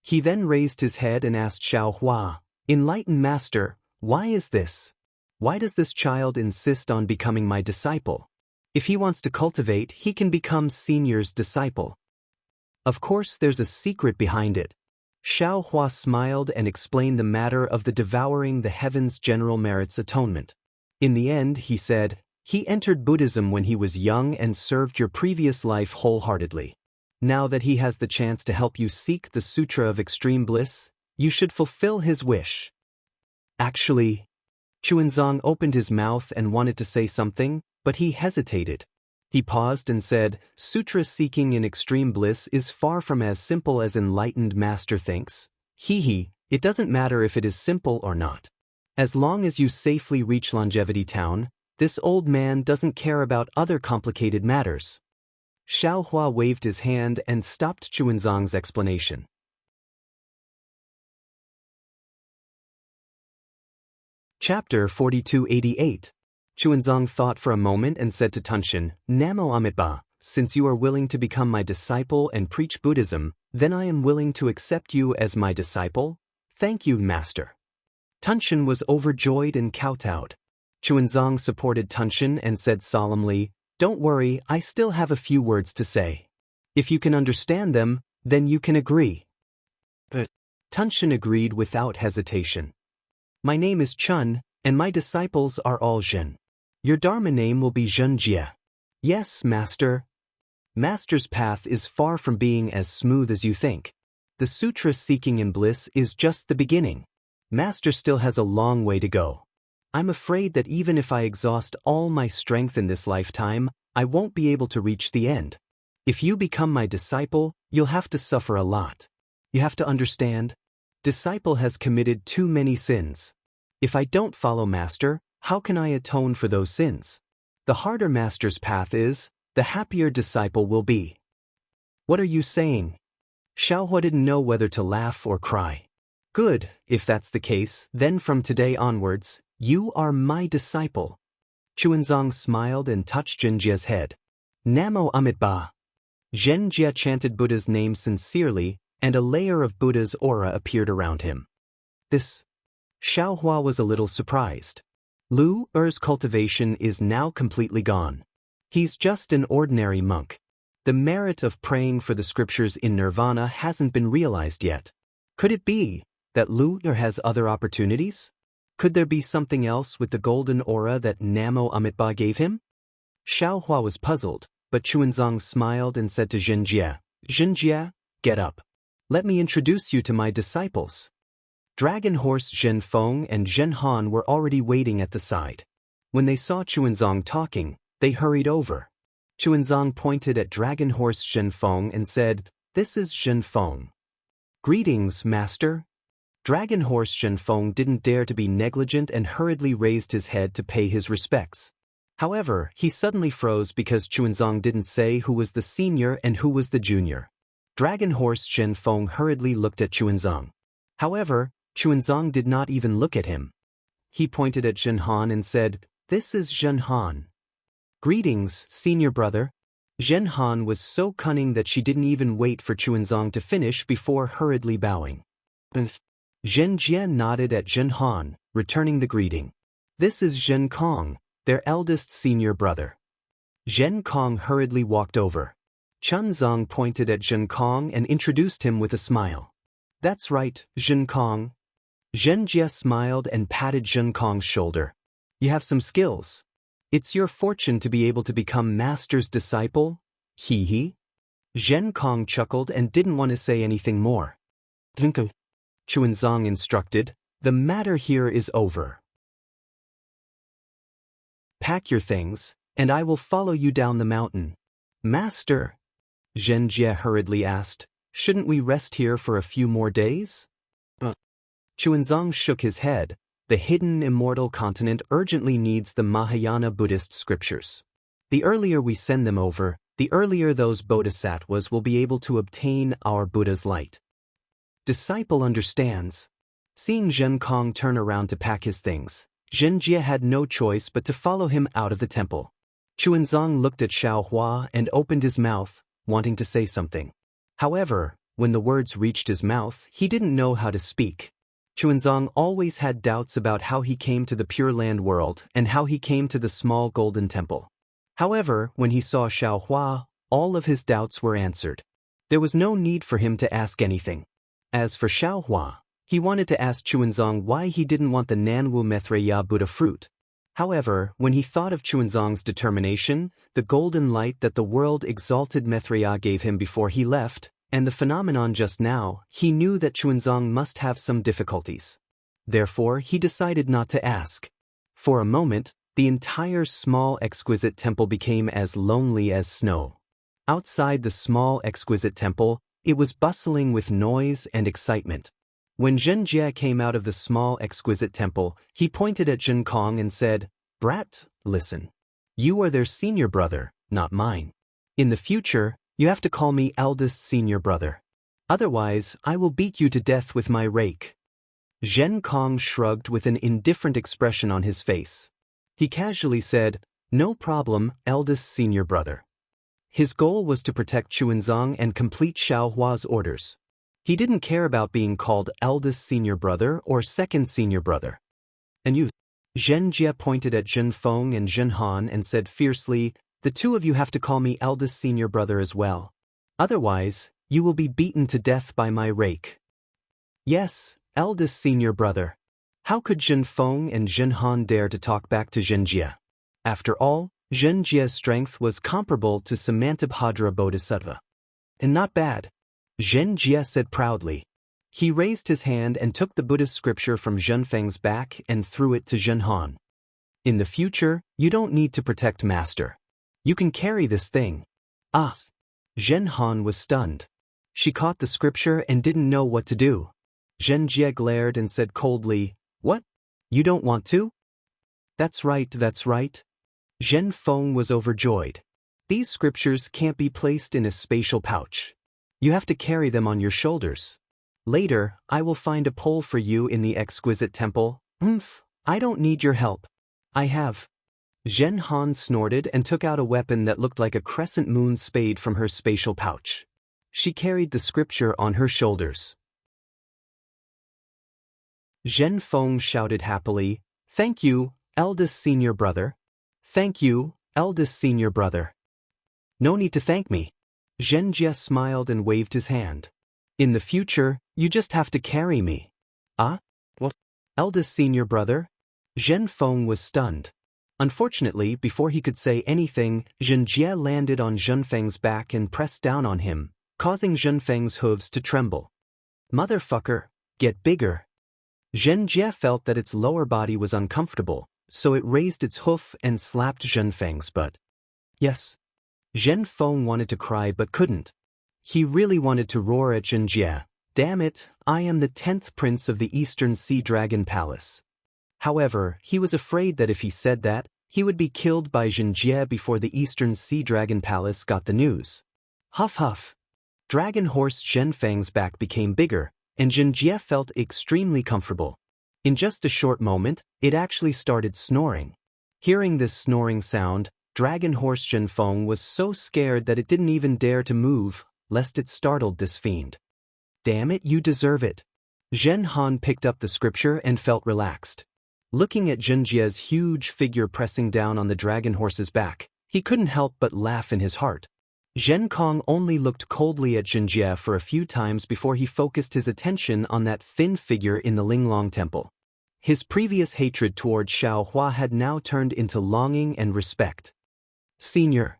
He then raised his head and asked Xiaohua, Enlightened master, why is this? Why does this child insist on becoming my disciple? If he wants to cultivate, he can become Senior's disciple. Of course, there's a secret behind it. Xiaohua smiled and explained the matter of the Devouring the Heavens General Merits Atonement. In the end, he said, He entered Buddhism when he was young and served your previous life wholeheartedly. Now that he has the chance to help you seek the Sutra of Extreme Bliss, you should fulfill his wish. Actually, Xuanzang opened his mouth and wanted to say something, but he hesitated. He paused and said, Sutra seeking in extreme bliss is far from as simple as enlightened master thinks. It doesn't matter if it is simple or not. As long as you safely reach Longevity Town, this old man doesn't care about other complicated matters. Xiaohua waved his hand and stopped Xuanzang's explanation. Chapter 4288. Xuanzang thought for a moment and said to Tunshin, Namo Amitabha, since you are willing to become my disciple and preach Buddhism, then I am willing to accept you as my disciple. Thank you, master. Tunshin was overjoyed and kowtowed. Xuanzang supported Tunshin and said solemnly, Don't worry, I still have a few words to say. If you can understand them, then you can agree. But Tunshan agreed without hesitation. My name is Chun, and my disciples are all Zhen. Your Dharma name will be Zhenjie. Yes, Master. Master's path is far from being as smooth as you think. The sutra seeking in bliss is just the beginning. Master still has a long way to go. I'm afraid that even if I exhaust all my strength in this lifetime, I won't be able to reach the end. If you become my disciple, you'll have to suffer a lot. You have to understand, disciple has committed too many sins. If I don't follow Master, how can I atone for those sins? The harder Master's path is, the happier disciple will be. What are you saying? Xiaohua didn't know whether to laugh or cry. Good, if that's the case, then from today onwards, you are my disciple. Chuanzang smiled and touched Zhenjie's head. Namo Amitabha. Zhenjie chanted Buddha's name sincerely, and a layer of Buddha's aura appeared around him. Xiaohua was a little surprised. Lu Er's cultivation is now completely gone. He's just an ordinary monk. The merit of praying for the scriptures in nirvana hasn't been realized yet. Could it be that Lu Er has other opportunities? Could there be something else with the golden aura that Namo Amitabha gave him? Xiaohua was puzzled, but Chuanzang smiled and said to Zhenjie, Zhenjie, get up. Let me introduce you to my disciples. Dragon Horse Zhen Feng and Zhen Han were already waiting at the side. When they saw Chuanzang talking, they hurried over. Chuanzang pointed at Dragon Horse Zhen Feng and said, This is Zhen Feng. Greetings, Master. Dragon Horse Zhen Feng didn't dare to be negligent and hurriedly raised his head to pay his respects. However, he suddenly froze because Chuanzang didn't say who was the senior and who was the junior. Dragon Horse Zhen Feng hurriedly looked at Chuanzang. However, Chuanzang did not even look at him. He pointed at Zhen Han and said, This is Zhen Han. Greetings, senior brother. Zhen Han was so cunning that she didn't even wait for Chuanzang to finish before hurriedly bowing. Zhenjie nodded at Zhen Han, returning the greeting. This is Zhen Kong, their eldest senior brother. Zhen Kong hurriedly walked over. Chuanzang pointed at Zhen Kong and introduced him with a smile. That's right, Zhen Kong. Zhenjie smiled and patted Zhen Kong's shoulder. You have some skills. It's your fortune to be able to become Master's disciple, hee hee. Zhen Kong chuckled and didn't want to say anything more. Chuanzang instructed, the matter here is over. Pack your things, and I will follow you down the mountain. Master, Zhenjie hurriedly asked, shouldn't we rest here for a few more days? Chuanzang shook his head. The hidden immortal continent urgently needs the Mahayana Buddhist scriptures. The earlier we send them over, the earlier those bodhisattvas will be able to obtain our Buddha's light. Disciple understands. Seeing Zhen Kong turn around to pack his things, Zhenjie had no choice but to follow him out of the temple. Chuanzang looked at Xiaohua and opened his mouth, wanting to say something. However, when the words reached his mouth, he didn't know how to speak. Chuanzang always had doubts about how he came to the Pure Land world and how he came to the small golden temple. However, when he saw Xiaohua, all of his doubts were answered. There was no need for him to ask anything. As for Xiaohua, he wanted to ask Chuanzang why he didn't want the Nanwu Maitreya Buddha fruit. However, when he thought of Chuanzang's determination, the golden light that the world-exalted Maitreya gave him before he left, and the phenomenon just now, he knew that Chuanzang must have some difficulties. Therefore, he decided not to ask. For a moment, the entire small exquisite temple became as lonely as snow. Outside the small exquisite temple, it was bustling with noise and excitement. When Zhenjie came out of the small exquisite temple, he pointed at Zhen Kong and said, Brat, listen. You are their senior brother, not mine. In the future, you have to call me eldest senior brother. Otherwise, I will beat you to death with my rake. Zhen Kong shrugged with an indifferent expression on his face. He casually said, No problem, eldest senior brother. His goal was to protect Chuanzang and complete Xiaohua's orders. He didn't care about being called eldest senior brother or second senior brother. And you? Zhenjie pointed at Zhen Feng and Zhen Han and said fiercely, The two of you have to call me eldest senior brother as well. Otherwise, you will be beaten to death by my rake. Yes, eldest senior brother. How could Zhen Feng and Zhen Han dare to talk back to Zhen Jie? After all, Zhen Jie's strength was comparable to Samantabhadra Bodhisattva. And not bad. Zhen Jie said proudly. He raised his hand and took the Buddhist scripture from Zhen Feng's back and threw it to Zhen Han. In the future, you don't need to protect Master. You can carry this thing. Ah! Zhen Han was stunned. She caught the scripture and didn't know what to do. Zhen Jie glared and said coldly, "What? You don't want to?" That's right, that's right. Zhen Feng was overjoyed. These scriptures can't be placed in a spatial pouch. You have to carry them on your shoulders. Later, I will find a pole for you in the exquisite temple. I don't need your help. I have. Zhen Han snorted and took out a weapon that looked like a crescent moon spade from her spatial pouch. She carried the scripture on her shoulders. Zhen Feng shouted happily, "Thank you, eldest senior brother. Thank you, eldest senior brother." No need to thank me. Zhen Jie smiled and waved his hand. In the future, you just have to carry me. Ah? What? Eldest senior brother? Zhen Feng was stunned. Unfortunately, before he could say anything, Zhen Jie landed on Zhen Feng's back and pressed down on him, causing Zhen Feng's hooves to tremble. Motherfucker, get bigger. Zhen Jie felt that its lower body was uncomfortable, so it raised its hoof and slapped Zhen Feng's butt. Yes. Zhen Feng wanted to cry but couldn't. He really wanted to roar at Zhen Jie. Damn it, I am the 10th prince of the Eastern Sea Dragon Palace. However, he was afraid that if he said that, he would be killed by Zhen Jie before the Eastern Sea Dragon Palace got the news. Huff huff. Dragon Horse Zhen Feng's back became bigger, and Zhen Jie felt extremely comfortable. In just a short moment, it actually started snoring. Hearing this snoring sound, Dragon Horse Zhen Feng was so scared that it didn't even dare to move, lest it startled this fiend. Damn it, you deserve it. Zhen Han picked up the scripture and felt relaxed. Looking at Zhen Jie's huge figure pressing down on the dragon horse's back, he couldn't help but laugh in his heart. Zhen Kong only looked coldly at Zhen Jie for a few times before he focused his attention on that thin figure in the Linglong Temple. His previous hatred toward Xiao Hua had now turned into longing and respect. Senior.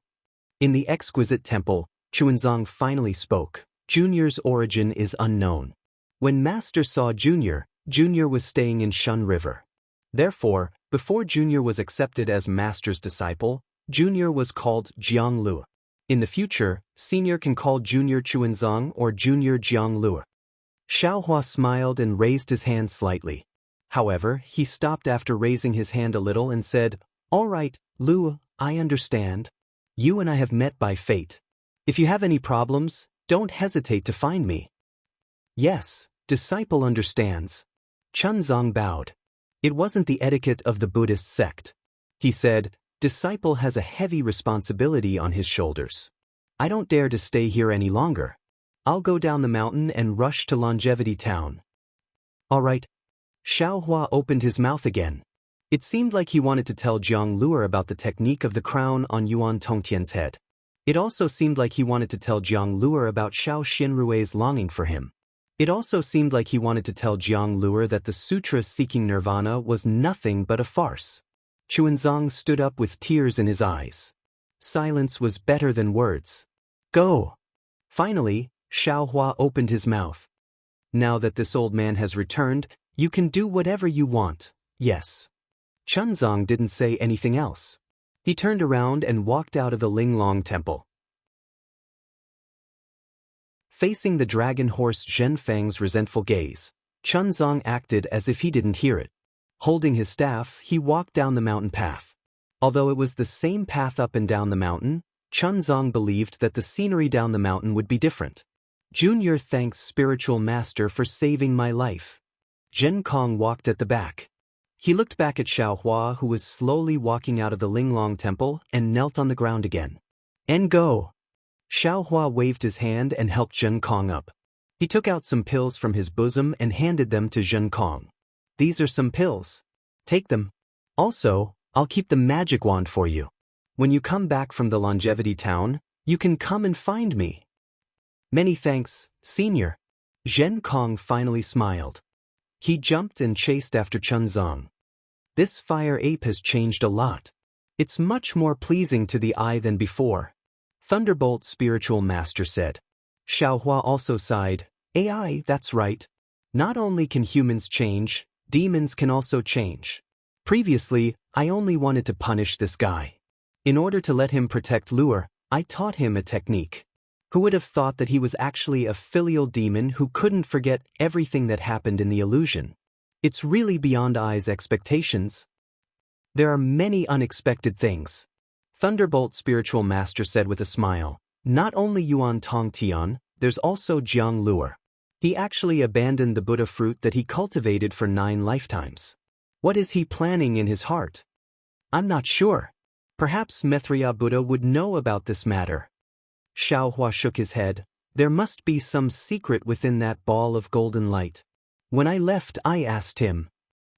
In the exquisite temple, Chuanzong finally spoke. Junior's origin is unknown. When Master saw Junior, Junior was staying in Shun River. Therefore, before Junior was accepted as Master's disciple, Junior was called Jiang Lu. In the future, Senior can call Junior Chuanzong or Junior Jiang Lu. Xiaohua smiled and raised his hand slightly. However, he stopped after raising his hand a little and said, "All right, Lu, I understand. You and I have met by fate. If you have any problems, don't hesitate to find me." Yes, disciple understands. Chunzong bowed. It wasn't the etiquette of the Buddhist sect. He said, "Disciple has a heavy responsibility on his shoulders. I don't dare to stay here any longer. I'll go down the mountain and rush to Longevity Town." All right. Xiaohua opened his mouth again. It seemed like he wanted to tell Jiang Luer about the technique of the crown on Yuan Tongtian's head. It also seemed like he wanted to tell Jiang Luer about Xiao Xinrui's longing for him. It also seemed like he wanted to tell Jiang Luer that the sutra seeking nirvana was nothing but a farce. Chuanzong stood up with tears in his eyes. Silence was better than words. Go! Finally, Xiaohua opened his mouth. Now that this old man has returned, you can do whatever you want, yes. Chunzong didn't say anything else. He turned around and walked out of the Linglong Temple. Facing the dragon horse Zhen Feng's resentful gaze, Chunzong acted as if he didn't hear it. Holding his staff, he walked down the mountain path. Although it was the same path up and down the mountain, Chunzong believed that the scenery down the mountain would be different. Junior thanks spiritual master for saving my life. Zhen Kong walked at the back. He looked back at Xiaohua, who was slowly walking out of the Linglong Temple, and knelt on the ground again. And go! Xiaohua waved his hand and helped Zhen Kong up. He took out some pills from his bosom and handed them to Zhen Kong. These are some pills. Take them. Also, I'll keep the magic wand for you. When you come back from the Longevity Town, you can come and find me. Many thanks, Senior. Zhen Kong finally smiled. He jumped and chased after Chunzong. This fire ape has changed a lot. It's much more pleasing to the eye than before. Thunderbolt Spiritual Master said. Xiaohua also sighed. AI, that's right. Not only can humans change, demons can also change. Previously, I only wanted to punish this guy. In order to let him protect Lure, I taught him a technique. Who would have thought that he was actually a filial demon who couldn't forget everything that happened in the illusion? It's really beyond I's expectations. There are many unexpected things. Thunderbolt Spiritual Master said with a smile. Not only Yuan Tongtian, there's also Jiang Lure. He actually abandoned the Buddha fruit that he cultivated for 9 lifetimes. What is he planning in his heart? I'm not sure. Perhaps Maitreya Buddha would know about this matter. Xiaohua shook his head. There must be some secret within that ball of golden light. When I left, I asked him.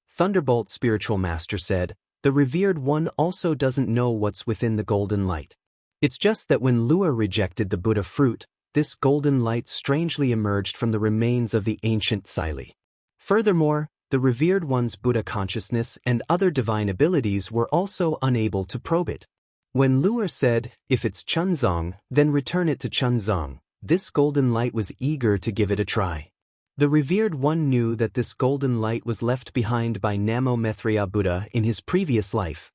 Thunderbolt Spiritual Master said, the revered one also doesn't know what's within the golden light. It's just that when Lua rejected the Buddha fruit, this golden light strangely emerged from the remains of the ancient Sili. Furthermore, the revered one's Buddha consciousness and other divine abilities were also unable to probe it. When Lua said, if it's Chunzong, then return it to Chunzong, this golden light was eager to give it a try. The revered one knew that this golden light was left behind by Namo Maitreya Buddha in his previous life.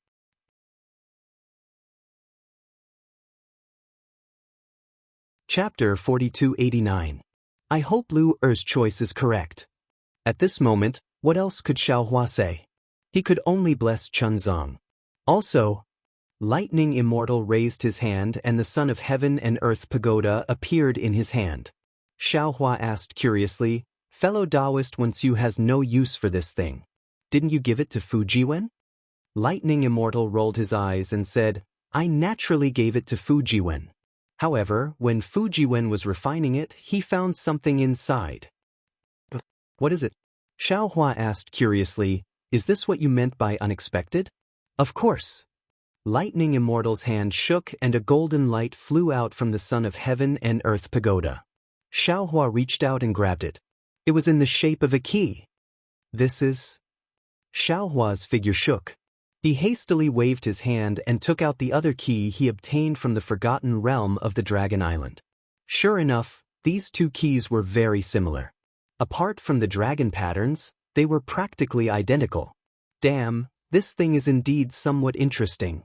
Chapter 4289. I hope Lu Er's choice is correct. At this moment, what else could Xiaohua say? He could only bless Chunzong. Also, Lightning Immortal raised his hand and the Son of Heaven and Earth Pagoda appeared in his hand. Xiaohua asked curiously, fellow Daoist, once you has no use for this thing. Didn't you give it to Fujiwen? Lightning Immortal rolled his eyes and said, I naturally gave it to Fujiwen. However, when Fujiwen was refining it, he found something inside. What is it? Xiaohua asked curiously, is this what you meant by unexpected? Of course. Lightning Immortal's hand shook and a golden light flew out from the Son of Heaven and Earth Pagoda. Xiaohua reached out and grabbed it. It was in the shape of a key. This is... Xiaohua's figure shook. He hastily waved his hand and took out the other key he obtained from the forgotten realm of the Dragon Island. Sure enough, these 2 keys were very similar. Apart from the dragon patterns, they were practically identical. Damn, this thing is indeed somewhat interesting.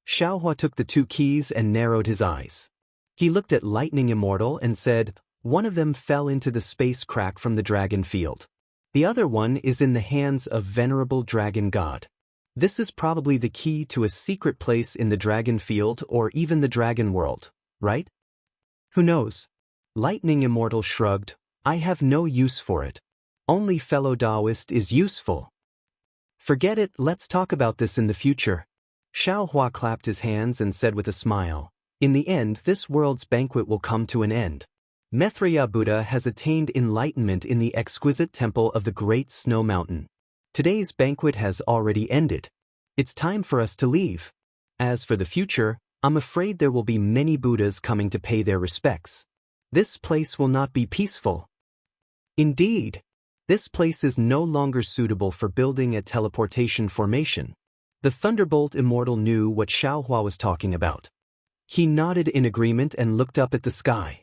Xiaohua took the 2 keys and narrowed his eyes. He looked at Lightning Immortal and said, one of them fell into the space crack from the dragon field. The other one is in the hands of Venerable Dragon God. This is probably the key to a secret place in the dragon field or even the dragon world, right? Who knows? Lightning Immortal shrugged. I have no use for it. Only fellow Daoist is useful. Forget it, let's talk about this in the future. Xiaohua clapped his hands and said with a smile, in the end this world's banquet will come to an end. Maitreya Buddha has attained enlightenment in the exquisite temple of the Great Snow Mountain. Today's banquet has already ended. It's time for us to leave. As for the future, I'm afraid there will be many Buddhas coming to pay their respects. This place will not be peaceful. Indeed, this place is no longer suitable for building a teleportation formation. The Thunderbolt Immortal knew what Xiaohua was talking about. He nodded in agreement and looked up at the sky.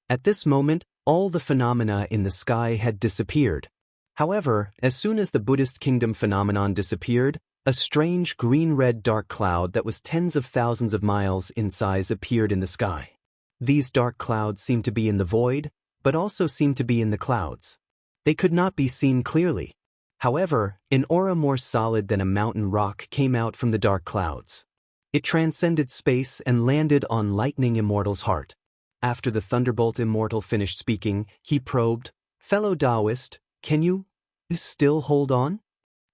At this moment, all the phenomena in the sky had disappeared. However, as soon as the Buddhist kingdom phenomenon disappeared, a strange green-red dark cloud that was tens of thousands of miles in size appeared in the sky. These dark clouds seemed to be in the void, but also seemed to be in the clouds. They could not be seen clearly. However, an aura more solid than a mountain rock came out from the dark clouds. It transcended space and landed on Lightning Immortal's heart. After the Thunderbolt Immortal finished speaking, he probed, fellow Daoist, can you still hold on?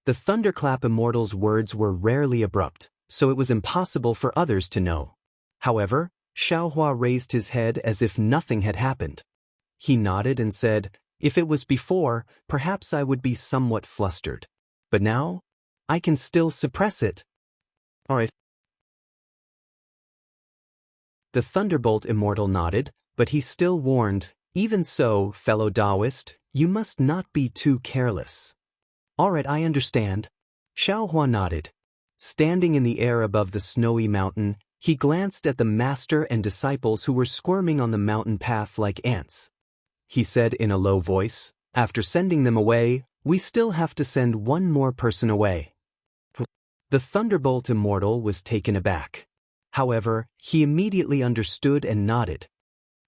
The Thunderclap Immortal's words were rarely abrupt, so it was impossible for others to know. However, Xiaohua raised his head as if nothing had happened. He nodded and said, if it was before, perhaps I would be somewhat flustered. But now, I can still suppress it. All right. The Thunderbolt Immortal nodded, but he still warned, "Even so, fellow Daoist, you must not be too careless." "Alright, I understand." Xiaohua nodded. Standing in the air above the snowy mountain, he glanced at the master and disciples who were squirming on the mountain path like ants. He said in a low voice, "After sending them away, we still have to send one more person away." The Thunderbolt Immortal was taken aback. However, he immediately understood and nodded.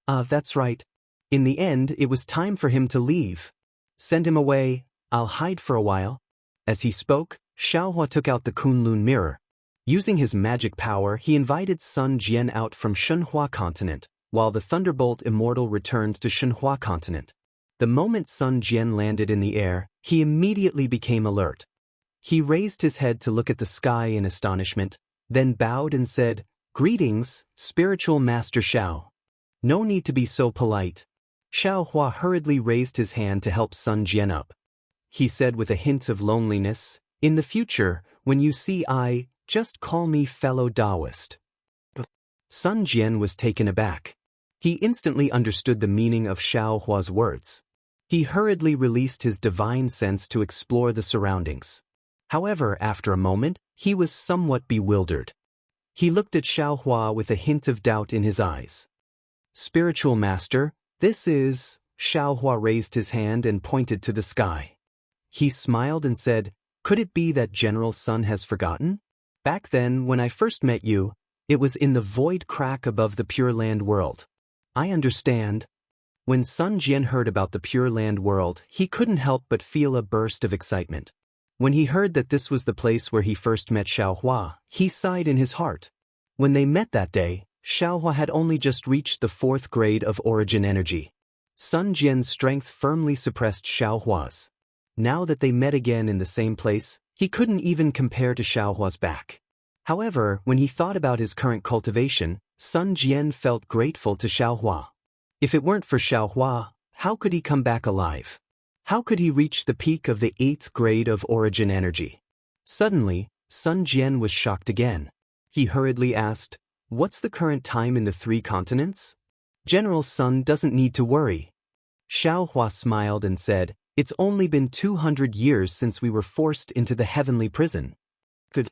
That's right. In the end, it was time for him to leave. Send him away, I'll hide for a while." As he spoke, Xiaohua took out the Kunlun mirror. Using his magic power, he invited Sun Jian out from Shenhua continent, while the Thunderbolt Immortal returned to Shenhua continent. The moment Sun Jian landed in the air, he immediately became alert. He raised his head to look at the sky in astonishment, then bowed and said, "Greetings, spiritual master Xiao." "No need to be so polite." Xiaohua hurriedly raised his hand to help Sun Jian up. He said with a hint of loneliness, "In the future, when you see I, just call me fellow Daoist." Sun Jian was taken aback. He instantly understood the meaning of Xiaohua's words. He hurriedly released his divine sense to explore the surroundings. However, after a moment, he was somewhat bewildered. He looked at Xiaohua with a hint of doubt in his eyes. "Spiritual master, this is..." Xiaohua raised his hand and pointed to the sky. He smiled and said, "Could it be that General Sun has forgotten? Back then, when I first met you, it was in the void crack above the Pure Land world." "I understand." When Sun Jian heard about the Pure Land world, he couldn't help but feel a burst of excitement. When he heard that this was the place where he first met Xiaohua, he sighed in his heart. When they met that day, Xiaohua had only just reached the 4th grade of origin energy. Sun Jian's strength firmly suppressed Xiaohua's. Now that they met again in the same place, he couldn't even compare to Xiaohua's back. However, when he thought about his current cultivation, Sun Jian felt grateful to Xiaohua. If it weren't for Xiaohua, how could he come back alive? How could he reach the peak of the 8th grade of origin energy? Suddenly, Sun Jian was shocked again. He hurriedly asked, "What's the current time in the 3 continents?" "General Sun doesn't need to worry." Xiaohua smiled and said, "It's only been 200 years since we were forced into the heavenly prison." Good.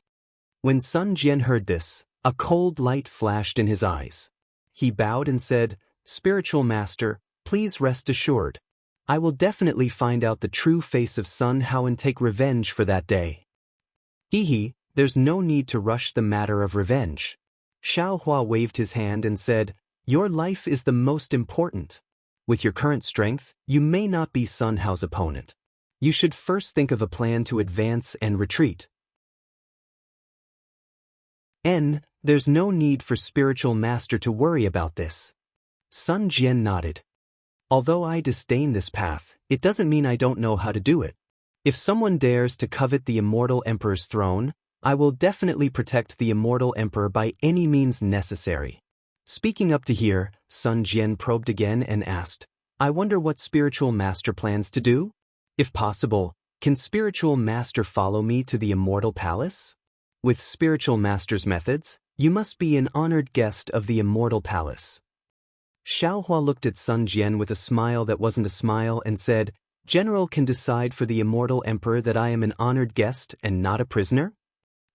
When Sun Jian heard this, a cold light flashed in his eyes. He bowed and said, "Spiritual master, please rest assured. I will definitely find out the true face of Sun Hao and take revenge for that day." There's no need to rush the matter of revenge." Xiaohua waved his hand and said, "Your life is the most important. With your current strength, you may not be Sun Hao's opponent. You should first think of a plan to advance and retreat." There's no need for spiritual master to worry about this." Sun Jian nodded. "Although I disdain this path, it doesn't mean I don't know how to do it. If someone dares to covet the Immortal Emperor's throne, I will definitely protect the Immortal Emperor by any means necessary." Speaking up to here, Sun Jian probed again and asked, "I wonder what Spiritual Master plans to do? If possible, can Spiritual Master follow me to the Immortal Palace? With Spiritual Master's methods, you must be an honored guest of the Immortal Palace." Xiaohua looked at Sun Jian with a smile that wasn't a smile and said, "General can decide for the Immortal Emperor that I am an honored guest and not a prisoner?"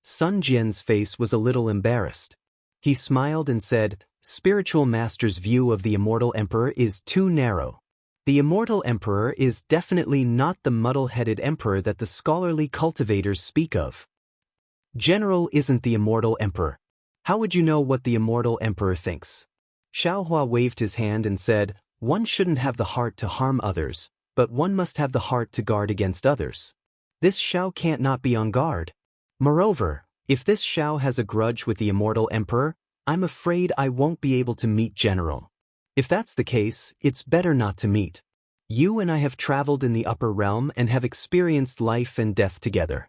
Sun Jian's face was a little embarrassed. He smiled and said, "Spiritual Master's view of the Immortal Emperor is too narrow. The Immortal Emperor is definitely not the muddle-headed emperor that the scholarly cultivators speak of." "General isn't the Immortal Emperor. How would you know what the Immortal Emperor thinks?" Xiaohua waved his hand and said, "One shouldn't have the heart to harm others, but one must have the heart to guard against others. This Xiao can't not be on guard. Moreover, if this Xiao has a grudge with the Immortal Emperor, I'm afraid I won't be able to meet General. If that's the case, it's better not to meet. You and I have traveled in the upper realm and have experienced life and death together.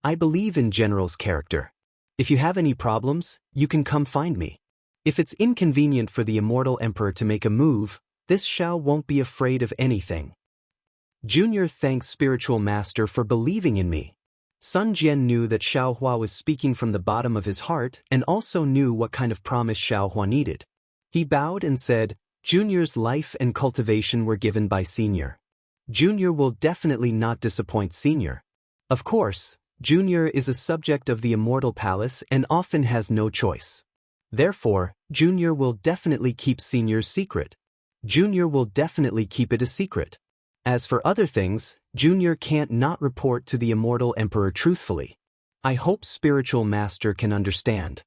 I believe in General's character. If you have any problems, you can come find me. If it's inconvenient for the Immortal Emperor to make a move, this Xiao won't be afraid of anything." Junior thanks Spiritual Master for believing in me. Sun Jian knew that Xiaohua was speaking from the bottom of his heart and also knew what kind of promise Xiaohua needed. He bowed and said, Junior's life and cultivation were given by Senior. Junior will definitely not disappoint Senior. Of course, Junior is a subject of the Immortal Palace and often has no choice. Therefore, Junior will definitely keep Senior's secret. Junior will definitely keep it a secret. As for other things, Junior can't not report to the Immortal Emperor truthfully. I hope Spiritual Master can understand.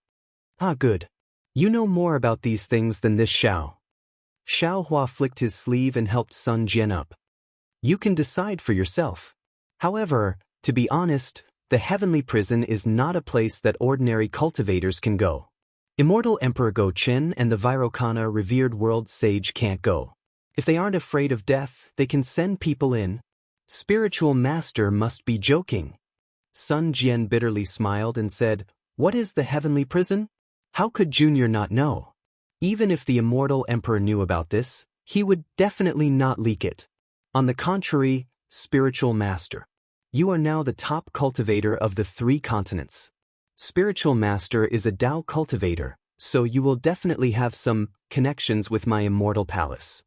Ah, good. You know more about these things than this Xiao. Xiao Hua flicked his sleeve and helped Sun Jian up. You can decide for yourself. However, to be honest, the heavenly prison is not a place that ordinary cultivators can go. Immortal Emperor Go Qin and the Virokana revered world sage can't go. If they aren't afraid of death, they can send people in. Spiritual Master must be joking. Sun Jian bitterly smiled and said, "What is the heavenly prison? How could Junior not know? Even if the Immortal Emperor knew about this, he would definitely not leak it. On the contrary, Spiritual Master, you are now the top cultivator of the 3 continents. Spiritual Master is a Dao cultivator, so you will definitely have some connections with my Immortal Palace."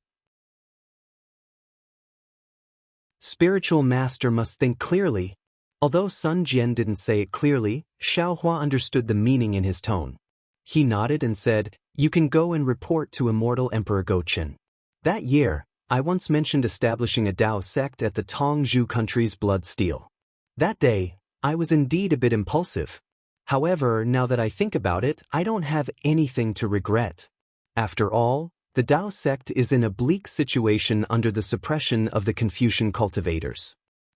Spiritual Master must think clearly. Although Sun Jian didn't say it clearly, Xiao Hua understood the meaning in his tone. He nodded and said, "You can go and report to Immortal Emperor Go Qin. That year, I once mentioned establishing a Dao sect at the Tongzhou country's Blood Steel. That day, I was indeed a bit impulsive. However, now that I think about it, I don't have anything to regret. After all, the Dao sect is in a bleak situation under the suppression of the Confucian cultivators.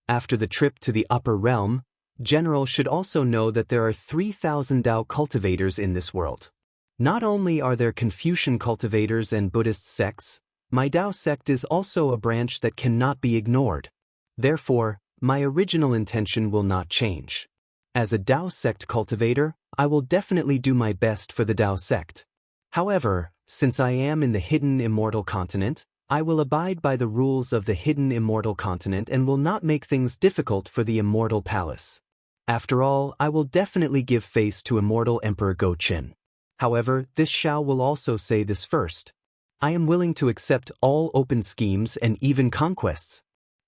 After the trip to the upper realm, General should also know that there are 3,000 Dao cultivators in this world. Not only are there Confucian cultivators and Buddhist sects, my Dao sect is also a branch that cannot be ignored. Therefore, my original intention will not change. As a Dao sect cultivator, I will definitely do my best for the Dao sect. However, since I am in the hidden immortal continent, I will abide by the rules of the hidden immortal continent and will not make things difficult for the Immortal Palace. After all, I will definitely give face to Immortal Emperor Go Qin. However, this Xiao will also say this first. I am willing to accept all open schemes and even conquests.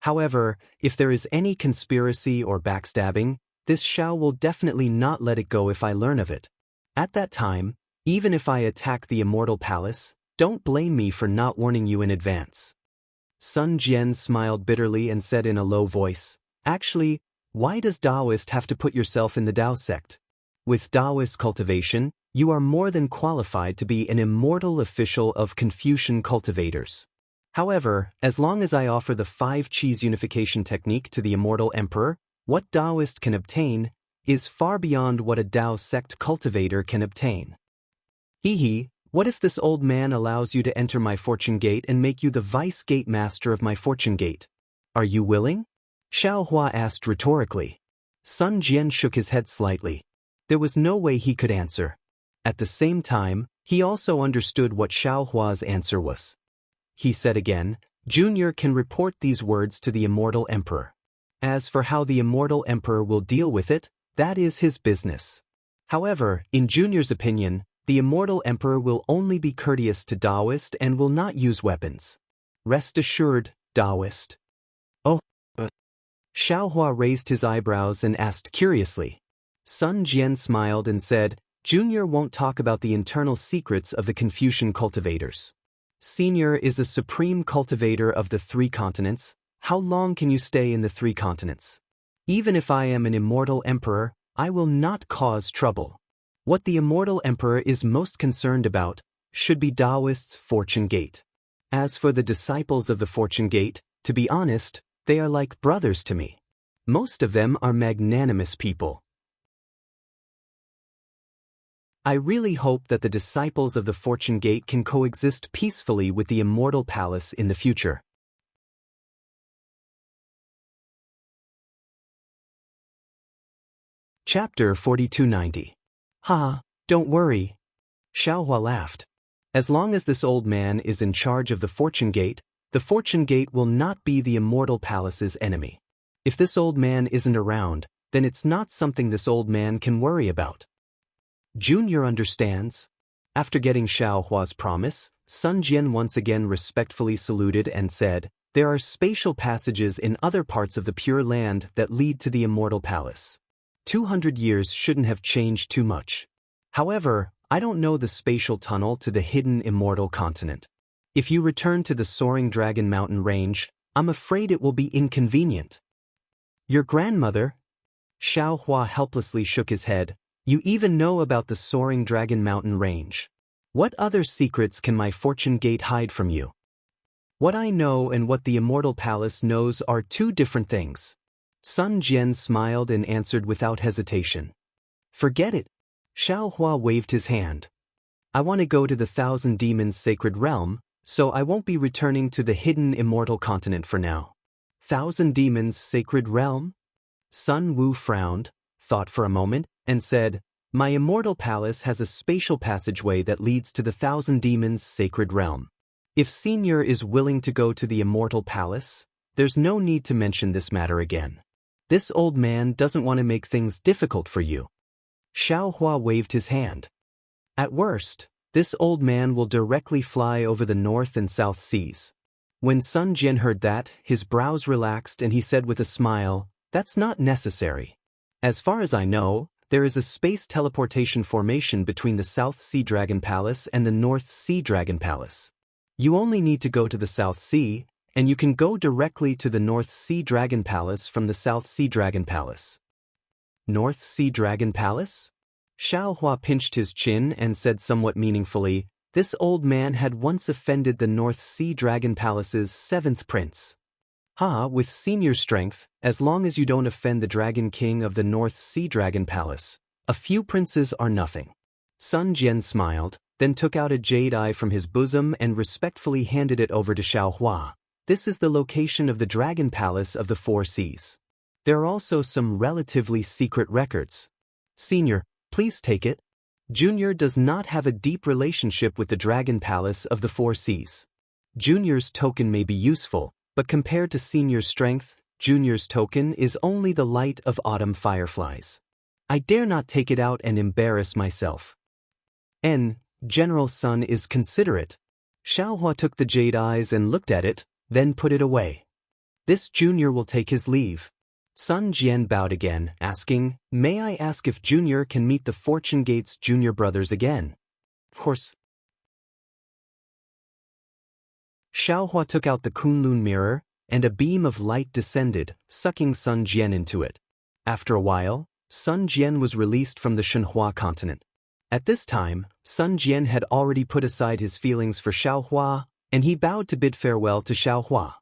However, if there is any conspiracy or backstabbing, this Xiao will definitely not let it go if I learn of it. At that time, even if I attack the Immortal Palace, don't blame me for not warning you in advance." Sun Jian smiled bitterly and said in a low voice, "Actually, why does Daoist have to put yourself in the Dao sect? With Daoist cultivation, you are more than qualified to be an immortal official of Confucian cultivators. However, as long as I offer the 5 Qis unification technique to the Immortal Emperor, what Daoist can obtain is far beyond what a Dao sect cultivator can obtain. Hee, what if this old man allows you to enter my fortune gate and make you the vice gate master of my fortune gate? Are you willing?" Xiao Hua asked rhetorically. Sun Jian shook his head slightly. There was no way he could answer. At the same time, he also understood what Xiao Hua's answer was. He said again, "Junior can report these words to the Immortal Emperor. As for how the Immortal Emperor will deal with it, that is his business. However, in Junior's opinion, the Immortal Emperor will only be courteous to Daoist and will not use weapons. Rest assured, Daoist." "Oh." Xiao Hua raised his eyebrows and asked curiously. Sun Jian smiled and said, "Junior won't talk about the internal secrets of the Confucian cultivators. Senior is a supreme cultivator of the 3 continents. How long can you stay in the 3 continents? Even if I am an Immortal Emperor, I will not cause trouble. What the Immortal Emperor is most concerned about should be Daoist's fortune gate. As for the disciples of the fortune gate, to be honest, they are like brothers to me. Most of them are magnanimous people. I really hope that the disciples of the fortune gate can coexist peacefully with the Immortal Palace in the future." Chapter 4290. "Ha, don't worry." Xiao Hua laughed. "As long as this old man is in charge of the fortune gate will not be the Immortal Palace's enemy. If this old man isn't around, then it's not something this old man can worry about." Junior understands. After getting Xiao Hua's promise, Sun Jian once again respectfully saluted and said, "There are spatial passages in other parts of the Pure Land that lead to the Immortal Palace. 200 years shouldn't have changed too much. However, I don't know the spatial tunnel to the hidden Immortal Continent. If you return to the Soaring Dragon Mountain Range, I'm afraid it will be inconvenient." "Your grandmother?" Xiao Hua helplessly shook his head. "You even know about the Soaring Dragon Mountain Range. What other secrets can my fortune gate hide from you?" "What I know and what the Immortal Palace knows are two different things." Sun Jian smiled and answered without hesitation. "Forget it." Xiao Hua waved his hand. "I want to go to the Thousand Demons' sacred realm, so I won't be returning to the hidden Immortal Continent for now." "Thousand Demons' sacred realm?" Sun Wu frowned, thought for a moment, and said, "My Immortal Palace has a spatial passageway that leads to the Thousand Demons' sacred realm. If Senior is willing to go to the Immortal Palace, there's no need to mention this matter again. This old man doesn't want to make things difficult for you." Xiao Hua waved his hand. "At worst, this old man will directly fly over the North and South Seas." When Sun Jian heard that, his brows relaxed and he said with a smile, "That's not necessary. As far as I know, there is a space teleportation formation between the South Sea Dragon Palace and the North Sea Dragon Palace. You only need to go to the South Sea, and you can go directly to the North Sea Dragon Palace from the South Sea Dragon Palace." "North Sea Dragon Palace?" Xiao Hua pinched his chin and said somewhat meaningfully, "This old man had once offended the North Sea Dragon Palace's 7th prince. With Senior strength, as long as you don't offend the Dragon King of the North Sea Dragon Palace, a few princes are nothing." Sun Jian smiled, then took out a jade eye from his bosom and respectfully handed it over to Xiao Hua. "This is the location of the Dragon Palace of the Four Seas. There are also some relatively secret records. Senior, please take it. Junior does not have a deep relationship with the Dragon Palace of the Four Seas. Junior's token may be useful, but compared to Senior's strength, Junior's token is only the light of autumn fireflies. I dare not take it out and embarrass myself." General Sun is considerate." Xiao Hua took the jade eyes and looked at it, then put it away. "This Junior will take his leave." Sun Jian bowed again, asking, "May I ask if Junior can meet the Fortune Gate's junior brothers again?" "Of course." Xiao Hua took out the Kunlun mirror, and a beam of light descended, sucking Sun Jian into it. After a while, Sun Jian was released from the Shenhua continent. At this time, Sun Jian had already put aside his feelings for Xiao Hua, and he bowed to bid farewell to Xiao Hua.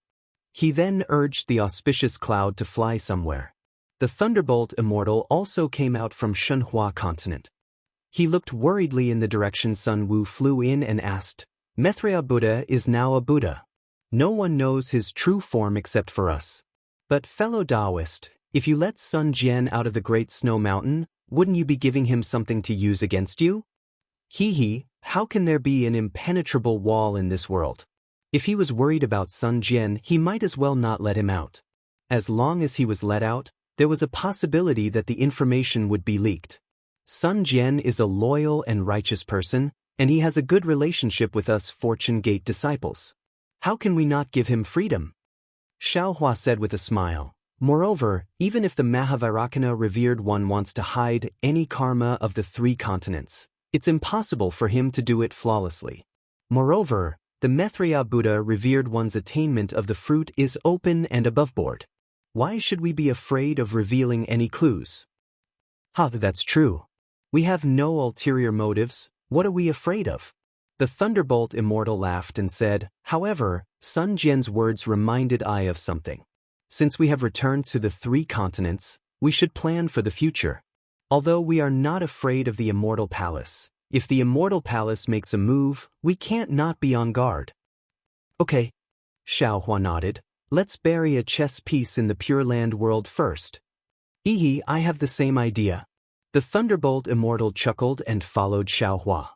He then urged the auspicious cloud to fly somewhere. The Thunderbolt Immortal also came out from Shenhua continent. He looked worriedly in the direction Sun Wu flew in and asked, "Maitreya Buddha is now a Buddha. No one knows his true form except for us. But fellow Daoist, if you let Sun Jian out of the Great Snow Mountain, wouldn't you be giving him something to use against you? How can there be an impenetrable wall in this world? If he was worried about Sun Jian, he might as well not let him out. As long as he was let out, there was a possibility that the information would be leaked. Sun Jian is a loyal and righteous person, and he has a good relationship with us Fortune Gate disciples. How can we not give him freedom?" Xiao Hua said with a smile. "Moreover, even if the Mahavairakana revered one wants to hide any karma of the 3 continents, it's impossible for him to do it flawlessly. Moreover, the Maitreya Buddha revered one's attainment of the fruit is open and aboveboard. Why should we be afraid of revealing any clues?" That's true. We have no ulterior motives. What are we afraid of?" The Thunderbolt Immortal laughed and said, "However, Sun Jian's words reminded I of something. Since we have returned to the 3 continents, we should plan for the future. Although we are not afraid of the Immortal Palace, if the Immortal Palace makes a move, we can't not be on guard." "Okay." Xiao Hua nodded. "Let's bury a chess piece in the Pure Land world first." I have the same idea." The Thunderbolt Immortal chuckled and followed Xiao Hua.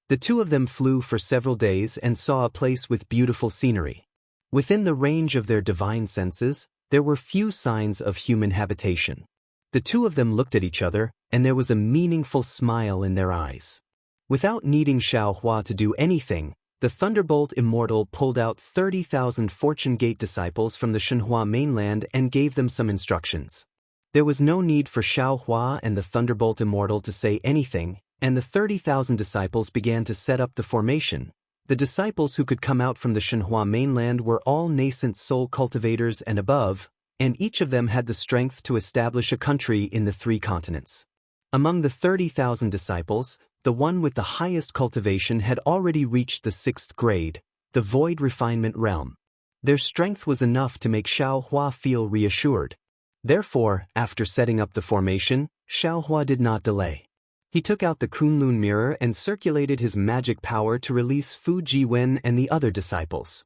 The two of them flew for several days and saw a place with beautiful scenery. Within the range of their divine senses, there were few signs of human habitation. The two of them looked at each other, and there was a meaningful smile in their eyes. Without needing Xiao Hua to do anything, the Thunderbolt Immortal pulled out 30,000 Fortune Gate disciples from the Shenhua mainland and gave them some instructions. There was no need for Xiaohua and the Thunderbolt Immortal to say anything, and the 30,000 disciples began to set up the formation. The disciples who could come out from the Shenhua mainland were all nascent soul cultivators and above, and each of them had the strength to establish a country in the 3 continents. Among the 30,000 disciples, the one with the highest cultivation had already reached the 6th grade, the Void Refinement Realm. Their strength was enough to make Xiaohua feel reassured. Therefore, after setting up the formation, Xiaohua did not delay. He took out the Kunlun mirror and circulated his magic power to release Fu Jiwen and the other disciples.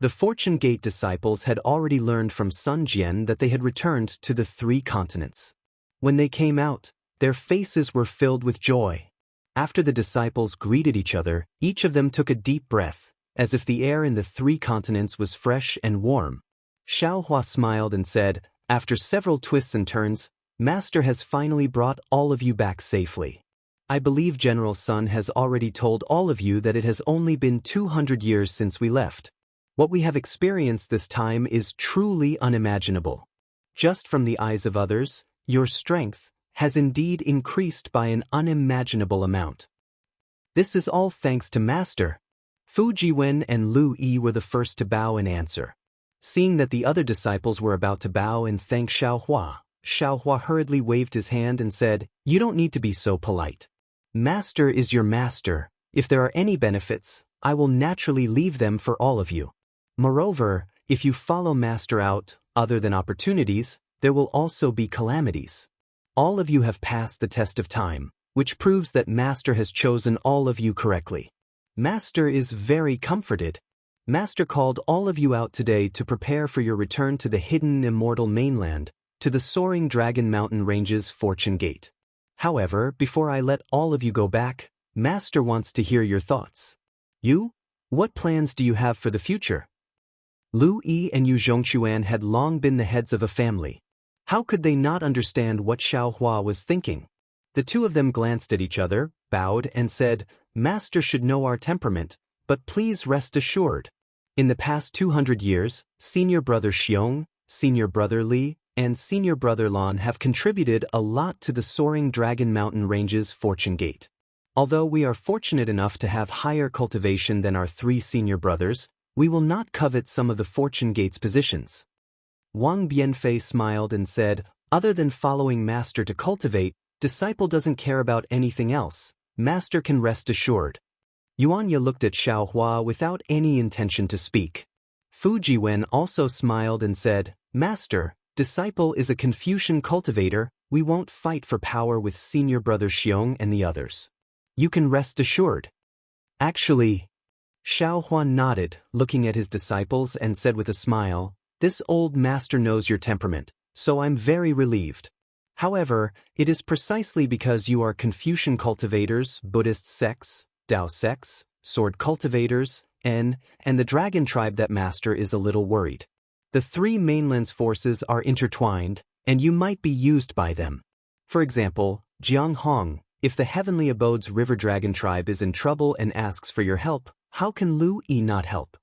The Fortune Gate disciples had already learned from Sun Jian that they had returned to the 3 continents. When they came out, their faces were filled with joy. After the disciples greeted each other, each of them took a deep breath, as if the air in the 3 continents was fresh and warm. Xiaohua smiled and said, "After several twists and turns, Master has finally brought all of you back safely. I believe General Sun has already told all of you that it has only been 200 years since we left. What we have experienced this time is truly unimaginable. Just from the eyes of others, your strength has indeed increased by an unimaginable amount. This is all thanks to Master." Fu Jiwen and Lu Yi were the first to bow in answer. Seeing that the other disciples were about to bow and thank Xiaohua, Xiaohua hurriedly waved his hand and said, "You don't need to be so polite. Master is your master. If there are any benefits, I will naturally leave them for all of you. Moreover, if you follow Master out, other than opportunities, there will also be calamities. All of you have passed the test of time, which proves that Master has chosen all of you correctly. Master is very comforted. Master called all of you out today to prepare for your return to the hidden immortal mainland, to the soaring Dragon Mountain Ranges Fortune Gate. However, before I let all of you go back, Master wants to hear your thoughts. You? What plans do you have for the future?" Lu Yi and Yu Zhongquan had long been the heads of a family. How could they not understand what Xiaohua was thinking? The two of them glanced at each other, bowed, and said, "Master should know our temperament, but please rest assured. In the past 200 years, Senior Brother Xiong, Senior Brother Li, and Senior Brother Lan have contributed a lot to the soaring Dragon Mountain Ranges Fortune Gate. Although we are fortunate enough to have higher cultivation than our 3 senior brothers, we will not covet some of the Fortune Gate's positions." Wang Bianfei smiled and said, "Other than following Master to cultivate, disciple doesn't care about anything else. Master can rest assured." Yuanya looked at Xiaohua without any intention to speak. Fu Jiwen also smiled and said, "Master, disciple is a Confucian cultivator. We won't fight for power with Senior Brother Xiong and the others. You can rest assured." "Actually," Xiaohua nodded, looking at his disciples, and said with a smile, "This old master knows your temperament, so I'm very relieved. However, it is precisely because you are Confucian cultivators, Buddhist sects, Dao sects, sword cultivators, and the dragon tribe that Master is a little worried. The 3 mainlands' forces are intertwined, and you might be used by them. For example, Jianghong, if the Heavenly Abode's River Dragon tribe is in trouble and asks for your help, how can Lu Yi not help?"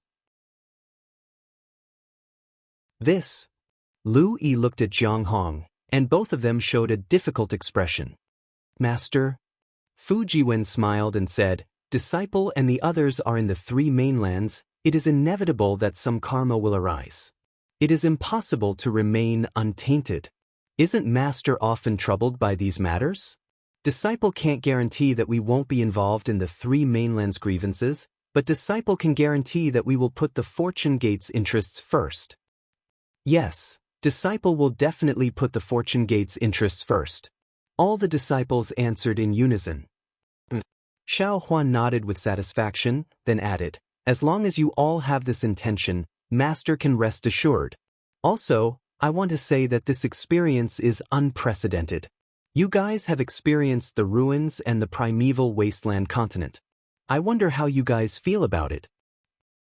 This. Lu Yi looked at Jianghong, and both of them showed a difficult expression. "Master?" Fu Jiwen smiled and said, "Disciple and the others are in the 3 mainlands. It is inevitable that some karma will arise. It is impossible to remain untainted. Isn't Master often troubled by these matters? Disciple can't guarantee that we won't be involved in the 3 mainlands' grievances, but Disciple can guarantee that we will put the Fortune Gate's interests first." "Yes, Disciple will definitely put the Fortune Gate's interests first." All the disciples answered in unison. Xiaohua nodded with satisfaction, then added, "As long as you all have this intention, Master can rest assured. Also, I want to say that this experience is unprecedented. You guys have experienced the ruins and the primeval wasteland continent. I wonder how you guys feel about it.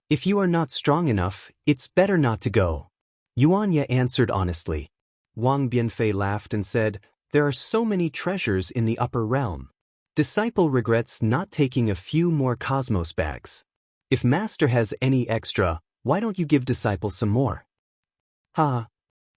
If you are not strong enough, it's better not to go." Yuanya answered honestly. Wang Bianfei laughed and said, "There are so many treasures in the upper realm. Disciple regrets not taking a few more cosmos bags. If master has any extra, why don't you give disciple some more? Ha!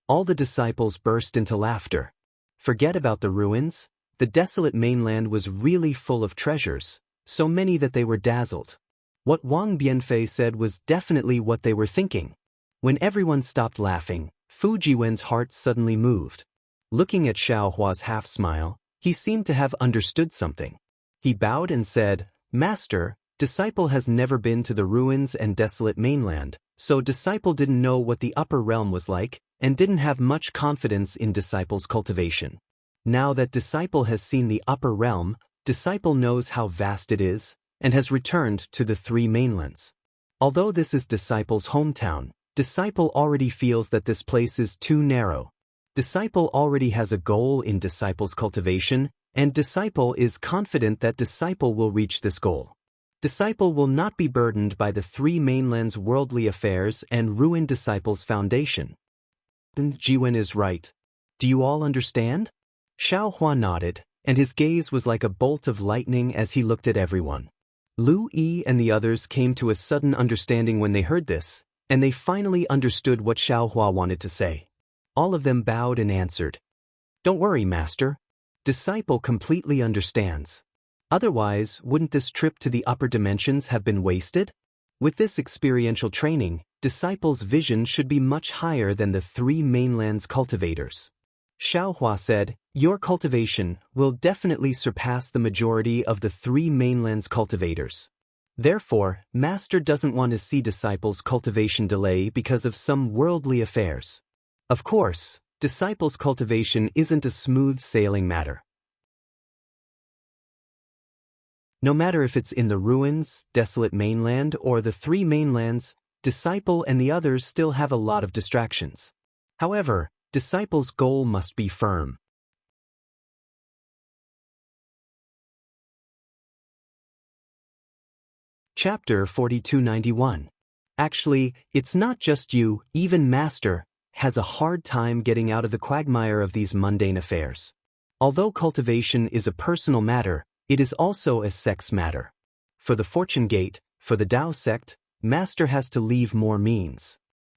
All the disciples burst into laughter. Forget about the ruins. The desolate mainland was really full of treasures, so many that they were dazzled. What Wang Bianfei said was definitely what they were thinking. When everyone stopped laughing, Fu Jiwen's heart suddenly moved. Looking at Xiaohua's half-smile, he seemed to have understood something. He bowed and said, "Master, disciple has never been to the ruins and desolate mainland, so disciple didn't know what the upper realm was like, and didn't have much confidence in disciple's cultivation. Now that disciple has seen the upper realm, disciple knows how vast it is, and has returned to the three mainlands. Although this is disciple's hometown, disciple already feels that this place is too narrow. Disciple already has a goal in disciple's cultivation, and disciple is confident that disciple will reach this goal. Disciple will not be burdened by the three mainlands' worldly affairs and ruin disciple's foundation." Jiwen is right. Do you all understand? Xiaohua nodded, and his gaze was like a bolt of lightning as he looked at everyone. Lu Yi and the others came to a sudden understanding when they heard this, and they finally understood what Xiaohua wanted to say. All of them bowed and answered, "Don't worry, master. Disciple completely understands. Otherwise, wouldn't this trip to the upper dimensions have been wasted? With this experiential training, disciple's vision should be much higher than the three mainlands' cultivators." Xiaohua said, "Your cultivation will definitely surpass the majority of the three mainlands' cultivators. Therefore, master doesn't want to see disciples' cultivation delay because of some worldly affairs. Of course, disciples' cultivation isn't a smooth sailing matter. No matter if it's in the ruins, desolate mainland, or the three mainlands, disciple and the others still have a lot of distractions. However, disciple's goal must be firm. Chapter 4291. Actually, it's not just you, even master has a hard time getting out of the quagmire of these mundane affairs. Although cultivation is a personal matter, it is also a sex matter. For the fortune gate, for the Dao sect, master has to leave more means.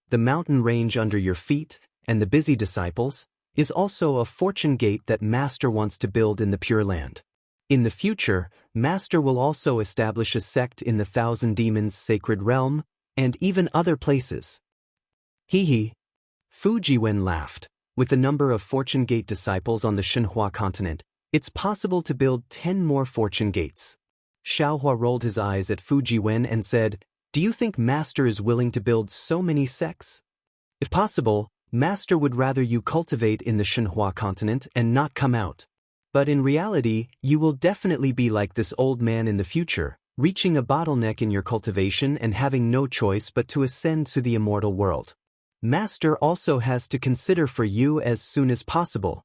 The mountain range under your feet, and the busy disciples, is also a fortune gate that master wants to build in the Pure Land. In the future, master will also establish a sect in the Thousand Demons sacred realm, and even other places. Hee. Fu Jiwen laughed. With the number of fortune gate disciples on the Shenhua continent, it's possible to build 10 more fortune gates. Xiaohua rolled his eyes at Fu Jiwen and said, "Do you think master is willing to build so many sects? If possible, master would rather you cultivate in the Shenhua continent and not come out. But in reality, you will definitely be like this old man in the future, reaching a bottleneck in your cultivation and having no choice but to ascend to the immortal world. Master also has to consider for you as soon as possible."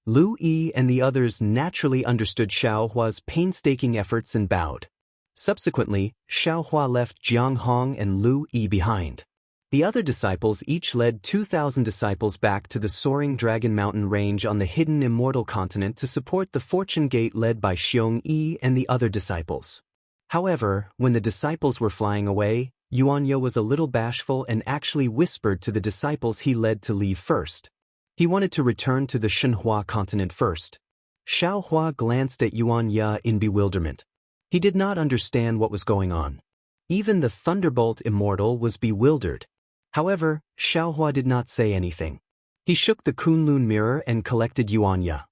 Lu Yi and the others naturally understood Xiaohua's painstaking efforts and bowed. Subsequently, Xiaohua left Jiang Hong and Lu Yi behind. The other disciples each led 2,000 disciples back to the soaring Dragon Mountain range on the hidden Immortal continent to support the fortune gate led by Xiong Yi and the other disciples. However, when the disciples were flying away, Yuanya was a little bashful and actually whispered to the disciples he led to leave first. He wanted to return to the Shenhua continent first. Xiaohua glanced at Yuanya in bewilderment. He did not understand what was going on. Even the Thunderbolt Immortal was bewildered. However, Xiaohua did not say anything. He shook the Kunlun mirror and collected Yuanya.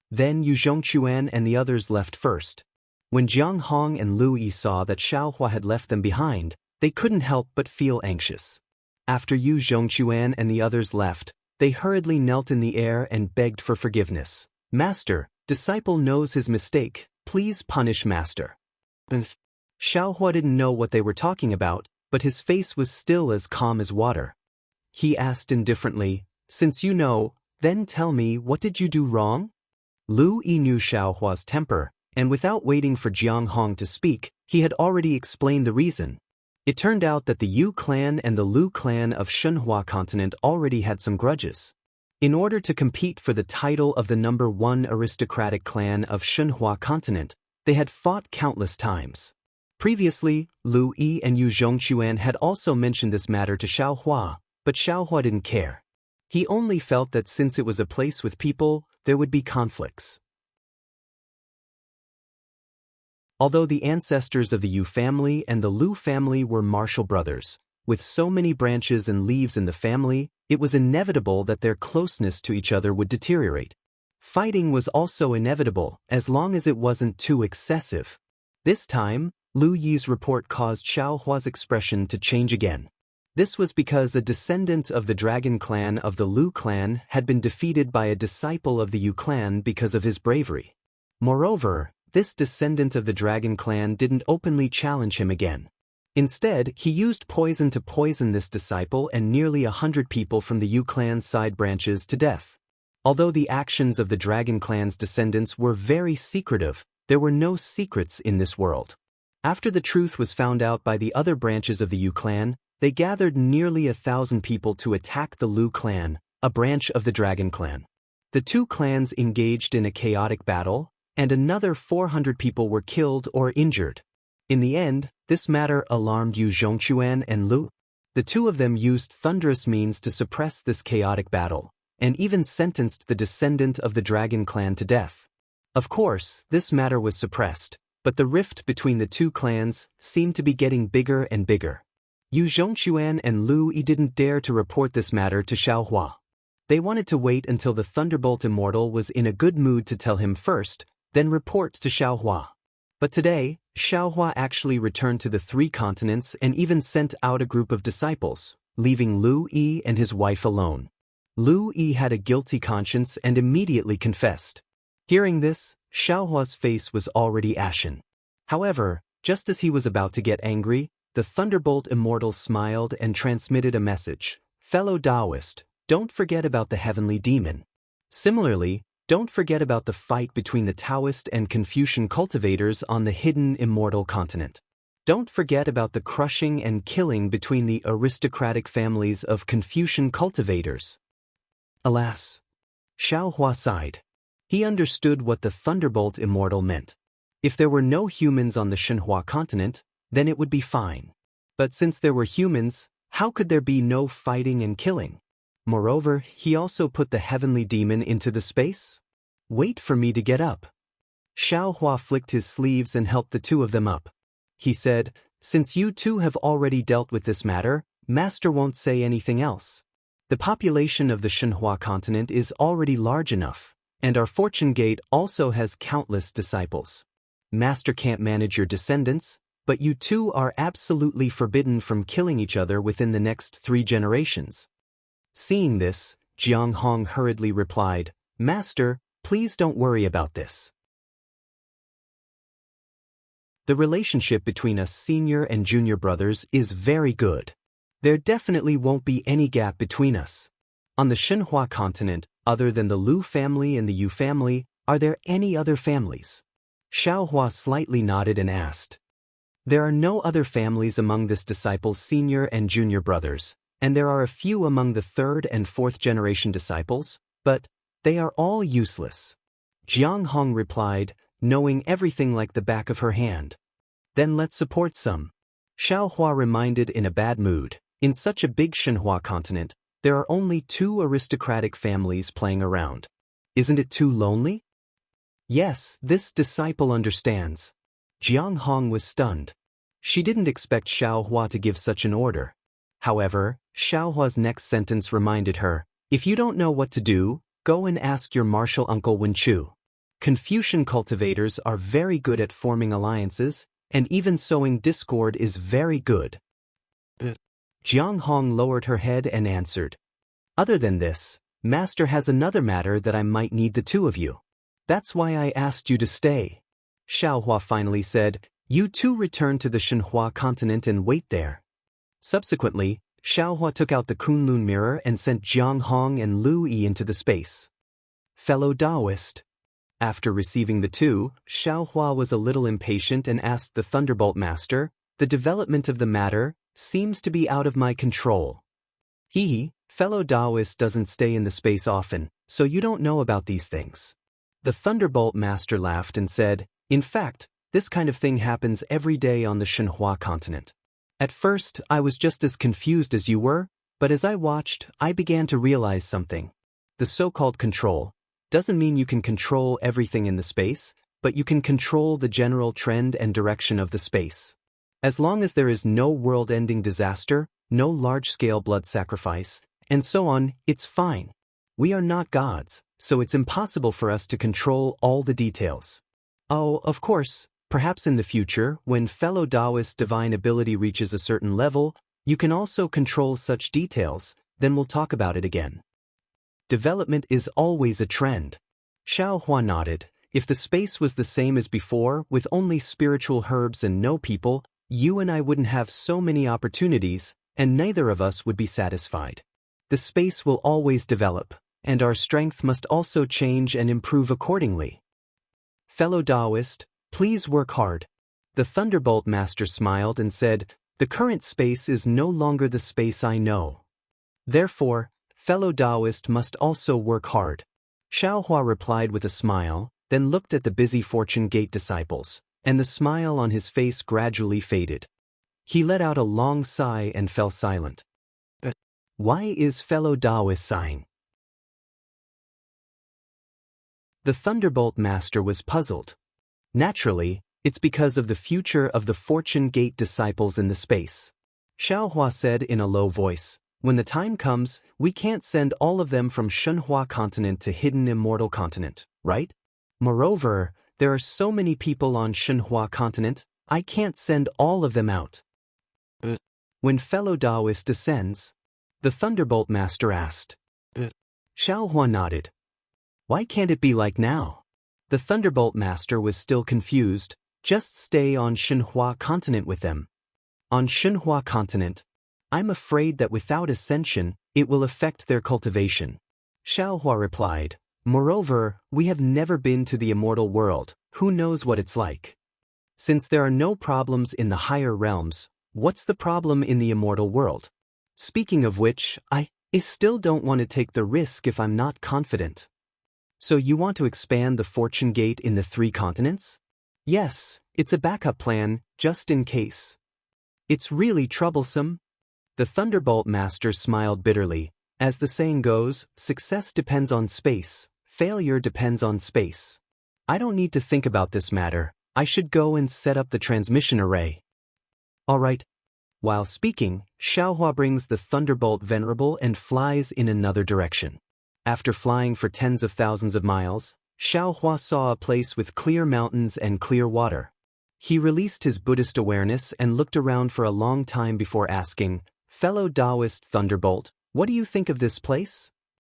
Then Yu Zhongquan and the others left first. When Jiang Hong and Lu Yi saw that Xiaohua had left them behind, they couldn't help but feel anxious. After Yu Zhongquan and the others left, they hurriedly knelt in the air and begged for forgiveness. "Master, disciple knows his mistake. Please punish master." Xiaohua didn't know what they were talking about, but his face was still as calm as water. He asked indifferently, "Since you know, then tell me, what did you do wrong?" Lu Yi knew Xiaohua's temper, and without waiting for Jiang Hong to speak, he had already explained the reason. It turned out that the Yu clan and the Lu clan of Shenhua continent already had some grudges. In order to compete for the title of the #1 aristocratic clan of Shenhua continent, They had fought countless times. Previously, Lu Yi and Yu Zhongquan had also mentioned this matter to Xiaohua, but Xiaohua didn't care. He only felt that since it was a place with people, there would be conflicts. Although the ancestors of the Yu family and the Lu family were martial brothers, with so many branches and leaves in the family, it was inevitable that their closeness to each other would deteriorate. Fighting was also inevitable, as long as it wasn't too excessive. This time, Lu Yi's report caused Xiaohua's expression to change again. This was because a descendant of the dragon clan of the Lu clan had been defeated by a disciple of the Yu clan because of his bravery. Moreover, this descendant of the dragon clan didn't openly challenge him again. Instead, he used poison to poison this disciple and nearly 100 people from the Yu clan's side branches to death. Although the actions of the dragon clan's descendants were very secretive, there were no secrets in this world. After the truth was found out by the other branches of the Yu clan, they gathered nearly 1,000 people to attack the Lu clan, a branch of the dragon clan. The two clans engaged in a chaotic battle, and another 400 people were killed or injured. In the end, this matter alarmed Yu Zhongquan and Lu. The two of them used thunderous means to suppress this chaotic battle, and even sentenced the descendant of the dragon clan to death. Of course, this matter was suppressed, but the rift between the two clans seemed to be getting bigger and bigger. Yu Zhongquan and Lu Yi didn't dare to report this matter to Xiaohua. They wanted to wait until the Thunderbolt Immortal was in a good mood to tell him first, then report to Xiaohua. But today, Xiaohua actually returned to the 3 continents and even sent out a group of disciples, leaving Lu Yi and his wife alone. Lu Yi had a guilty conscience and immediately confessed. Hearing this, Xiaohua's face was already ashen. However, just as he was about to get angry, the Thunderbolt Immortal smiled and transmitted a message. Fellow Daoist, don't forget about the heavenly demon. Similarly, don't forget about the fight between the Taoist and Confucian cultivators on the hidden Immortal continent. Don't forget about the crushing and killing between the aristocratic families of Confucian cultivators. Alas! Xiaohua sighed. He understood what the Thunderbolt Immortal meant. If there were no humans on the Shenhua continent, then it would be fine. But since there were humans, how could there be no fighting and killing? Moreover, he also put the heavenly demon into the space? Wait for me to get up. Xiaohua flicked his sleeves and helped the two of them up. He said, since you two have already dealt with this matter, Master won't say anything else. The population of the Shenhua continent is already large enough, and our fortune gate also has countless disciples. Master can't manage your descendants, but you two are absolutely forbidden from killing each other within the next 3 generations. Seeing this, Jiang Hong hurriedly replied, Master, please don't worry about this. The relationship between us senior and junior brothers is very good. There definitely won't be any gap between us. On the Shenhua continent, other than the Lu family and the Yu family, are there any other families? Xiaohua slightly nodded and asked. There are no other families among this disciple's senior and junior brothers, and there are a few among the 3rd and 4th generation disciples, but they are all useless. Jiang Hong replied, knowing everything like the back of her hand. Then let's support some. Xiaohua reminded in a bad mood, in such a big Shenhua continent, there are only 2 aristocratic families playing around. Isn't it too lonely? Yes, this disciple understands. Jiang Hong was stunned. She didn't expect Xiaohua to give such an order. However, Xiaohua's next sentence reminded her, if you don't know what to do, go and ask your martial uncle Wenchu. Confucian cultivators are very good at forming alliances, and even sowing discord is very good. Jiang Hong lowered her head and answered. Other than this, Master has another matter that I might need the 2 of you. That's why I asked you to stay. Xiaohua finally said, you 2 return to the Shenhua continent and wait there. Subsequently, Xiaohua took out the Kunlun mirror and sent Jiang Hong and Lu Yi into the space. Fellow Daoist. After receiving the 2, Xiaohua was a little impatient and asked the Thunderbolt Master, the development of the matter seems to be out of my control. Fellow Daoist doesn't stay in the space often, so you don't know about these things. The Thunderbolt Master laughed and said, In fact, this kind of thing happens every day on the Shenhua continent. At first, I was just as confused as you were, but as I watched, I began to realize something. The so-called control doesn't mean you can control everything in the space, but you can control the general trend and direction of the space. As long as there is no world-ending disaster, no large-scale blood sacrifice, and so on, it's fine. We are not gods, so it's impossible for us to control all the details. Oh, of course, perhaps in the future, when fellow Daoist divine ability reaches a certain level, you can also control such details, then we'll talk about it again. Development is always a trend. Xiaohua nodded. If the space was the same as before, with only spiritual herbs and no people, you and I wouldn't have so many opportunities, and neither of us would be satisfied. The space will always develop, and our strength must also change and improve accordingly. Fellow Daoist, please work hard. The Thunderbolt Master smiled and said, the current space is no longer the space I know. Therefore, fellow Daoist must also work hard. Xiaohua replied with a smile, then looked at the busy Fortune Gate disciples, and the smile on his face gradually faded. He let out a long sigh and fell silent. Why is fellow Daoist sighing? The Thunderbolt Master was puzzled. Naturally, it's because of the future of the Fortune Gate disciples in the space. Xiaohua said in a low voice, when the time comes, we can't send all of them from Shenhua continent to hidden Immortal continent, right? Moreover, there are so many people on Shenhua continent, I can't send all of them out. When fellow Daoist descends, the Thunderbolt Master asked. Xiaohua nodded. Why can't it be like now? The Thunderbolt Master was still confused. Just stay on Shenhua continent with them. On Shenhua continent, I'm afraid that without ascension, it will affect their cultivation. Xiaohua replied. Moreover, we have never been to the immortal world, who knows what it's like? Since there are no problems in the higher realms, what's the problem in the immortal world? Speaking of which, I still don't want to take the risk if I'm not confident. So you want to expand the Fortune Gate in the 3 continents? Yes, it's a backup plan, just in case. It's really troublesome. The Thunderbolt Master smiled bitterly. As the saying goes, success depends on space, failure depends on space. I don't need to think about this matter. I should go and set up the transmission array. All right. While speaking, Xiaohua brings the Thunderbolt Venerable and flies in another direction. After flying for tens of thousands of miles, Xiaohua saw a place with clear mountains and clear water. He released his Buddhist awareness and looked around for a long time before asking, fellow Daoist Thunderbolt, what do you think of this place?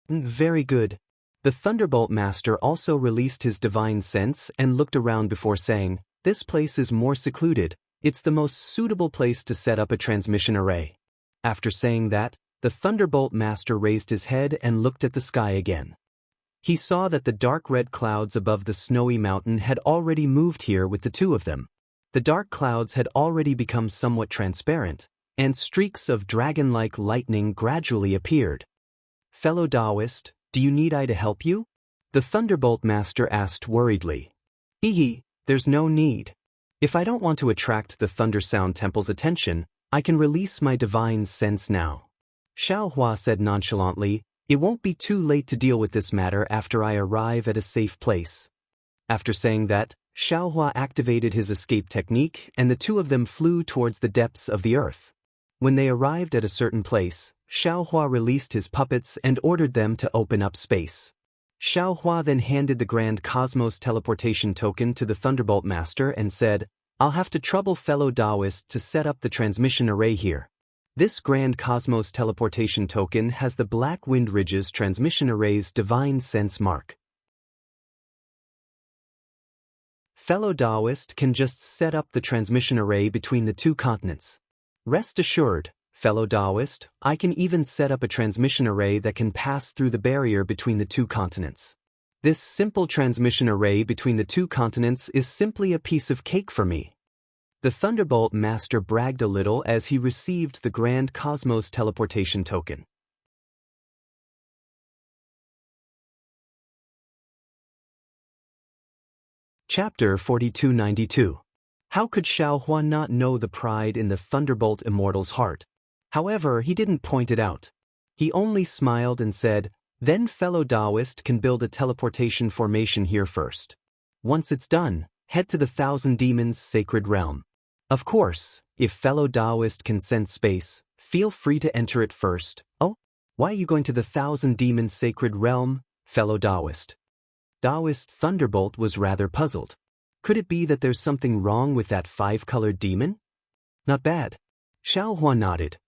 Very good. The Thunderbolt Master also released his divine sense and looked around before saying, this place is more secluded. It's the most suitable place to set up a transmission array. After saying that, the Thunderbolt Master raised his head and looked at the sky again. He saw that the dark red clouds above the snowy mountain had already moved here with the 2 of them. The dark clouds had already become somewhat transparent, and streaks of dragon-like lightning gradually appeared. Fellow Daoist, do you need I to help you? The Thunderbolt Master asked worriedly. There's no need. If I don't want to attract the Thunder Sound Temple's attention, I can release my divine sense now. Xiaohua said nonchalantly, it won't be too late to deal with this matter after I arrive at a safe place. After saying that, Xiaohua activated his escape technique and the 2 of them flew towards the depths of the earth. When they arrived at a certain place, Xiaohua released his puppets and ordered them to open up space. Xiaohua then handed the Grand Cosmos Teleportation Token to the Thunderbolt Master and said, I'll have to trouble fellow Daoist to set up the transmission array here. This Grand Cosmos Teleportation Token has the Black Wind Ridge's transmission array's divine sense mark. Fellow Daoist can just set up the transmission array between the 2 continents. Rest assured, fellow Daoist, I can even set up a transmission array that can pass through the barrier between the 2 continents. This simple transmission array between the 2 continents is simply a piece of cake for me. The Thunderbolt Master bragged a little as he received the Grand Cosmos Teleportation Token. Chapter 4292. How could Xiaohua not know the pride in the Thunderbolt Immortal's heart? However, he didn't point it out. He only smiled and said, "Then fellow Daoist can build a teleportation formation here first. Once it's done, head to the Thousand Demons' sacred realm. Of course, if fellow Daoist can sense space, feel free to enter it first." "Oh? Why are you going to the Thousand Demons' sacred realm, fellow Daoist?" Daoist Thunderbolt was rather puzzled. Could it be that there's something wrong with that five-colored demon? Not bad. Xiaohua nodded.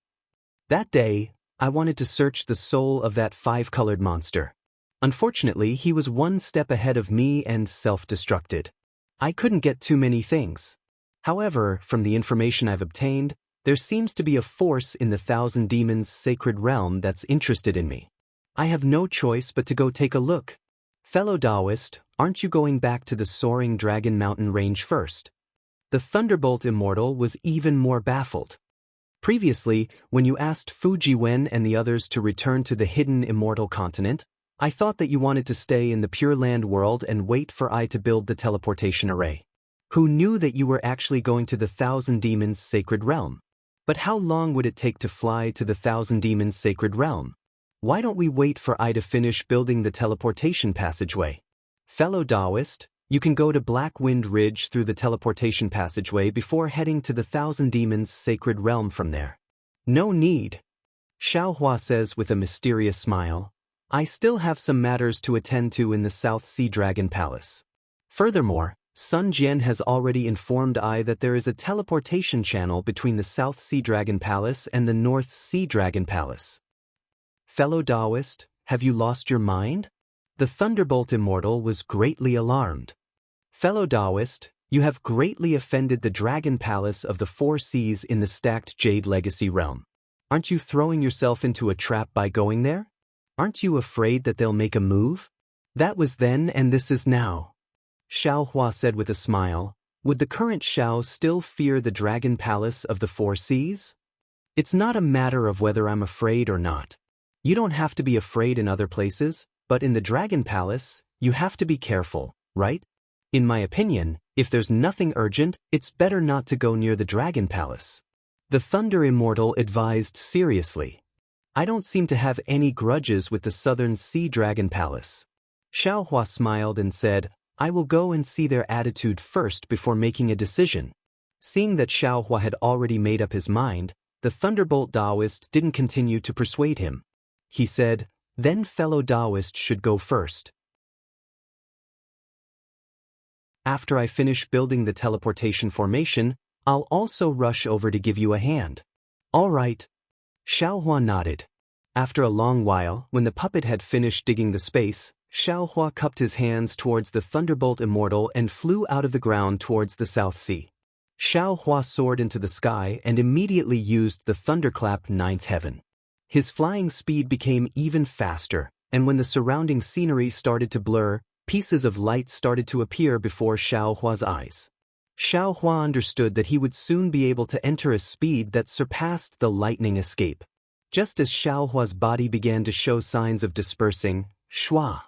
That day, I wanted to search the soul of that five-colored monster. Unfortunately, he was one step ahead of me and self-destructed. I couldn't get too many things. However, from the information I've obtained, there seems to be a force in the Thousand Demons' sacred realm that's interested in me. I have no choice but to go take a look. Fellow Daoist, aren't you going back to the soaring Dragon Mountain range first? The Thunderbolt Immortal was even more baffled. Previously, when you asked Fujiwen and the others to return to the hidden Immortal continent, I thought that you wanted to stay in the Pure Land world and wait for I to build the teleportation array. Who knew that you were actually going to the Thousand Demons' sacred realm? But how long would it take to fly to the Thousand Demons' sacred realm? Why don't we wait for I to finish building the teleportation passageway? Fellow Daoist, you can go to Black Wind Ridge through the teleportation passageway before heading to the Thousand Demons' sacred realm from there. No need. Xiaohua says with a mysterious smile. I still have some matters to attend to in the South Sea Dragon Palace. Furthermore, Sun Jian has already informed I that there is a teleportation channel between the South Sea Dragon Palace and the North Sea Dragon Palace. Fellow Daoist, have you lost your mind? The Thunderbolt Immortal was greatly alarmed. Fellow Daoist, you have greatly offended the Dragon Palace of the Four Seas in the stacked Jade Legacy realm. Aren't you throwing yourself into a trap by going there? Aren't you afraid that they'll make a move? That was then and this is now. Xiaohua said with a smile, would the current Xiao still fear the Dragon Palace of the Four Seas? It's not a matter of whether I'm afraid or not. You don't have to be afraid in other places, but in the Dragon Palace, you have to be careful, right? In my opinion, if there's nothing urgent, it's better not to go near the Dragon Palace. The Thunder Immortal advised seriously. I don't seem to have any grudges with the Southern Sea Dragon Palace. Xiaohua smiled and said, I will go and see their attitude first before making a decision. Seeing that Xiaohua had already made up his mind, the Thunderbolt Daoist didn't continue to persuade him. He said, then fellow Daoist should go first. After I finish building the teleportation formation, I'll also rush over to give you a hand. All right. Xiaohua nodded. After a long while, when the puppet had finished digging the space, Xiaohua cupped his hands towards the Thunderbolt Immortal and flew out of the ground towards the South Sea. Xiaohua soared into the sky and immediately used the Thunderclap Ninth Heaven. His flying speed became even faster, and when the surrounding scenery started to blur, pieces of light started to appear before Xiaohua's eyes. Xiaohua understood that he would soon be able to enter a speed that surpassed the lightning escape. Just as Xiaohua's body began to show signs of dispersing, shua!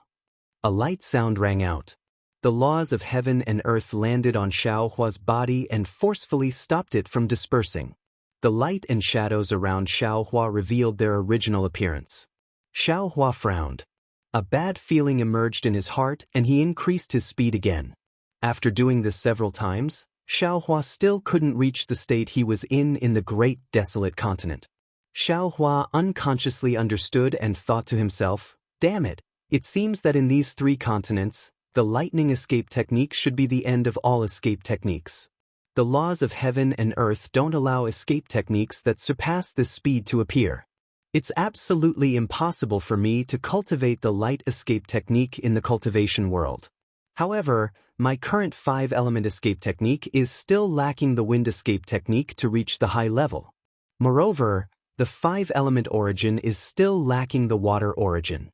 A light sound rang out. The laws of heaven and earth landed on Xiaohua's body and forcefully stopped it from dispersing. The light and shadows around Xiaohua revealed their original appearance. Xiaohua frowned. A bad feeling emerged in his heart and he increased his speed again. After doing this several times, Xiaohua still couldn't reach the state he was in the great desolate continent. Xiaohua unconsciously understood and thought to himself, damn it, it seems that in these three continents, the lightning escape technique should be the end of all escape techniques. The laws of heaven and earth don't allow escape techniques that surpass this speed to appear. It's absolutely impossible for me to cultivate the light escape technique in the cultivation world. However, my current 5-element escape technique is still lacking the wind escape technique to reach the high level. Moreover, the 5-element origin is still lacking the water origin.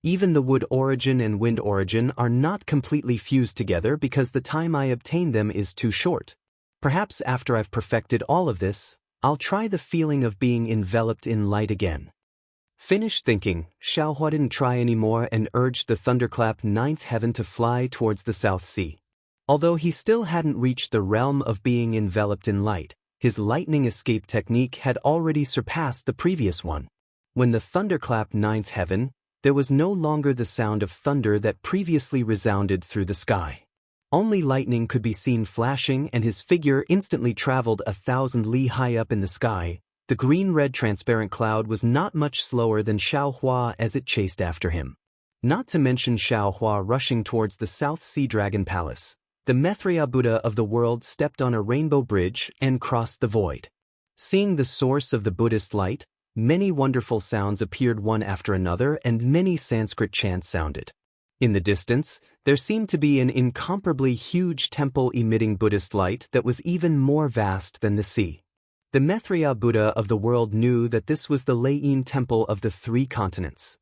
Even the wood origin and wind origin are not completely fused together because the time I obtain them is too short. Perhaps after I've perfected all of this, I'll try the feeling of being enveloped in light again. Finished thinking, Xiaohua didn't try anymore and urged the Thunderclap Ninth Heaven to fly towards the South Sea. Although he still hadn't reached the realm of being enveloped in light, his lightning escape technique had already surpassed the previous one. When the thunderclap ninth heaven, there was no longer the sound of thunder that previously resounded through the sky. Only lightning could be seen flashing, and his figure instantly traveled 1,000 li high up in the sky. The green-red transparent cloud was not much slower than Xiaohua as it chased after him. Not to mention Xiaohua rushing towards the South Sea Dragon Palace. The Maitreya Buddha of the world stepped on a rainbow bridge and crossed the void. Seeing the source of the Buddhist light, many wonderful sounds appeared one after another, and many Sanskrit chants sounded. In the distance, there seemed to be an incomparably huge temple emitting Buddhist light that was even more vast than the sea. The Maitreya Buddha of the world knew that this was the Lei temple of the three continents.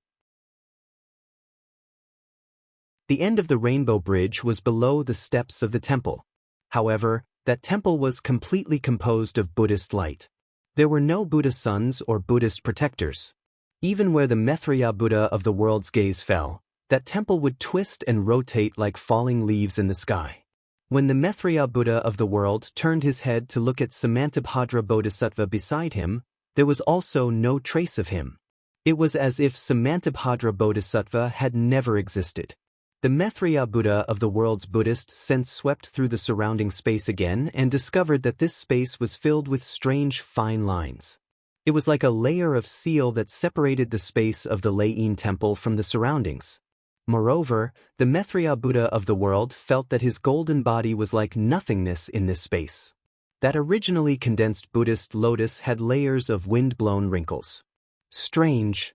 The end of the rainbow bridge was below the steps of the temple. However, that temple was completely composed of Buddhist light. There were no Buddha sons or Buddhist protectors. Even where the Maitreya Buddha of the world's gaze fell, that temple would twist and rotate like falling leaves in the sky. When the Maitreya Buddha of the world turned his head to look at Samantabhadra Bodhisattva beside him, there was also no trace of him. It was as if Samantabhadra Bodhisattva had never existed. The Maitreya Buddha of the world's Buddhist sense swept through the surrounding space again and discovered that this space was filled with strange fine lines. It was like a layer of seal that separated the space of the Lei temple from the surroundings. Moreover, the Maitreya Buddha of the world felt that his golden body was like nothingness in this space. That originally condensed Buddhist lotus had layers of wind-blown wrinkles. Strange.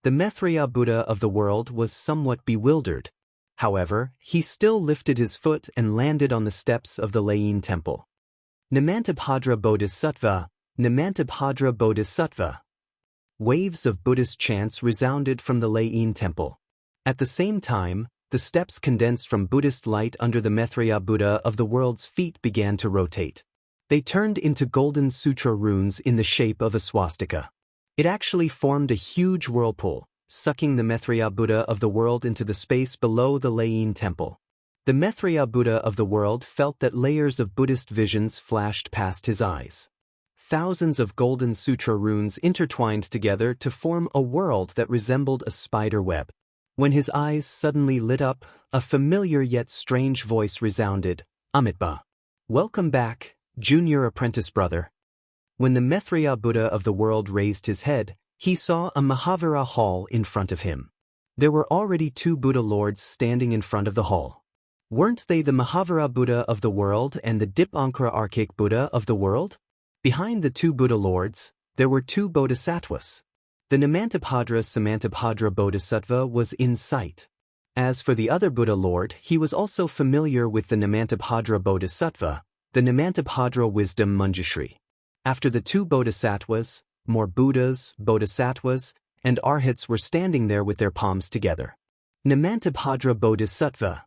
The Maitreya Buddha of the world was somewhat bewildered. However, he still lifted his foot and landed on the steps of the Lei temple. Namantabhadra Bodhisattva, Namantabhadra Bodhisattva. Waves of Buddhist chants resounded from the Lei temple. At the same time, the steps condensed from Buddhist light under the Maitreya Buddha of the world's feet began to rotate. They turned into golden sutra runes in the shape of a swastika. It actually formed a huge whirlpool, sucking the Maitreya Buddha of the world into the space below the Lei temple. The Maitreya Buddha of the world felt that layers of Buddhist visions flashed past his eyes. Thousands of golden sutra runes intertwined together to form a world that resembled a spider web. When his eyes suddenly lit up, a familiar yet strange voice resounded, "Amitabha. Welcome back, junior apprentice brother." When the Maitreya Buddha of the world raised his head, he saw a Mahavira hall in front of him. There were already two Buddha lords standing in front of the hall. Weren't they the Mahavira Buddha of the world and the Dipankara Archaic Buddha of the world? Behind the two Buddha lords, there were two bodhisattvas. The Namantabhadra Samantabhadra Bodhisattva was in sight. As for the other Buddha lord, he was also familiar with the Namantabhadra Bodhisattva, the Namantabhadra Wisdom Manjushri. After the two bodhisattvas, more Buddhas, bodhisattvas, and arhats were standing there with their palms together. Namantabhadra Bodhisattva.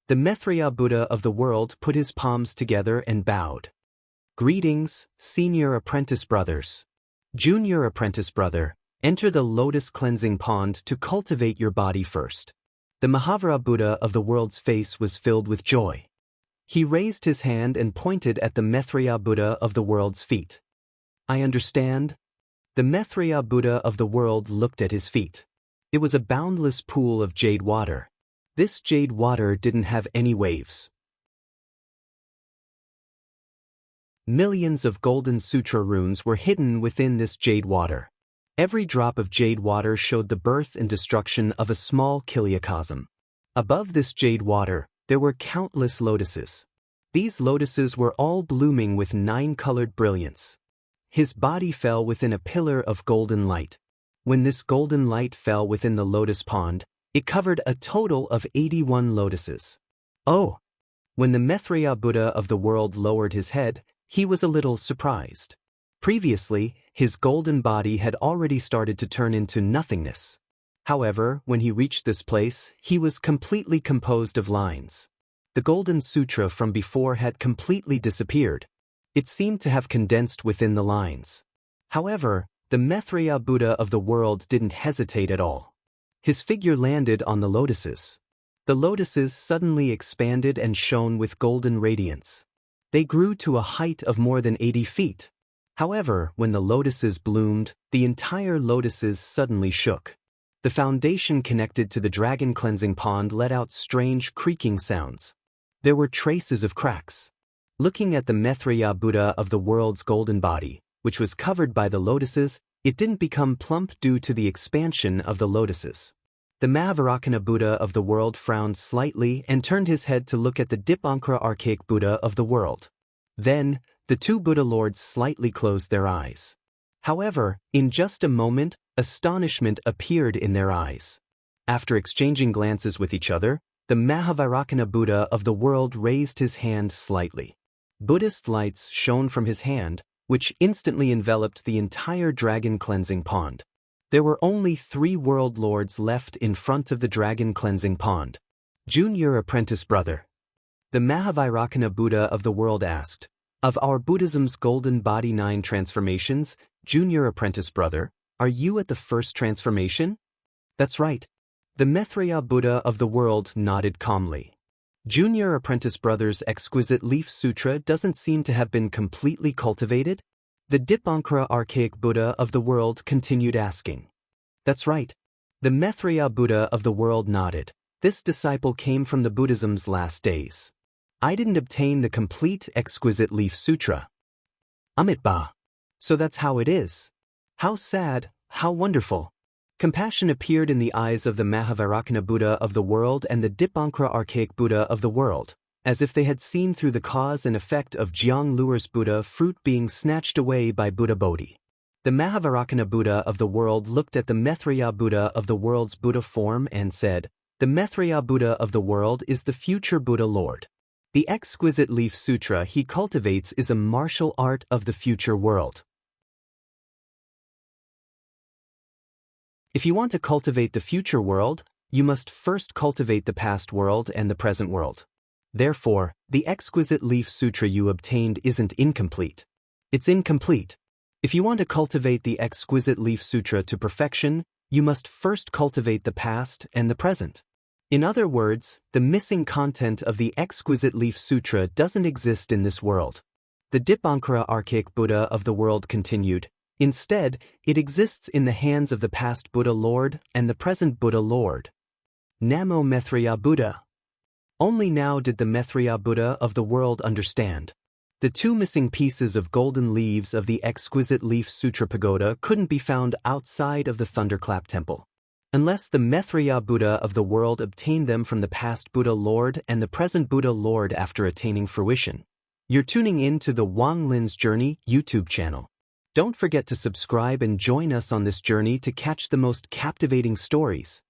The Maitreya Buddha of the world put his palms together and bowed. Greetings, senior apprentice brothers. Junior apprentice brother, enter the lotus cleansing pond to cultivate your body first. The Mahavira Buddha of the world's face was filled with joy. He raised his hand and pointed at the Maitreya Buddha of the world's feet. I understand. The Maitreya Buddha of the world looked at his feet. It was a boundless pool of jade water. This jade water didn't have any waves. Millions of golden sutra runes were hidden within this jade water. Every drop of jade water showed the birth and destruction of a small kiliacosm. Above this jade water, there were countless lotuses. These lotuses were all blooming with 9-colored brilliance. His body fell within a pillar of golden light. When this golden light fell within the lotus pond, it covered a total of 81 lotuses. Oh! When the Maitreya Buddha of the world lowered his head, he was a little surprised. Previously, his golden body had already started to turn into nothingness. However, when he reached this place, he was completely composed of lines. The golden sutra from before had completely disappeared. It seemed to have condensed within the lines. However, the Maitreya Buddha of the world didn't hesitate at all. His figure landed on the lotuses. The lotuses suddenly expanded and shone with golden radiance. They grew to a height of more than 80 feet. However, when the lotuses bloomed, the entire lotuses suddenly shook. The foundation connected to the dragon cleansing pond let out strange creaking sounds. There were traces of cracks. Looking at the Maitreya Buddha of the world's golden body, which was covered by the lotuses, it didn't become plump due to the expansion of the lotuses. The Mahavarakana Buddha of the world frowned slightly and turned his head to look at the Dipankara archaic Buddha of the world. Then, the two Buddha lords slightly closed their eyes. However, in just a moment, astonishment appeared in their eyes. After exchanging glances with each other, the Mahavarakana Buddha of the world raised his hand slightly. Buddhist lights shone from his hand, which instantly enveloped the entire dragon cleansing pond. There were only 3 world lords left in front of the dragon cleansing pond. Junior apprentice brother. The Mahavarakana Buddha of the world asked, "Of our Buddhism's golden body 9 transformations, junior apprentice brother, are you at the first transformation?" "That's right." The Maitreya Buddha of the world nodded calmly. Junior apprentice brother's exquisite leaf sutra doesn't seem to have been completely cultivated? The Dipankara archaic Buddha of the world continued asking. "That's right." The Maitreya Buddha of the world nodded. "This disciple came from the Buddhism's last days. I didn't obtain the complete exquisite leaf sutra." Amitabha. So that's how it is. How sad, how wonderful. Compassion appeared in the eyes of the Mahavarakana Buddha of the world and the Dipankara archaic Buddha of the world, as if they had seen through the cause and effect of Jiang Luer's Buddha fruit being snatched away by Buddha Bodhi. The Mahavarakana Buddha of the world looked at the Maitreya Buddha of the world's Buddha form and said, "The Maitreya Buddha of the world is the future Buddha Lord. The exquisite leaf sutra he cultivates is a martial art of the future world." If you want to cultivate the future world, you must first cultivate the past world and the present world. Therefore, the exquisite leaf sutra you obtained isn't incomplete. It's incomplete. If you want to cultivate the exquisite leaf sutra to perfection, you must first cultivate the past and the present. In other words, the missing content of the exquisite leaf sutra doesn't exist in this world. The Dipankara archaic Buddha of the world continued, "Instead, it exists in the hands of the past Buddha Lord and the present Buddha Lord." Namo Maitreya Buddha. Only now did the Maitreya Buddha of the world understand. The 2 missing pieces of golden leaves of the exquisite leaf sutra pagoda couldn't be found outside of the Thunderclap Temple. Unless the Maitreya Buddha of the world obtained them from the past Buddha Lord and the present Buddha Lord after attaining fruition. You're tuning in to the Wang Lin's Journey YouTube channel. Don't forget to subscribe and join us on this journey to catch the most captivating stories.